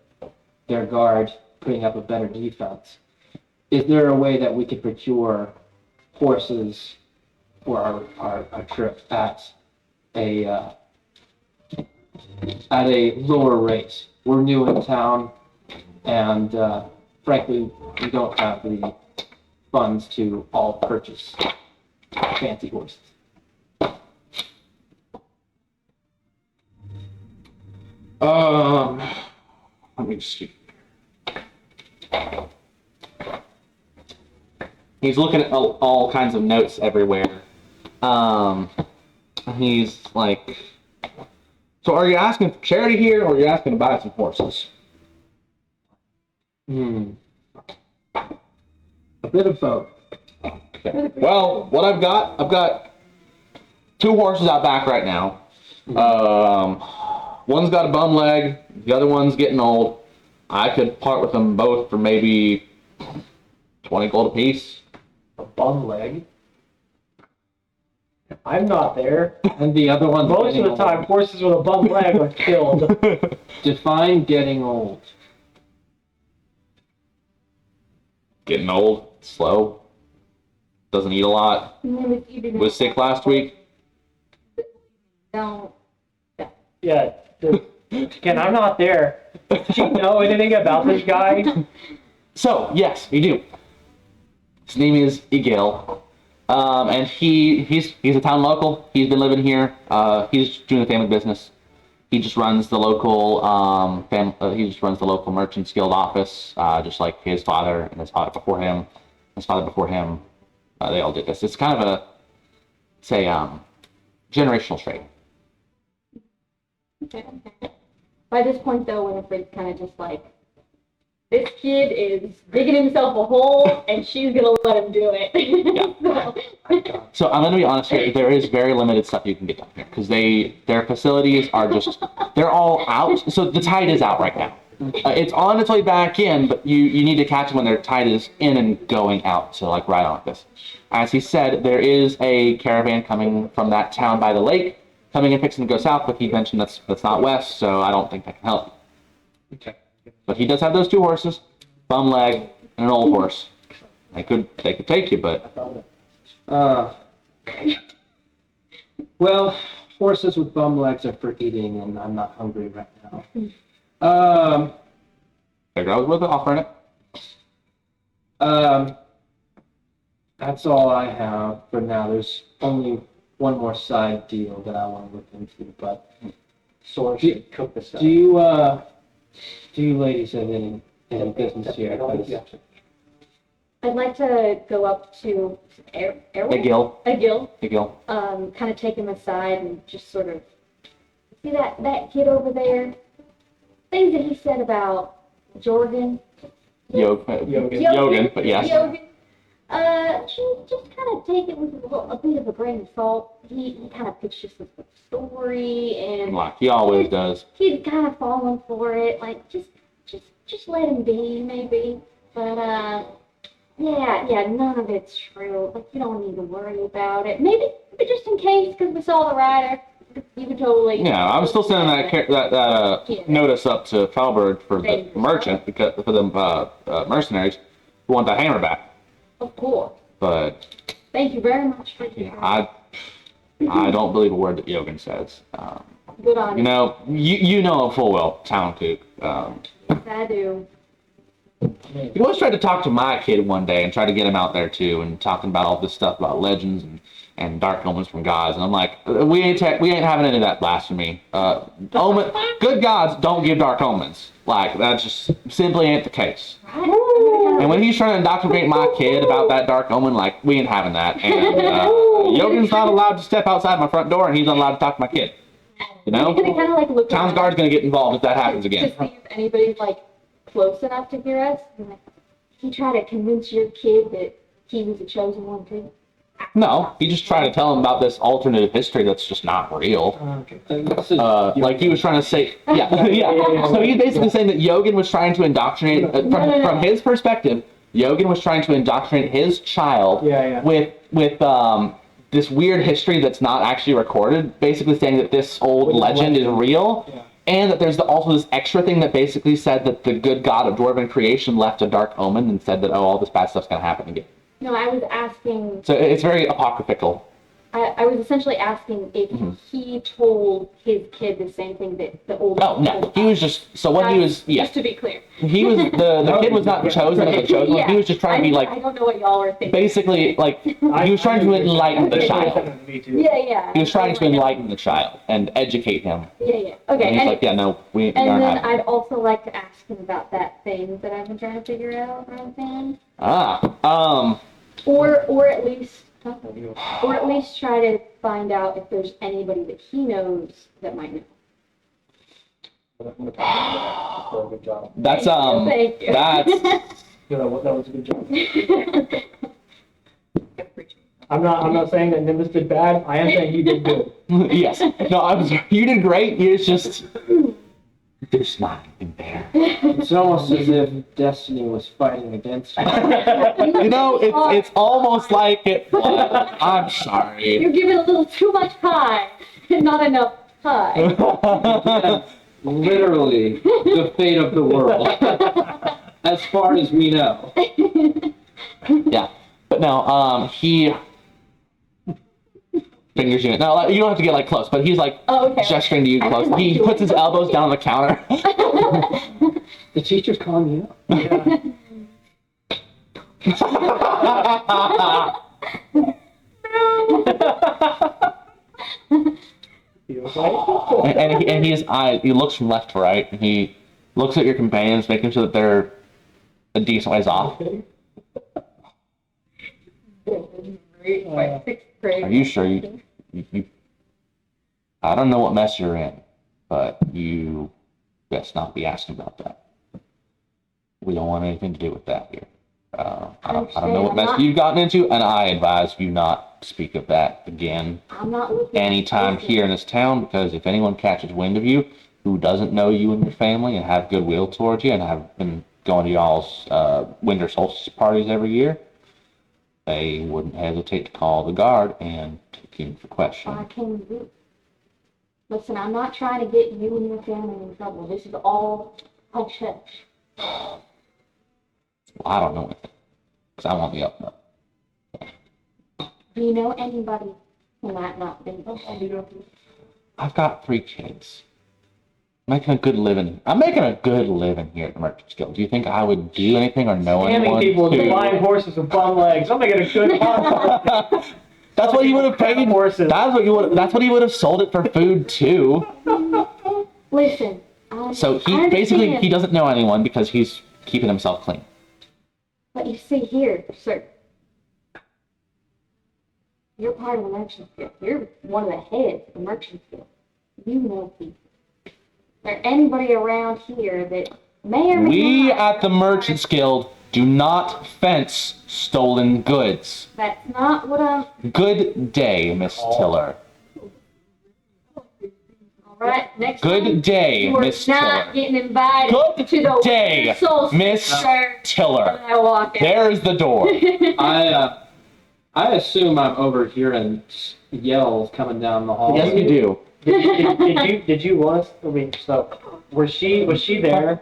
their guard putting up a better defense. Is there a way that we could procure horses for our trip at a lower rate? We're new in town, and frankly, we don't have the funds to all purchase fancy horses. Let me just see. He's looking at all kinds of notes everywhere. He's like, so are you asking for charity here, or are you asking to buy some horses? A bit of both. Okay. Well, what I've got 2 horses out back right now. One's got a bum leg, the other one's getting old. I could part with them both for maybe 20 gold apiece. A bum leg. I'm not there. And the other one's Most of getting the time, old. horses with a bum leg are killed. Define getting old. Getting old, slow, doesn't eat a lot. Was sick last week. Don't. Yeah. Again, I'm not there. Do you know anything about this guy? So, yes, you do. His name is Igil. And he's a town local. He's been living here. He's doing the family business. He just runs the local he just runs the local Merchants Guild office, just like his father and his father before him. His father before him, they all did this. It's kind of generational trait. Okay. By this point, though, Winifred's kind of just like, this kid is digging himself a hole, and she's gonna let him do it. Yeah. So I'm gonna be honest here. There is very limited stuff you can get done here because their facilities are just they're all out. So the tide is out right now. It's on its way back in, but you need to catch it when their tide is in and going out. So like right on like this. As he said, there is a caravan coming from that town by the lake, coming and fixing to go south. But he mentioned that's not west, so I don't think that can help. Okay. But he does have those 2 horses, bum leg, and an old horse. They could take you, but Well, horses with bum legs are for eating, and I'm not hungry right now. figured I was worth offering it. That's all I have for now. There's only one more side deal that I want to look into, but Source should cook this up. do you ladies have any business here? I'd like to go up to Igil. Agil, kind of take him aside and just sort of see that kid over there. Things that he said about Jordan. Yogan, but yes. Yogan. Just kind of take it with a bit of a grain of salt. He kind of pitched us a story, and Like he always does. he's kind of falling for it. Like just let him be, maybe. But yeah, none of it's true. Like you don't need to worry about it. Maybe just in case, because we saw the rider. You could totally. Yeah, I was still sending that notice up to Falbert for the merchant because for the mercenaries who want the hammer back. Of course. But Thank you very much for yeah, I don't believe a word that Yogan says. Good on You know, you know full well, town kook. I do. He always tried to talk to my kid one day and try to get him out there too, and talking about all this stuff about legends and dark omens from gods. And I'm like, we ain't having any of that blasphemy. Good gods don't give dark omens. Like that just simply ain't the case. And when he's trying to indoctrinate my kid about that dark omen, like we ain't having that. And Yogan's not allowed to step outside my front door, and he's not allowed to talk to my kid. You know, Kind of like look town's around guard's gonna get involved if that happens to again. see if anybody's like close enough to hear us. And, like, he tried to convince your kid that he was the chosen one too. No, he just tried to tell him about this alternative history that's just not real. Like he was trying to say, yeah. So he's basically saying that Yogan was trying to indoctrinate, from his perspective, Yogan was trying to indoctrinate his child with this weird history that's not actually recorded, basically saying that this old legend is real, and that there's also this extra thing that basically said that the good god of dwarven creation left a dark omen and said that, oh, all this bad stuff's going to happen again. No, I was asking. So it's very apocryphal. I was essentially asking if he told his kid the same thing that the old. Oh no, he was just Just to be clear. He was the kid was not chosen as a chosen one. He was just trying to be like I don't know what y'all are thinking. basically like he was trying to enlighten the child. Yeah. He was trying to enlighten the child and educate him. Yeah. Okay. And he's like, yeah, no, we aren't And then having it. I'd also like to ask him about that thing that I've been trying to figure out around him. Or at least try to find out if there's anybody that he knows that might know. Good job. That's Thank you. that's That was a good job. I'm not saying that Nimbus did bad. I am saying you did good. yes. No, you did great. It's just There's not anything there. It's almost as if destiny was fighting against you. You know, it's almost like it was. I'm sorry. You're giving a little too much pie and not enough pie. Literally, the fate of the world. As far as we know. Yeah, but no, he fingers you. No, like, you don't have to get like close, but he's like Oh, okay. gesturing to you I close. just like He to puts his it. elbows down on the counter. The teacher's calling you up. Feels like and his eyes, he looks from left to right, and he looks at your companions, making sure that they're a decent ways off. My sixth grade. Are you sure you I don't know what mess you're in, but you best not be asking about that. We don't want anything to do with that here. I don't know what mess you've gotten into, and I advise you not speak of that again I'm not looking anytime here in this town, because if anyone catches wind of you who doesn't know you and your family and have goodwill towards you and have been going to y'all's winter solstice parties every year, they wouldn't hesitate to call the guard and take you in for I question. can do. Listen, I'm not trying to get you and your family in trouble. This is all hush hush. Well, I don't know anything, because I won't be up. Do you know anybody who might not be? I've got 3 kids. Making a good living. I'm making a good living here at the Merchant's Guild. Do you think I would do anything or know scamming anyone? people with to- blind horses with bum legs. I'm making a good farm. That's what he would have paid. Horses. That's what he would have sold it for food too. Listen, So I he basically understand. he doesn't know anyone because he's keeping himself clean. But you see here, sir, you're part of the Merchants Guild. You're one of the heads of the Merchants Guild. You know people. Is there anybody around here that may or may We not? at the Merchant's Guild do not fence stolen goods. That's not what I'm. Good day, Miss Tiller. All right, next Good time, day, you are Miss not Tiller. getting invited Good to the day, winter solstice, Miss sir. Tiller. I walk out. There's the door. I assume I'm overhearing yells coming down the hall. Yes, you do. Did you want us? I mean, so was she there?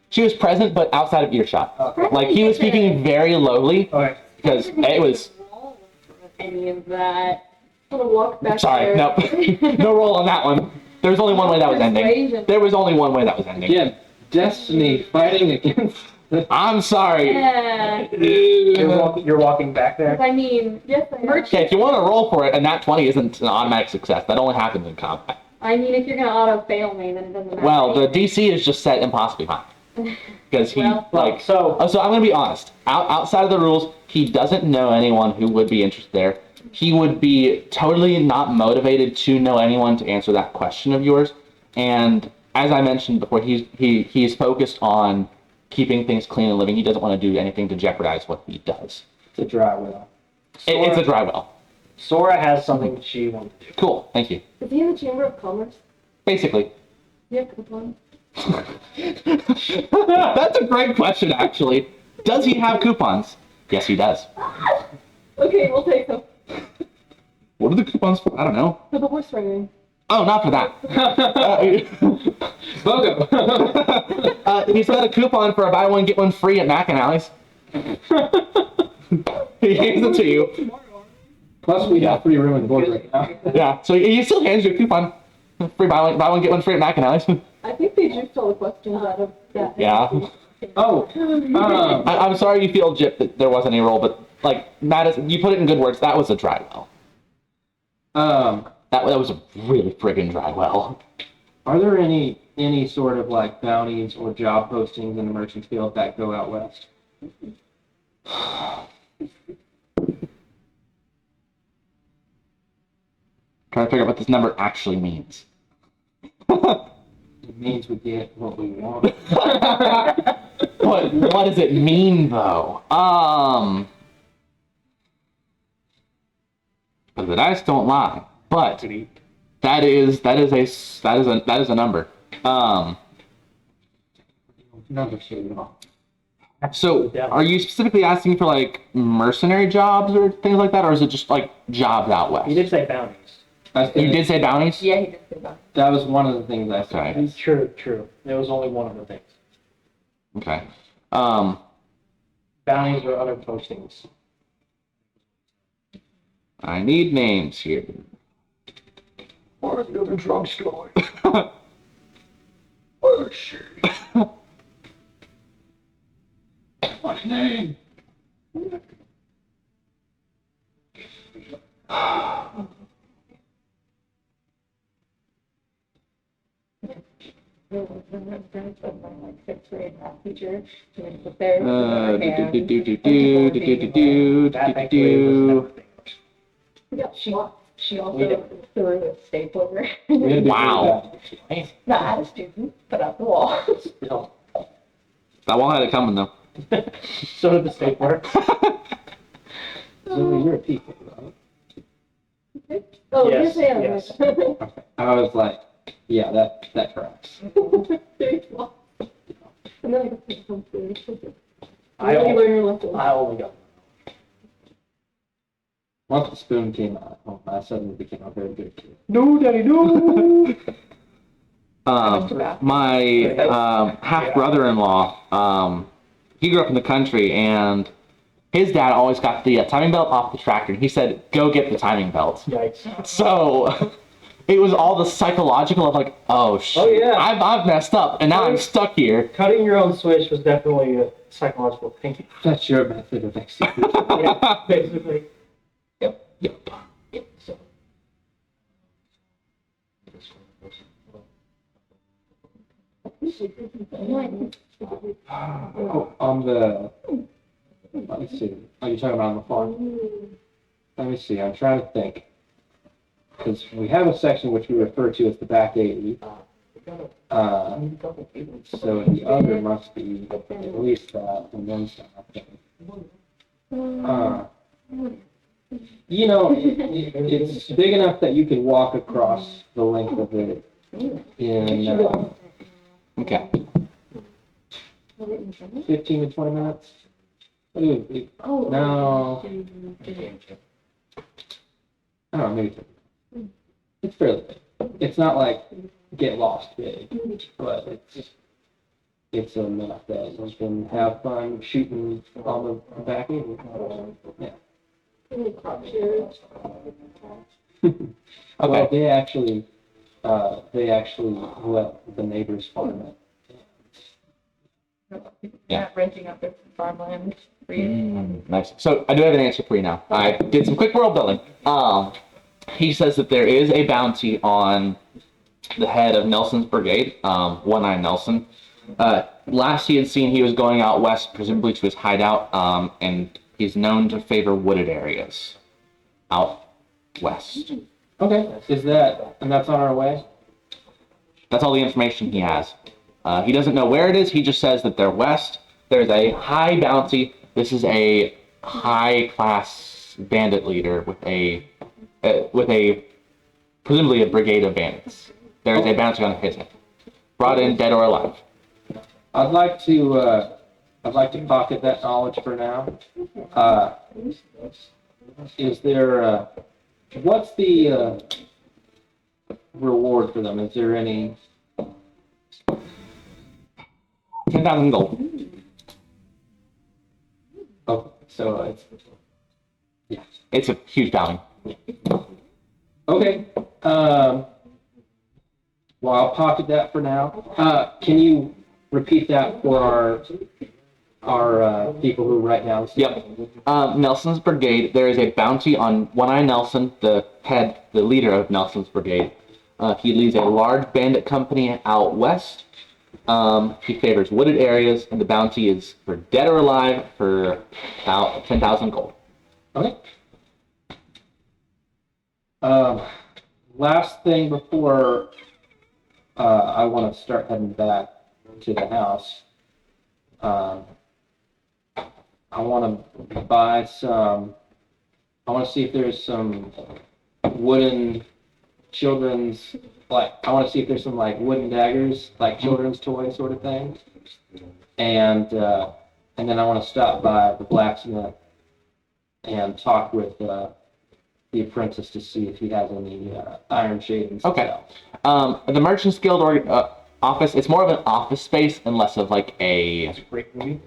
She was present, but outside of earshot. Okay. Like, he was speaking very lowly, Okay. because it was... Any of that. I'm gonna walk back Sorry, there. no. No roll on that one. There was only one way that was ending. Persuasion. There was only one way that was ending. Again, destiny fighting against the I'm sorry. Yeah. You're walking back there. I mean, yes, Okay, if you want to roll for it, and that 20 isn't an automatic success. That only happens in combat. I mean, if you're gonna auto fail me, then it doesn't matter. Well, the DC is just set impossibly high. Because he, Well, like... So So I'm going to be honest. Outside of the rules, he doesn't know anyone who would be interested there. He would be totally not motivated to know anyone to answer that question of yours. And as I mentioned before, he's focused on keeping things clean and living. He doesn't want to do anything to jeopardize what he does. it's a dry well. It's a dry well. Sora has something she wants to do. Cool. Thank you. Is he in the Chamber of Commerce? Basically. Yeah, coupons. That's a great question, actually. Does he have coupons? Yes, he does. Okay, we'll take them. What are the coupons for? I don't know. For the horse riding. Oh, not for that. Bogo. He's got a coupon for a buy one, get one free at Mac and Alley's. He hands it to you. Plus, we got free room in the board right now. Yeah, so he still hands you a coupon. Free buy one, get one free at Mac and Alley's. I think they juked all the questions out of that. Yeah. Oh, I'm sorry you feel, Jip, that there wasn't any roll, but, like, Madison, you put it in good words. That was a dry well. That was a really friggin' dry well. are there any sort of like bounties or job postings in the Merchants Guild that go out west? Trying to figure out what this number actually means. It means we get what we want. What does it mean, though? The dice don't lie, but that is a number. Number two. So, are you specifically asking for like mercenary jobs or things like that, or is it just like jobs out west? You did say bounties. You did say bounties? Yeah, he did say that. That was one of the things I said. Okay. True. There was only one of the things. Okay. Bounties or other postings. I need names here. Where's the other drugstore? Where's she? What's your name? My sixth grade math teacher, she was put there. She also threw a stapler. Wow. Not at a student, but at the wall. No. That wall had it coming though. So did the stapler. So you're a people, right? Oh, Yes, yes, I am. yes. I was like, yeah, that tracks. And then I got to come through. I Really only, learn your lessons. I only got Once the spoon came out, I suddenly became a very good kid. no, daddy, no. My half brother-in-law, he grew up in the country, and his dad always got the timing belt off the tractor. And he said, "Go get the timing belt." Yikes. So it was all the psychological of like, "Oh shit, Oh, yeah. I've messed up, and now I'm stuck here." Cutting your own switch was definitely a psychological thing. That's your method of execution. Yeah, basically. Yep. So, Oh, on the, let me see. Are you talking about on the farm? Let me see. I'm trying to think. Because we have a section which we refer to as the back 80. So the other must be at least that and then some, I think. You know, it's big enough that you can walk across the length of it in Okay. 15 to 20 minutes. Ooh, Oh. no, I don't know, maybe 30. It's fairly big. It's not like get lost big, but it's enough that you can have fun shooting on the back end. Yeah. Well, Okay. they actually let the neighbors farm it. Yeah. Not renting out their farmland for you. Nice. So I do have an answer for you now. I did some quick world building. He says that there is a bounty on the head of Nelson's brigade, One-Eye Nelson. Last he had seen, he was going out west, presumably to his hideout, and he's known to favor wooded areas out west. Okay, and that's on our way? That's all the information he has. He doesn't know where it is. He just says that they're west. There's a high bounty. This is a high-class bandit leader with a presumably a brigade of bandits. There is a bounty on his head, brought in dead or alive. I'd like to pocket that knowledge for now. Is there, what's the reward for them? Is there any? 10,000 gold. Oh, so it's, yeah. It's a huge bounty. Okay. Well, I'll pocket that for now. Can you repeat that for our people who right now? Yep. Nelson's brigade. There is a bounty on One-Eye Nelson, the leader of Nelson's brigade. He leads a large bandit company out west. He favors wooded areas, and the bounty is for dead or alive for about 10,000 gold. Okay. Last thing before I want to start heading back to the house. I want to buy some. I want to see if there's some wooden children's, like, I want to see if there's some like wooden daggers, like children's toy sort of thing. And then I want to stop by the blacksmith and talk with the apprentice to see if he has any iron shavings. to Okay. sell. The Merchants Guild office, it's more of an office space and less of like a. Great movie.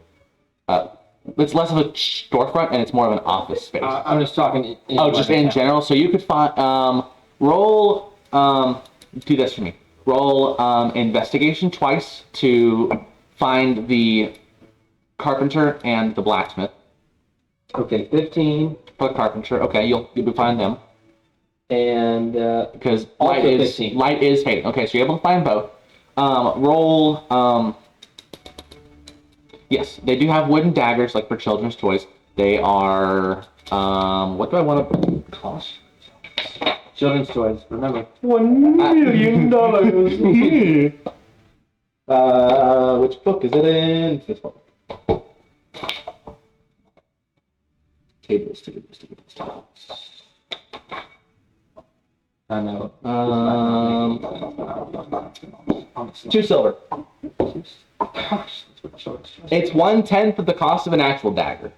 It's less of a storefront and it's more of an office space. I'm just talking. Just in general. So you could find roll. Do this for me. Roll investigation twice to find the carpenter and the blacksmith. Okay, 15 For the carpenter, okay, you'll find them and because Also 15. light is fading. Okay, so you're able to find both. Roll. Yes, they do have wooden daggers like for children's toys. They are. What do I want to cost? children's toys. Remember. $1 million. Which book is it in? It's this one. Tables. I know. 2 silver. It's 1/10 of the cost of an actual dagger.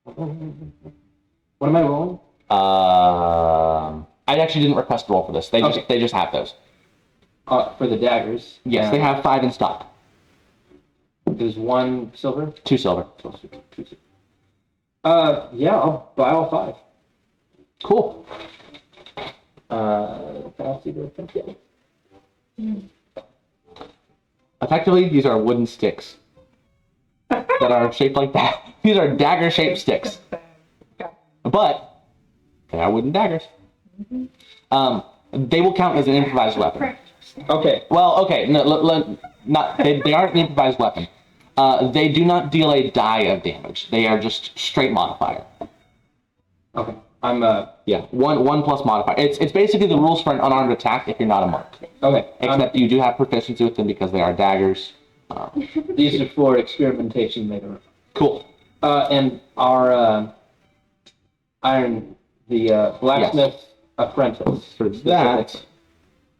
What am I rolling? I actually didn't request a roll for this. They just have those. For the daggers. Yes, they have 5 in stock. There's 1 silver. 2 silver. Yeah, I'll buy all 5. Cool. Fancy to think, yeah. Effectively, these are wooden sticks that are shaped like that. These are dagger-shaped sticks, but they are wooden daggers. They will count as an improvised weapon. Okay. Well, okay, no, not they aren't an improvised weapon. They do not deal a die of damage. They are just straight modifier. Okay. I'm Yeah, one plus modifier. It's basically the rules for an unarmed attack if you're not a monk. okay. Except you do have proficiency with them because they are daggers. These are for experimentation later. Cool. And our iron, the blacksmith apprentice. For that,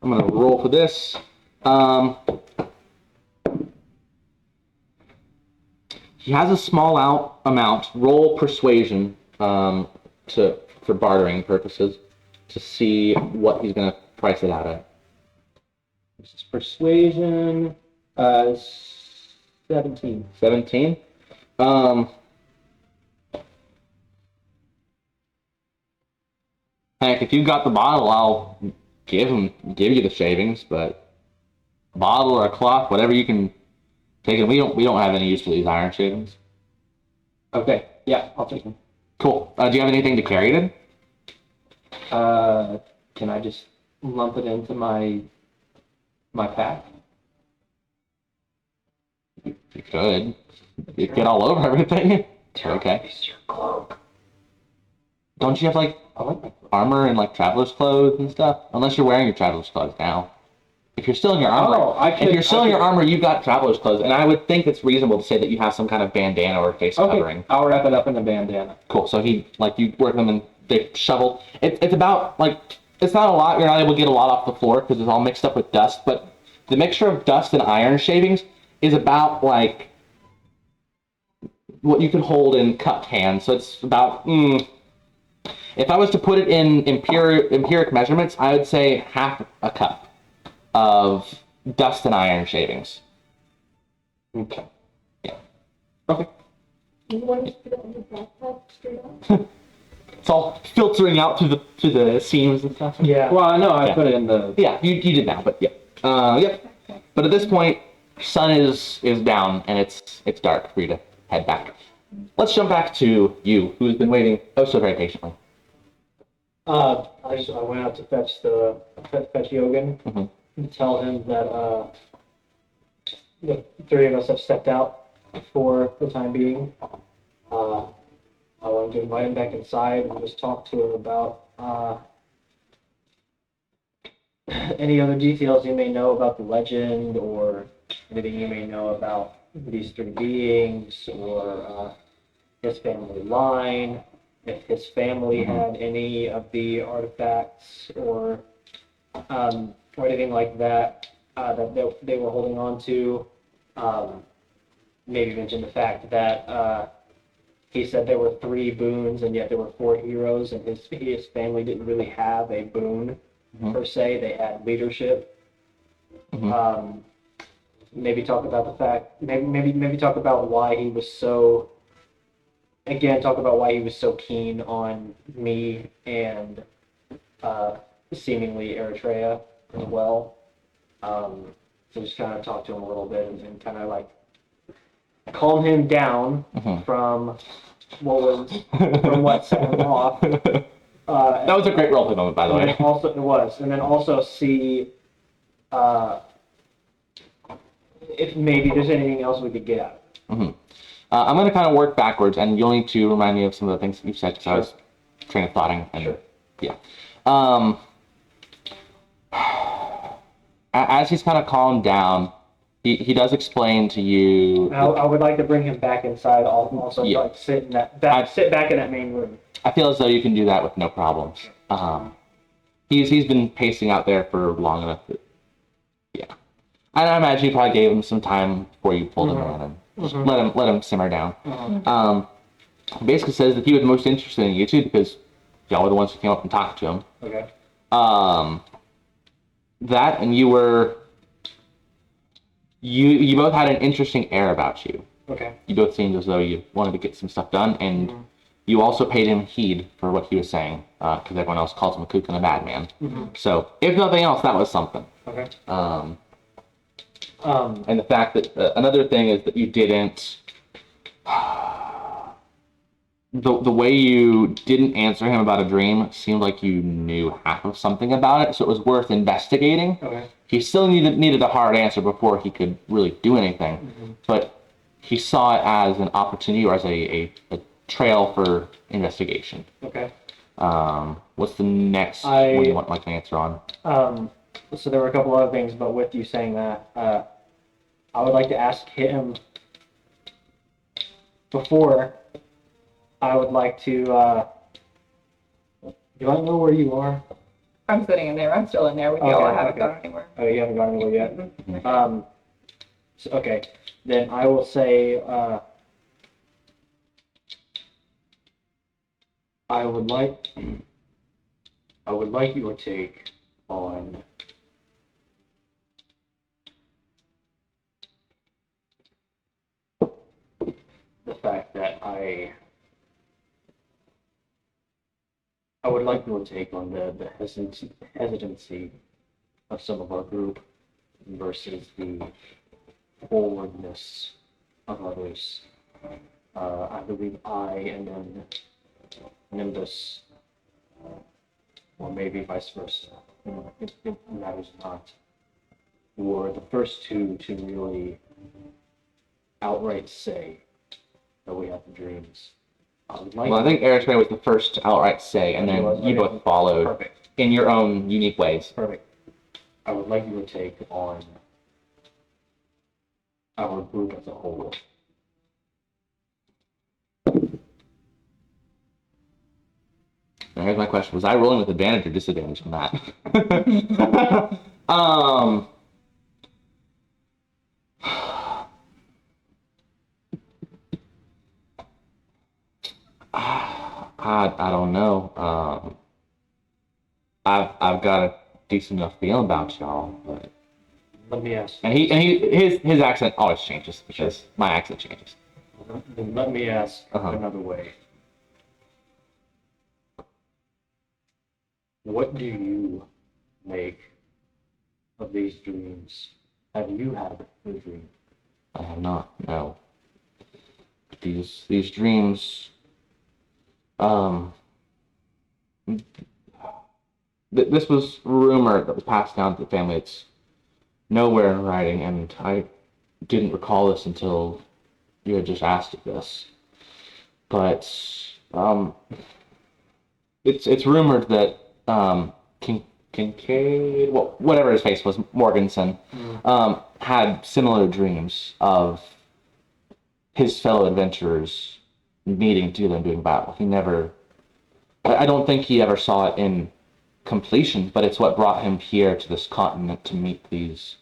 I'm gonna roll for this. He has a small amount. Roll persuasion for bartering purposes to see what he's gonna price it out at. This is persuasion. 17. 17. Heck, if you got the bottle, I'll give you the shavings, but a bottle or a cloth, whatever you can take it. We don't have any use for these iron shavings. Okay. Yeah, I'll take them. Cool. Do you have anything to carry it in? Can I just lump it into my pack? You could. You'd get all over everything. Okay. It's your cloak. Don't you have like I like my armor and like traveler's clothes and stuff? Unless you're wearing your traveler's clothes now. If you're still in your armor, if you're still in your armor, you've got traveler's clothes, and I would think it's reasonable to say that you have some kind of bandana or face covering. I'll wrap it up in a bandana. Cool. So you work them and they shovel. It's about it's not a lot. You're not able to get a lot off the floor because it's all mixed up with dust. But the mixture of dust and iron shavings is about like what you could hold in cupped hands. So it's about. If I was to put it in empiric measurements, I would say half a cup of dust and iron shavings. Okay. Yeah. Okay. You want to put it in the backpack straight up? It's all filtering out to the seams and stuff. Yeah. Well, no, I Yeah. put it in the. Yeah, you did now, but yeah. Yep. But at this point, sun is down and it's dark for you to head back. Let's jump back to you, who has been waiting oh so very patiently. I went out to fetch Yogan and tell him that the 3 of us have stepped out for the time being. I wanted to invite him back inside and just talk to him about any other details you may know about the legend or anything you may know about these 3 beings or his family line. if his family had any of the artifacts or anything like that that they were holding on to. Maybe mention the fact that he said there were 3 boons and yet there were 4 heroes, and his family didn't really have a boon per se. They had leadership. Maybe talk about the fact. Maybe talk about why he was so. Again, talk about why he was so keen on me and seemingly Eritrea as well. So just kind of talk to him a little bit and kind of like calm him down from what set him off. That was a great roleplay moment, by the way. Also, it was, and then also see if maybe there's anything else we could get out of it. I'm going to kind of work backwards, and you'll need to remind me of some of the things that you've said, because I was train of thoughting. And, yeah. As he's kind of calmed down, he does explain to you. I would like to bring him back inside. Also, like sit back in that main room. I feel as though you can do that with no problems. He's been pacing out there for long enough. And I imagine you probably gave him some time before you pulled him in and just let him simmer down. Basically says that he was most interested in you two because y'all were the ones who came up and talked to him. Okay. That and you both had an interesting air about you. Okay. You both seemed as though you wanted to get some stuff done, and you also paid him heed for what he was saying, because everyone else calls him a kook and a madman. So, if nothing else, that was something. Okay. And the fact that another thing is that you didn't. The way you didn't answer him about a dream seemed like you knew half of something about it, so it was worth investigating. Okay. He still needed a hard answer before he could really do anything, but he saw it as an opportunity or as a trail for investigation. Okay. What's the next one you want like an answer on? So there were a couple other things, but with you saying that, I would like to ask him before. I would like to. Do I know where you are? I'm sitting in there. I'm still in there with y'all. I haven't gone anywhere. Oh, you haven't gone anywhere yet. So, okay, then I will say. I would like your take on the fact that I would like your take on the hesitancy of some of our group versus the forwardness of others. I believe I and then Nimbus, or maybe vice versa, it matters not, were the first two to really outright say that we have the dreams. Well, I think Eritrea was the first to outright say, and then you both followed. Perfect. In your own unique ways. Perfect. I would like your take on our group as a whole. Now, here's my question: was I rolling with advantage or disadvantage on that? I don't know. I've got a decent enough feeling about y'all, but Let me ask. and his accent always changes because my accent changes. Then let me ask Uh-huh. another way. What do you make of these dreams? Have you had a dream? I have not. No. These dreams. This was rumor that was passed down to the family. It's nowhere in writing, and I didn't recall this until you had just asked this. But it's rumored that Kincaid, well, whatever his face was, Morganson, had similar dreams of his fellow adventurers meeting together and doing battle. He never I don't think he ever saw it in completion, but it's what brought him here to this continent to meet these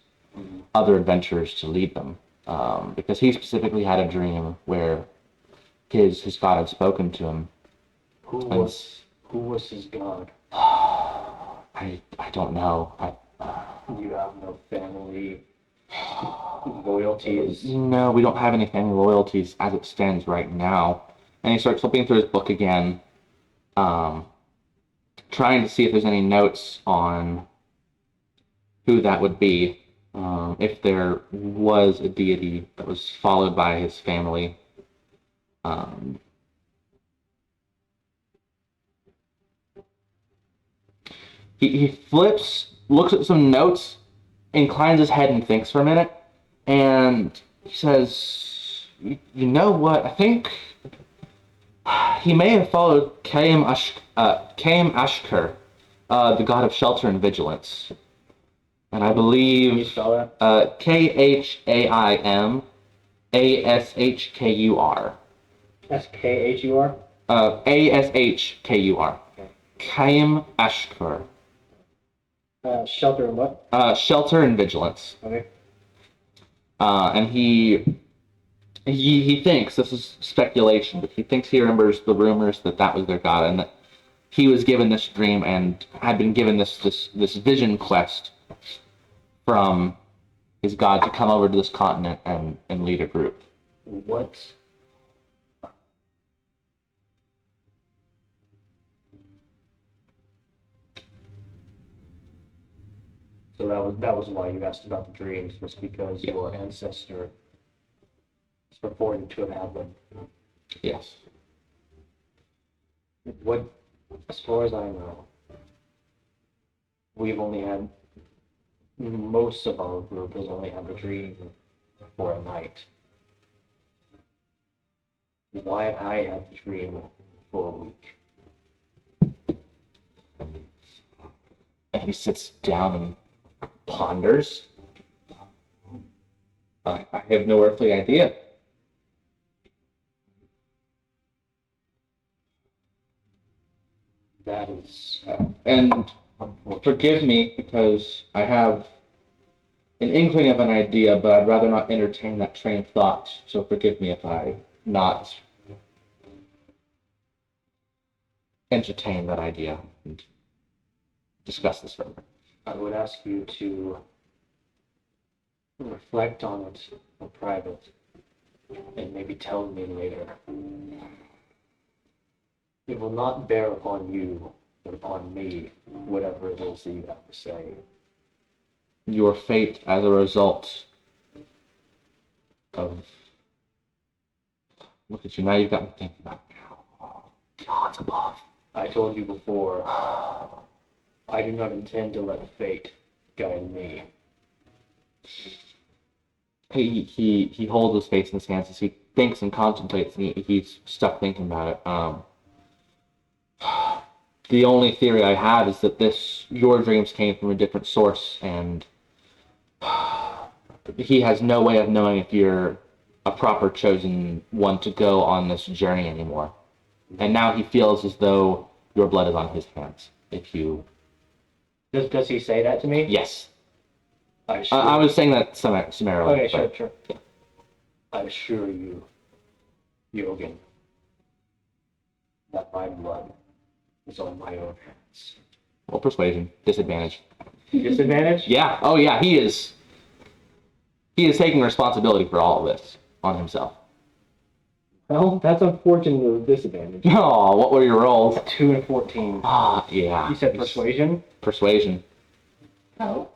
other adventurers to lead them. Because he specifically had a dream where his god had spoken to him. Who And was his god? I don't know. You have no family loyalties. No, we don't have any family loyalties as it stands right now. And he starts flipping through his book again, trying to see if there's any notes on who that would be. If there was a deity that was followed by his family. He flips, looks at some notes, inclines his head and thinks for a minute, and he says, you know what, I think he may have followed Kaim Ashkur, the god of shelter and vigilance. And I Can you believe spell that? KhaimAshkur. SKHUR? Ashkur. Kaim Ashkur. Shelter and what? Shelter and vigilance. Okay. And he thinks, this is speculation, but he thinks he remembers the rumors that was their god, and that he was given this dream and had been given this vision quest from his god to come over to this continent and lead a group. What? So that was why you asked about the dreams, was because your ancestor is reported to have had them. Yes. What, as far as I know, we've only had, most of our group has only had a dream for a night. Why have I had the dream for a week? And he sits down and ponders. I have no earthly idea. That is And unfortunate. forgive me because I have an inkling of an idea, but I'd rather not entertain that train of thought. So forgive me if I not entertain that idea and discuss this further. I would ask you to reflect on it in private and maybe tell me later. It will not bear upon you, but upon me, whatever it is that you have to say. Your fate as a result of... Look at you, now you've got me thinking about it now. Oh, God's above. I told you before, I do not intend to let fate guide me. He holds his face in his hands as he thinks and contemplates, and he's stuck thinking about it. The only theory I have is that your dreams came from a different source, and he has no way of knowing if you're a proper chosen one to go on this journey anymore. And now he feels as though your blood is on his hands. If you... Does he say that to me? Yes. I assure, I was saying that summarily. Okay, but- sure. I assure you, Yogan, that my blood is on my own hands. Well, persuasion. Disadvantage. Disadvantage? Yeah. Oh, yeah. He is taking responsibility for all of this on himself. Well, that's unfortunately a disadvantage. Oh, what were your rolls? 2 and 14. Ah, yeah. You said persuasion? Persuasion. Oh,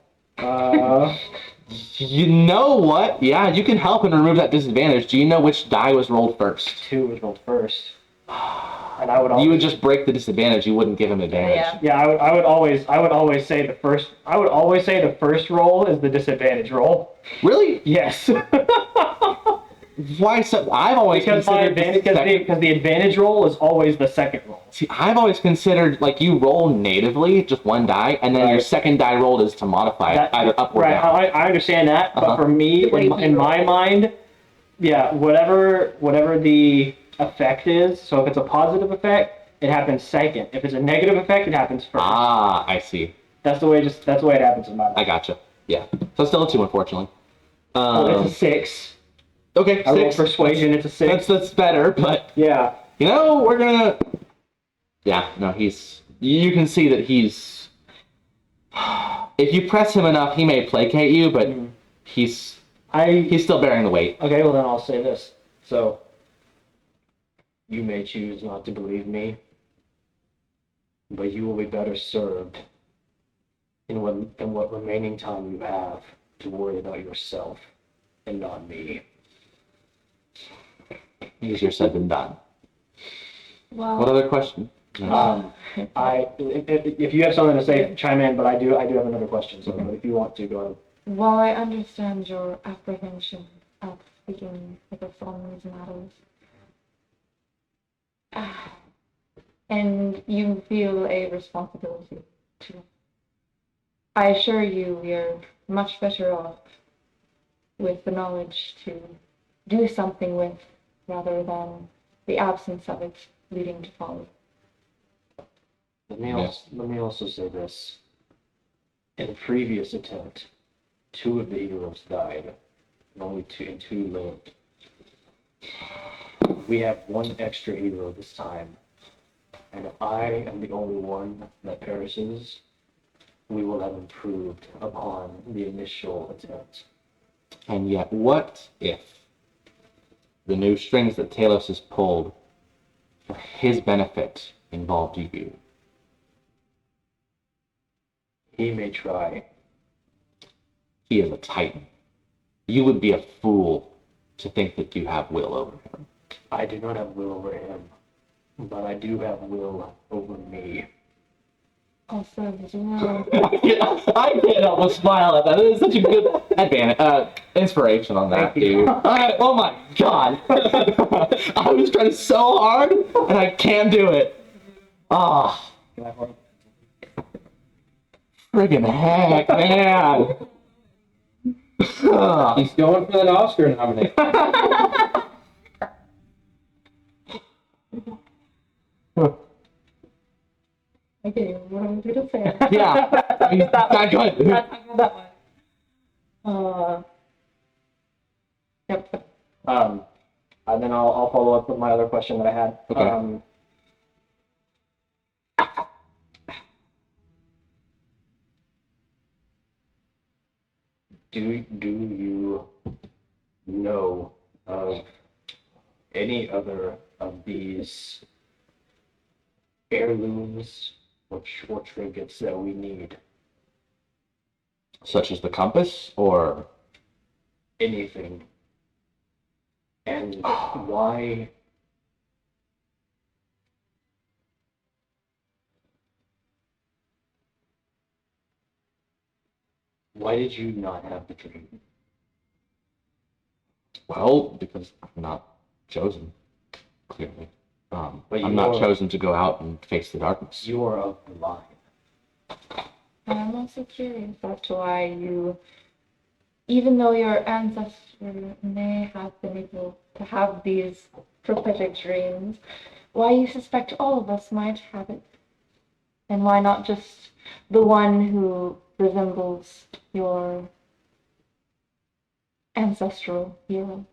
You know what? Yeah, you can help and remove that disadvantage. Do you know which die was rolled first? 2 was rolled first. And I would You always, would just break the disadvantage. You wouldn't give him advantage. Yeah. yeah, I would always say the first roll is the disadvantage roll. Really? Yes. Why so? I've always because considered the advantage roll is always the second roll. See, I've always considered like you roll natively just one die, and then your Right. second die rolled is to modify it, either up or Right, down. I understand that, but Uh-huh. for me, in my mind, yeah, whatever the effect is, so if it's a positive effect, it happens second. If it's a negative effect, it happens first. Ah, I see. That's the way it happens in my life. I gotcha. Yeah. So still a 2, unfortunately. Oh, it's a 6. Okay, I rolled 6. persuasion, it's a 6. That's better, but Yeah. you know, we're gonna. Yeah, no, you can see that he's. If you press him enough, he may placate you, but he's still bearing the weight. Okay, well then I'll say this. So, you may choose not to believe me, but you will be better served in what remaining time you have to worry about yourself and not me. Easier said than done. Well, What other question? If you have something to say, chime in. But I do have another question. So if you want to, go ahead. while I understand your apprehension of speaking with us on these matters, and you feel a responsibility to, I assure you we are much better off with the knowledge to do something with rather than the absence of it leading to folly. Let me also say this. In a previous attempt, 2 of the heroes died, and only 2 lived. We have 1 extra hero this time, and if I am the only one that perishes, we will have improved upon the initial attempt. And yet, what if the new strings that Taelos has pulled for his benefit involved you? He may try. He is a titan. You would be a fool to think that you have will over him. I do not have will over him, but I do have will over me. Also, did you know? I can't help but smile at that. It is such a good inspiration on that, dude. Oh my god! I was trying so hard, and I can't do it. Ah, friggin' heck, man! He's going for that Oscar nomination. Okay, what am I going to say? Yeah, he's that good. That one. Yep. And then I'll follow up with my other question that I had. Okay. Do you know of any other of these heirlooms or trinkets that we need? Such as the compass, or Anything. And why? Why did you not have the dream? well, because I'm not chosen, clearly. But I'm you not are- chosen to go out and face the darkness. You are of the line. I'm also curious as to why you, even though your ancestor may have been able to have these prophetic dreams, why you suspect all of us might have it. And why not just the one who resembles your ancestral hero?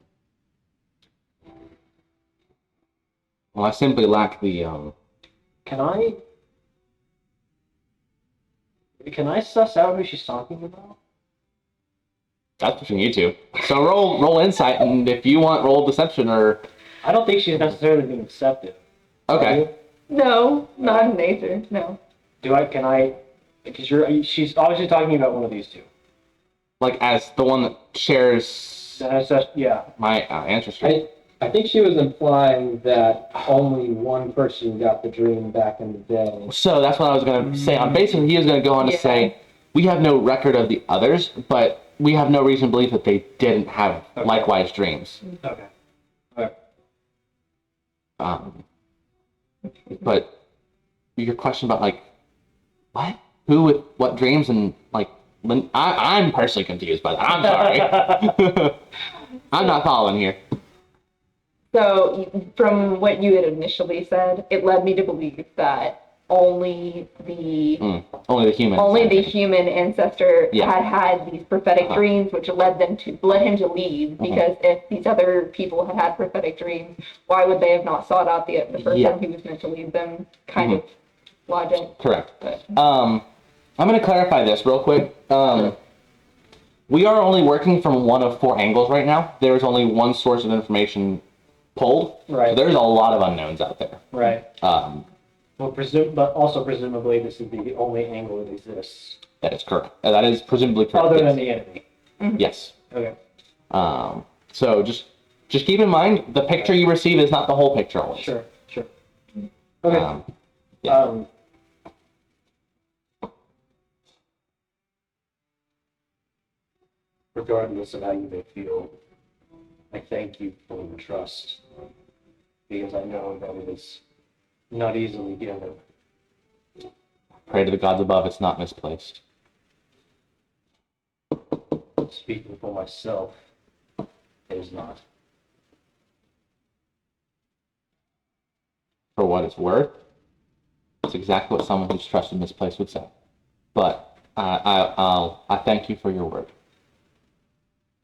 Well, I simply lack the Can I suss out who she's talking about? That's between you two. So roll insight, and if you want, roll deception or. I don't think she's necessarily being deceptive. Okay. No, not in nature, no. Can I? Because she's obviously talking about one of these two. Like as the one that shares Yeah. my ancestry. I think she was implying that only one person got the dream back in the day. So that's what I was going to say. On basically, he was going to go on to say, we have no record of the others, but we have no reason to believe that they didn't have likewise dreams. Okay. But your question about like, what? Who with what dreams and like, I'm personally confused by that. I'm sorry. I'm not following here. So from what you had initially said, it led me to believe that only the Only the human. human ancestor Yeah. had these prophetic dreams, which led him to leave. Because if these other people had prophetic dreams, why would they have not sought out the person who was meant to lead them? Kind of logic. Correct. But I'm going to clarify this real quick. We are only working from one of 4 angles right now. There is only one source of information pulled. Right. So there's a lot of unknowns out there. Right. Um, Well, but also presumably this is the only angle that exists. that is correct. That is presumably correct. Other yes. than the enemy. Yes. Okay. So just keep in mind, the picture you receive is not the whole picture always. Sure. Okay. Yeah. Regardless of how you may feel, I thank you for your trust, because I know that it is not easily given. Pray to the gods above, it's not misplaced. Speaking for myself, it is not. For what it's worth, it's exactly what someone who's trusted this place would say. But I thank you for your word.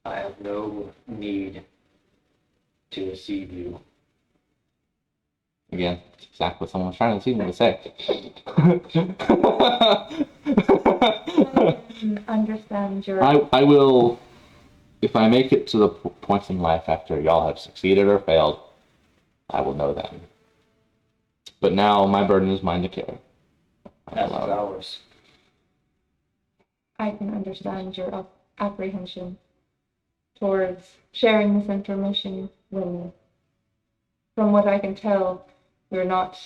I have no need to deceive you. Again, it's exactly what someone was trying to see me to say. Understand your. I will, if I make it to the point in life after y'all have succeeded or failed, I will know that. But now my burden is mine to carry. As is ours. I can understand your apprehension towards sharing this information when, from what I can tell, you're not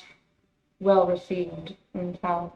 well received in town.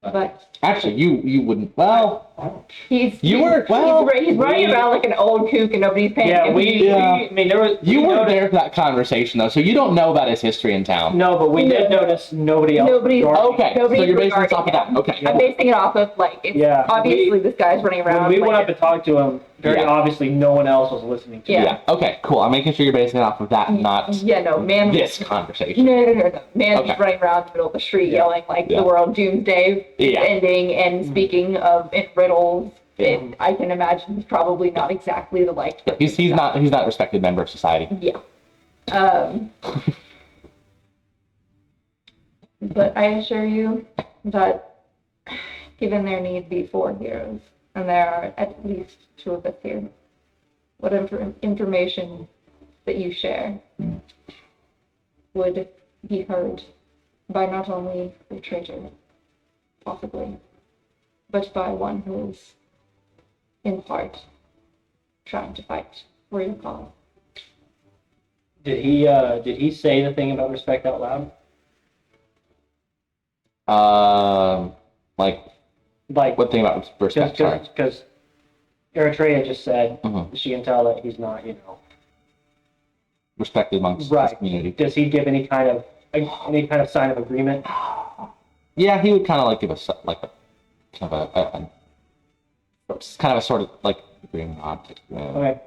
But Actually, you wouldn't. Well, he's running around like an old kook and nobody's paying Yeah, attention. I mean, there was. you we weren't noticed- there for that conversation though, so you don't know about his history in town. No, but we did notice nobody else. Nobody's- regarding- Okay, so Nobody's you're basing this off of regarding that. Okay. I'm basing it off of like it's Yeah, obviously this guy's running around. When we like, went up and talked to him, very Yeah. obviously no one else was listening to him. Yeah. Okay. Cool. I'm making sure you're basing it off of that, not man. this conversation. No. Man Okay. was running around in the middle of the street Yeah. yelling like Yeah. the world doomsday is Yeah. ending and speaking of in riddles. Yeah. I can imagine he's probably not exactly the like. He's not a respected member of society. Yeah. But I assure you that given there need be 4 heroes, and there are at least 2 of us here, whatever information that you share would be heard by not only a traitor, possibly, but by one who is, in part, trying to fight for your cause. Did he say the thing about respect out loud? Like Like, what thing about respect? Sorry. because Eritrea just said Mhm. she can tell that he's not, Respected amongst Right. his community. Does he give any kind of sign of agreement? Yeah, he would kind of like give us like a kind of a sort of like agreeing nod. Okay.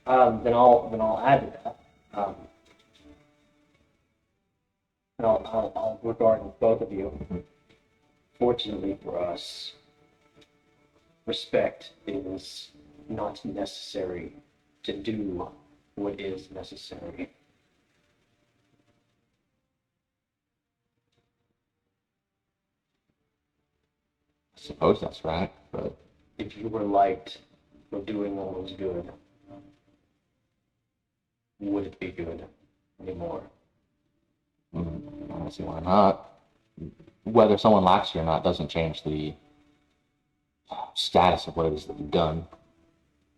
Then I'll add to that. And I'll regard both of you. Fortunately for us, respect is not necessary to do what is necessary. I suppose that's right, but If you were liked for doing what was good, would it be good anymore? I don't see why not. Whether someone likes you or not doesn't change the status of what it is that you've done.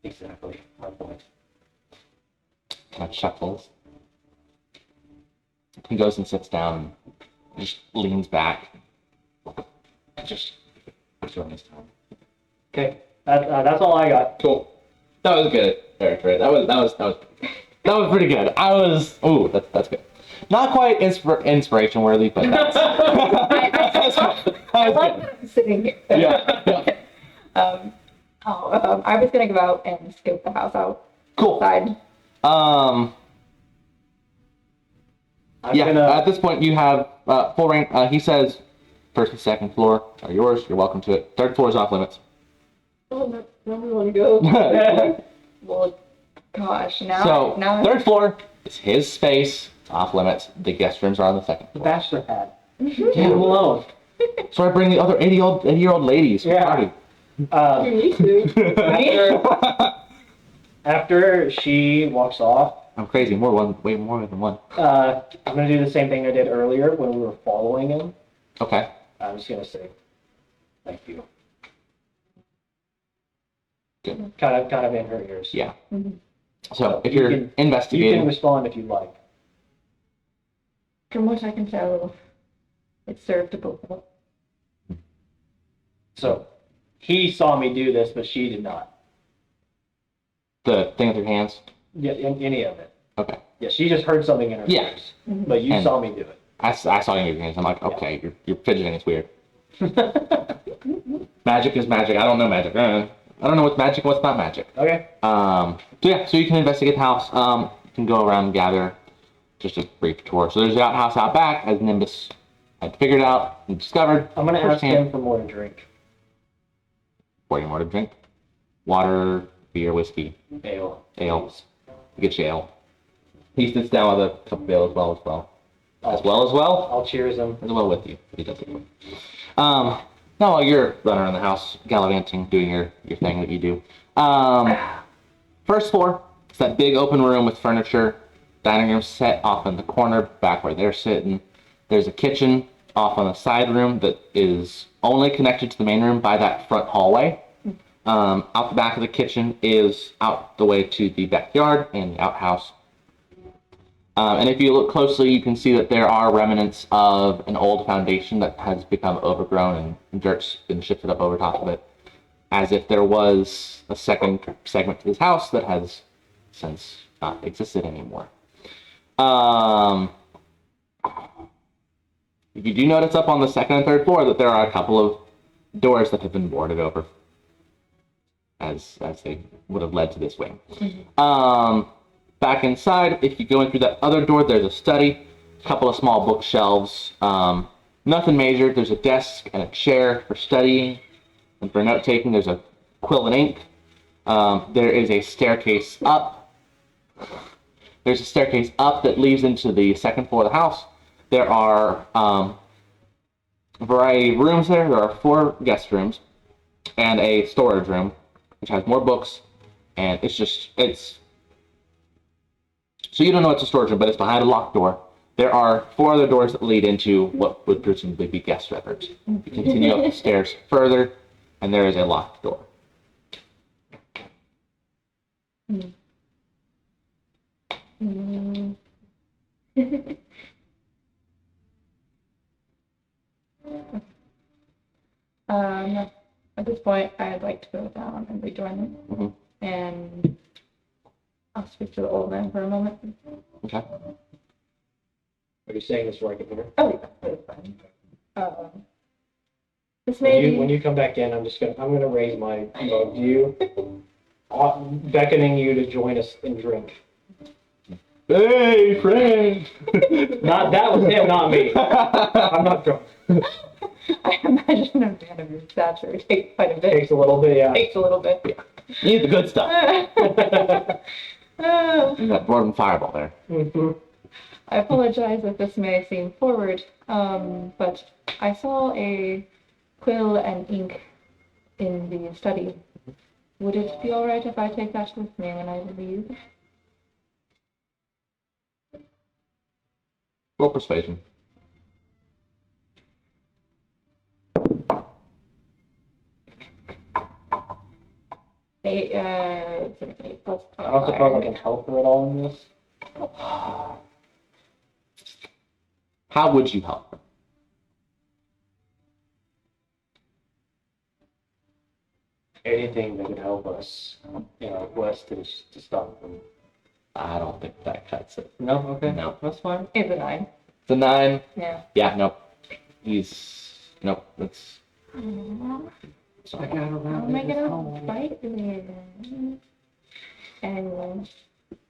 Exactly, my point. Kind of chuckles. He goes and sits down and just leans back. Just enjoying his time. Okay. That's all I got. Cool. That was good, Eric. Right? That was pretty good. That's good. Not quite inspiration worthy, but that's. I like that I'm sitting here. Yeah. I was gonna go out and scope the house out. Cool. Outside. Yeah, gonna. at this point you have full range. He says first and second floor are yours. You're welcome to it. Third floor is off limits. Oh, that's where we want to go. So Well, gosh, now third floor is his space. It's off limits. The guest rooms are on the second The floor. bachelor pad. Leave him alone. So I bring the other 80-year-old ladies. for the Yeah. party. You need to. After she walks off, I'm crazy. Way more than one. I'm gonna do the same thing I did earlier when we were following him. Okay. I'm just gonna say, thank you. Good. Kind of in her ears. Yeah. Mhm. So if You you're can- You investigating, can respond if you like. From what I can tell, it served to both of us. So, he saw me do this, but she did not. the thing with your hands. Yeah, in any of it. Okay. Yeah, she just heard something in her Yeah. ears, but you And- saw me do it. I saw you move your hands. I'm like, okay, you're fidgeting. It's weird. Magic is magic. I don't know magic. I don't know what's magic and what's not magic. Okay. So you can investigate the house. You can go around and gather just a brief tour. So there's the outhouse out back, as Nimbus had figured out and discovered. I'm gonna ask firsthand. him for more to drink. What do you want to drink? Water, beer, whiskey, Ale. ale. Get you ale. He sits down with a cup of ale as well. I'll cheers him. As well with you. He does it. Now while you're running around the house, gallivanting, doing your thing that you do. First floor, it's that big open room with furniture, dining room set off in the corner, back where they're sitting. There's a kitchen off on the side room that is only connected to the main room by that front hallway. Out the back of the kitchen is out the way to the backyard and the outhouse. And if you look closely, you can see that there are remnants of an old foundation that has become overgrown and dirt's been shifted up over top of it, as if there was a second segment to this house that has since not existed anymore. You do notice up on the second and third floor that there are a couple of doors that have been boarded over, as they would have led to this wing. Back inside, if you go in through that other door, there's a study, a couple of small bookshelves, nothing major. There's a desk and a chair for studying, and for note taking, there's a quill and ink. There is a staircase up. There's a staircase up that leads into the second floor of the house. There are a variety of rooms there. There are 4 guest rooms and a storage room, which has more books, and it's so you don't know it's a storage room, but it's behind a locked door. There are 4 other doors that lead into what would presumably be guest bedrooms. You continue up the stairs further, and there is a locked door. At this point, I'd like to go down and rejoin them. Mhm. And I'll speak to the old man for a moment. Okay. Are you saying this right here? Oh, yeah, that's fine. This may When you come back in, I'm gonna raise my mug to you, beckoning you to join us and drink. Hey, friend! That was him, not me. I'm not drunk. I imagine a man of your stature takes quite a bit. Takes a little bit, yeah. Takes a little bit. You need the good stuff. I You got dwarven fireball there. apologize if this may seem forward, but I saw a quill and ink in the study. Would it be all right if I take that with me when I leave? Roll persuasion. It's an 8 plus I don't suppose I can help her at all in this. How would you help her? Anything that could help us in our quest to stop them. I don't think that cuts it. No? Okay. No. That's fine. It's a 9. It's a 9. Yeah. Yeah, nope. Nope, that's... I got I'll make it up right there. Anyway.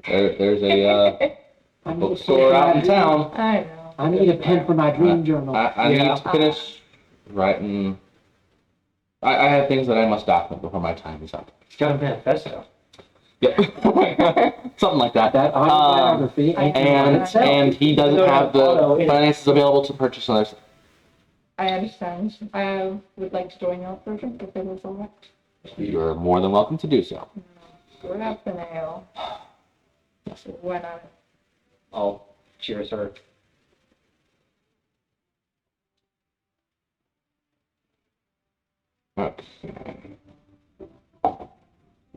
There's a I need a bookstore pen for out my in town. I know. I need a pen for my dream journal. I Yeah. need to finish writing. I have things that I must document before my time is up. It's got a manifesto. Yep. Something like that. That autobiography ain't And he doesn't have the finances available to purchase another. I understand. I would like to join your project if it was all right. You're more than welcome to do so. We're up for now. Why not? I'll cheers her.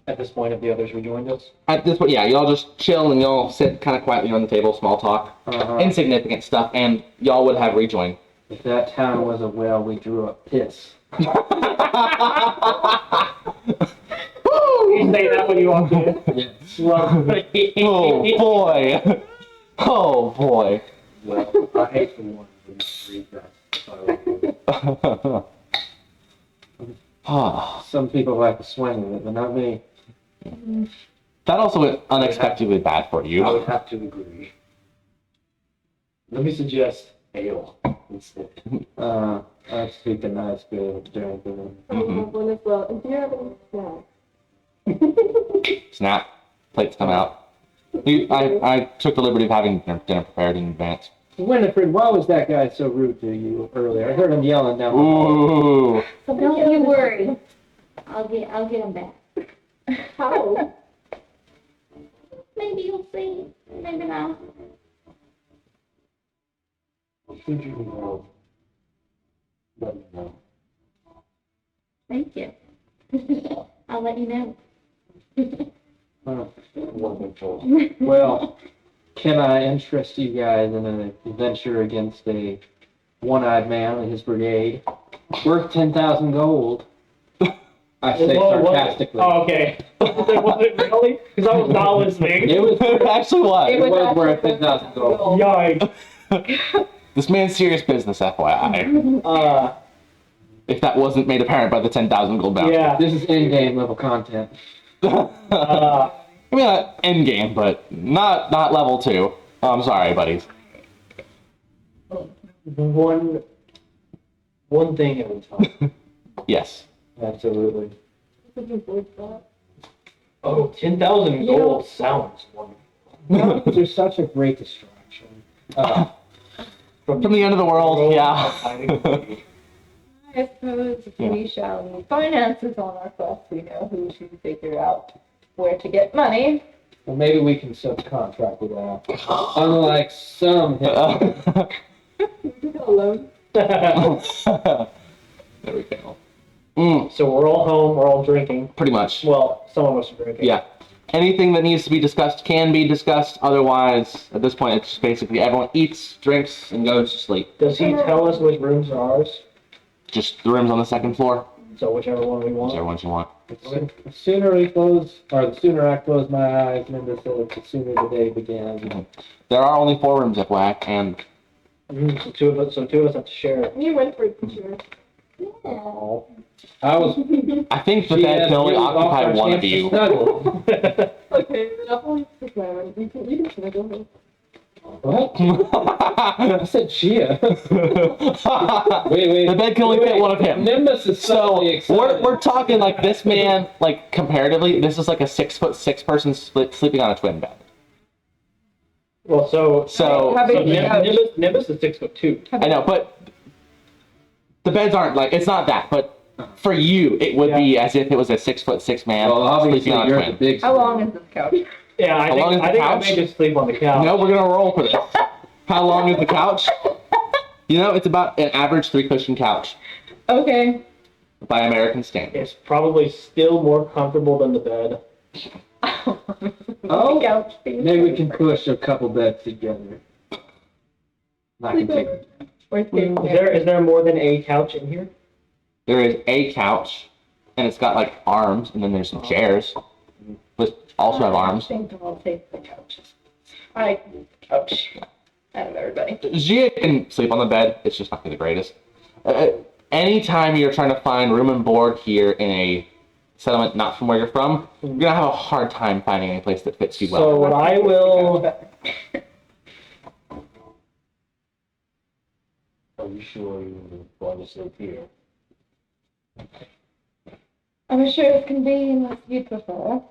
At this point, have the others rejoined us? At this point, yeah, y'all just chill and y'all sit kind of quietly on the table, small talk, insignificant stuff, and y'all would have rejoined. If that town was a well, we drew up piss. You say that when you walk in? Yes. Well, Oh boy! Oh boy! Well, I hate the one who read that. Ah, Some people like to swing with it, but not me. that also went unexpectedly bad for I would you. have to agree. Let me suggest ale instead. I speak a nice good during the I have one as well. And do you have any snacks? Snap. Plates come out. I took the liberty of having dinner prepared in advance. Winifred, why was that guy so rude to you earlier? I heard him yelling down the hall. Ooh. Don't you worry. I'll get him back. How? Maybe you'll see. Maybe not. Should you know? Let me know. Thank you. I'll let you know. Wonderful. Well, can I interest you guys in an adventure against a one-eyed man and his brigade? Worth 10,000 gold. I say sarcastically. Oh, okay. Was it really? Because I was not listening. It was, It actually was. it was worth 10,000 gold. Yikes. This man's serious business, FYI. If that wasn't made apparent by the 10,000 gold bounty. Yeah. This is in-game level content. I mean, end game, but not level 2. Oh, I'm sorry, buddies. One thing at a time. Yes. Absolutely. Looking forward to that. Oh, 10,000 gold sounds wonderful. Mountains are such a great distraction. From the end of the world, yeah. I agree. I suppose if we shall need finances on our quest, we know who to figure out where to get money. Well, maybe we can subcontract with that. Unlike some Alone. There we go. So we're all home, we're all drinking. Pretty much. Well, some of us are drinking. Yeah. Anything that needs to be discussed can be discussed. Otherwise, at this point, it's just basically everyone eats, drinks, and goes to sleep. Does he tell us which rooms are ours? Just the rooms on the second floor. So whichever one we want. Whichever ones you want. The sooner we close, or the sooner I close my eyes, Linda said, the sooner the day begins. There are only 4 rooms, FYI, and So two of us have to share. You went for it, sure. Yeah. I was. I think the She bed has can only really lost occupy our one of chance to you. snuggle. Okay, I'll only stick around. You can snuggle me. What? I said Chia. Wait. The bed can only fit one of him. Nimbus is So suddenly excited. we're talking like this man, like comparatively, this is like a 6'6" person sleeping on a twin bed. Well, so How big so is the couch? Nimbus is 6'2". I know, but the beds aren't like, it's not that, but for you, it would be as if it was a 6'6" man Well, obviously sleeping on a you're the twin. big. How long is this couch? Yeah, How long is the I think couch? I may just sleep on the couch. No, we're gonna roll for this. How long is the couch? You know, it's about an average 3-cushion couch Okay. by American standards. It's probably still more comfortable than the bed. Oh, Couch. maybe we can push a couple beds together. I can take. Where's Kate? Is there more than a couch in here? There is a couch, and it's got like arms, and then there's some chairs, which also have I arms. think I'll take the couch. I like the couch. Out of everybody. Gia can sleep on the bed. It's just not the greatest. Anytime you're trying to find room and board here in a settlement not from where you're from, you're gonna have a hard time finding any place that fits you well. So what I will Are you sure you're going to sleep here? I'm as sure as can be unless you prefer.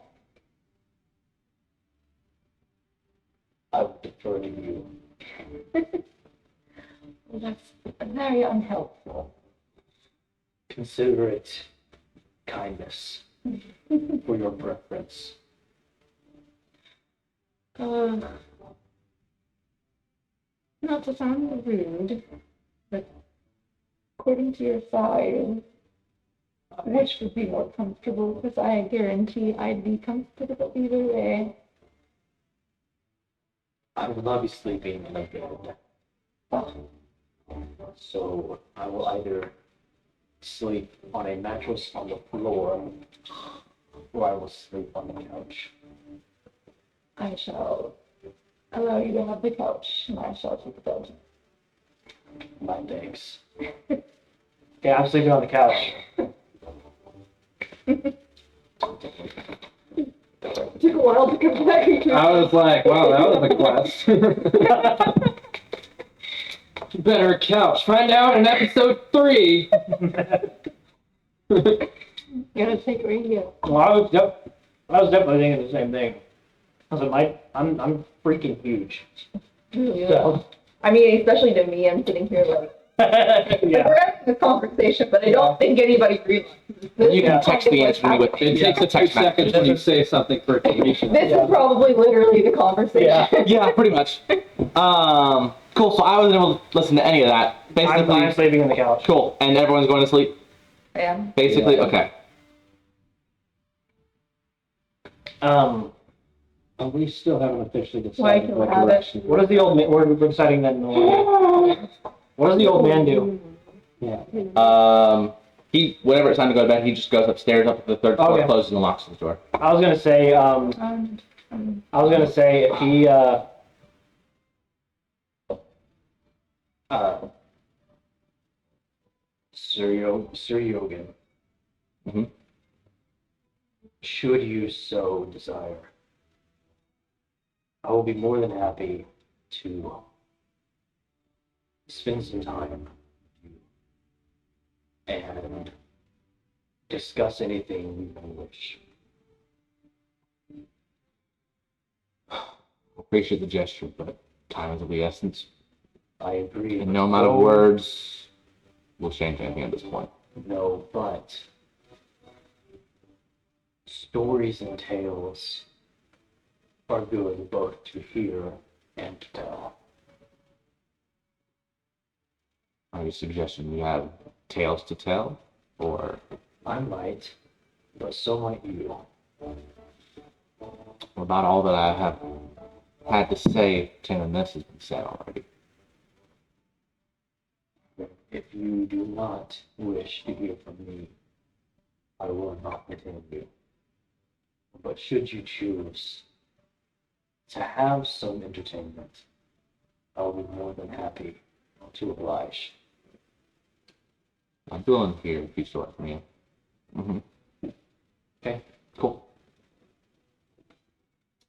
I would defer to you. Well, that's very unhelpful. Consider it kindness for your preference. Not to sound rude, but according to your size, which would be more comfortable? Because I guarantee I'd be comfortable either way. I will not be sleeping in a bed. Oh, So I will either sleep on a mattress on the floor or I will sleep on the couch. I shall allow you to have the couch, and I shall take the bed. My thanks. Okay, I'm sleeping on the couch. Took a while to come back. I was like, wow, that was a quest. Better couch. Find out in episode 3. Gotta take it where you go. Well, I was definitely thinking the same thing. I was like, I'm freaking huge. So, I mean, especially to me, I'm sitting here like, yeah. we're having this conversation, but I don't think anybody realizes this. You can is text the probably answer to me with happening. It takes a 2 seconds when you say something for information. This is probably literally the conversation. Yeah. Yeah, pretty much. Cool. So I wasn't able to listen to any of that. I'm Basically, sleeping in the couch. cool. And everyone's going to sleep. Yeah. Basically, Yeah. okay. And we still haven't officially Why decided can what we have it? direction. What does the old man? We're deciding that in the morning. What does the old man do? Yeah. Whenever it's time to go to bed, he just goes upstairs up to the 3rd floor, Okay. closes and locks his door. I was gonna say, if he, Sir Yogan, Mhm. should you so desire, I will be more than happy to spend some time with you and discuss anything you may wish. Appreciate the gesture, but time is of the essence. I agree. And no amount of words will change anything at this point. No, but stories and tales are good both to hear and to tell. Are you suggesting you have tales to tell? Or I might, but so might you. about all that I have had to say pertaining to this has been said already? If you do not wish to hear from me, I will not detain you. But should you choose to have some entertainment, I'll be more than happy to oblige. I'm willing to hear a few stories from you. Mm-hmm. Okay. Cool.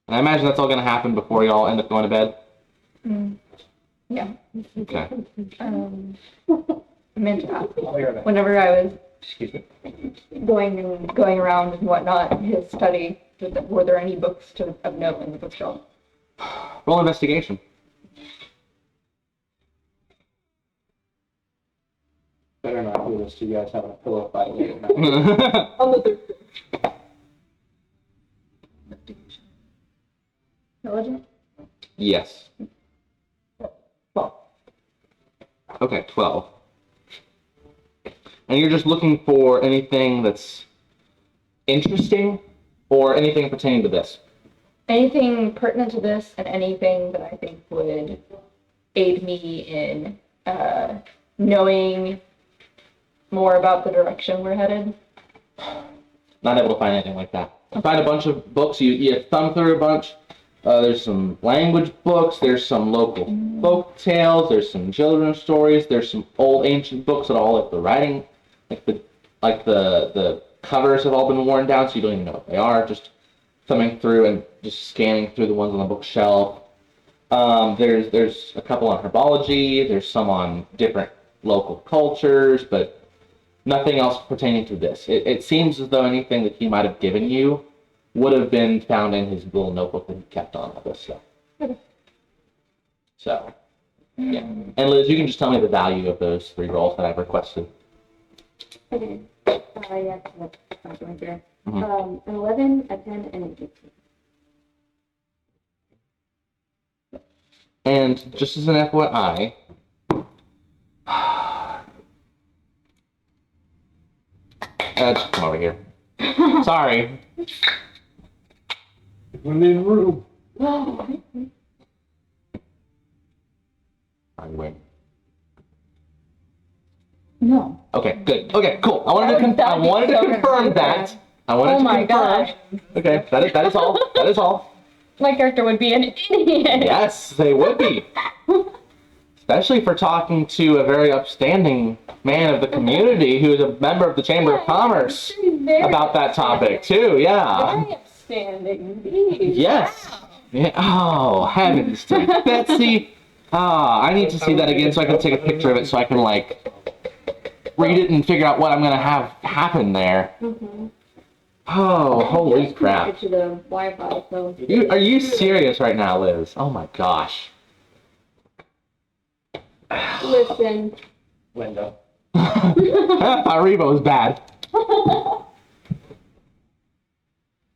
And I imagine that's all going to happen before y'all end up going to bed? Yeah. Okay. I meant to ask. I'll be right back. Whenever I was Excuse me. going around and whatnot, his study, were there any books of note in the bookshelf? Roll investigation. Better not do this to you guys having a pillow fight late at night. On the third. Intelligent? Yes. Well, Okay, 12. And you're just looking for anything that's interesting or anything pertaining to this? anything pertinent to this and anything that I think would aid me in knowing more about the direction we're headed. Not able to find anything like that. Find a bunch of books. You thumb through a bunch. There's some language books. There's some local folk tales. There's some children's stories. There's some old ancient books that all like the writing, like the covers have all been worn down, so you don't even know what they are. Just thumbing through and just scanning through the ones on the bookshelf. There's a couple on herbology. There's some on different local cultures, but nothing else pertaining to this. It seems as though anything that he might have given you would have been found in his little notebook that he kept on all this stuff. So, yeah. And Liz, you can just tell me the value of those 3 rolls that I've requested. Okay. Yeah, that's right there. Mhm. An 11, a 10, and a 15. And just as an FYI, just come over here. Sorry. We need room. Are you waiting? No. Okay, good. Okay, cool. I wanted to confirm that. I wanted Oh to my confirm. god. Okay, that is all. That is all. My character would be an idiot. Yes, they would be. Especially for talking to a very upstanding man of the community who is a member of the Chamber of Commerce about that topic too. Yeah. Very upstanding indeed. Yes. Yeah. Oh, heavens to Betsy. Ah, I need to see that again so I can take a picture of it so I can like read it and figure out what I'm gonna have happen there. Oh, holy Just crap. connected to the Wi-Fi, so. Are you serious right now, Liz? Oh my gosh. Listen. Window. I thought Rebo was bad.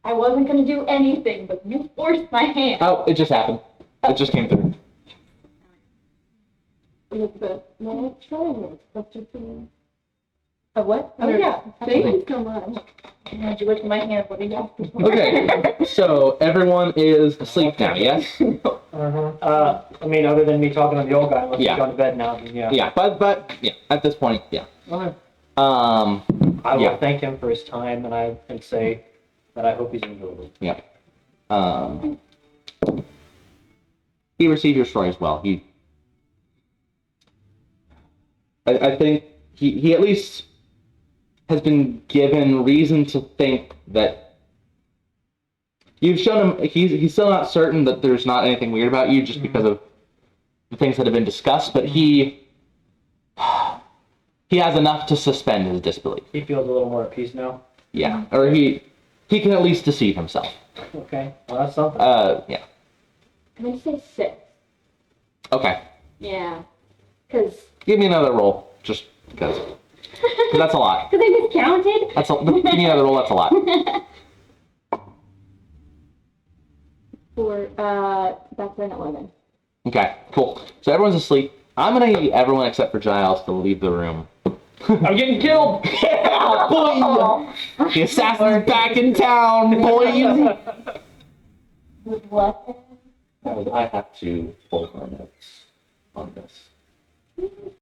I wasn't gonna do anything, but you forced my hand. Oh, it just happened. It just came through. Elizabeth, no, try it. That's your thing. A what? Oh, yeah. See? Thank you so much. How'd you look at my hand? What do you got? Okay, so everyone is asleep now, yes? I mean, other than me talking to the old guy, unless Yeah. he's gone to bed now, then yeah. Yeah, but yeah, at this point, yeah. Okay. Um, I will Yeah. thank him for his time, and say that I hope he's enjoyed it. He received your story as well. I think he at least has been given reason to think that you've shown him. He's still not certain that there's not anything weird about you just because of the things that have been discussed, but he has enough to suspend his disbelief. He feels a little more at peace now. Yeah, or he can at least deceive himself. Okay, well, that's something. Yeah. I'm gonna say 6. Okay. Yeah. Because Give me another roll, just because. 'Cause that's a lot. I miscounted. Give me another roll. That's a lot. For, that's an 11. Okay, cool. So everyone's asleep. I'm gonna need everyone except for Giles to leave the room. I'm getting killed! Yeah, boy! The assassin's back in town, boys! With what? I have to pull my notes on this.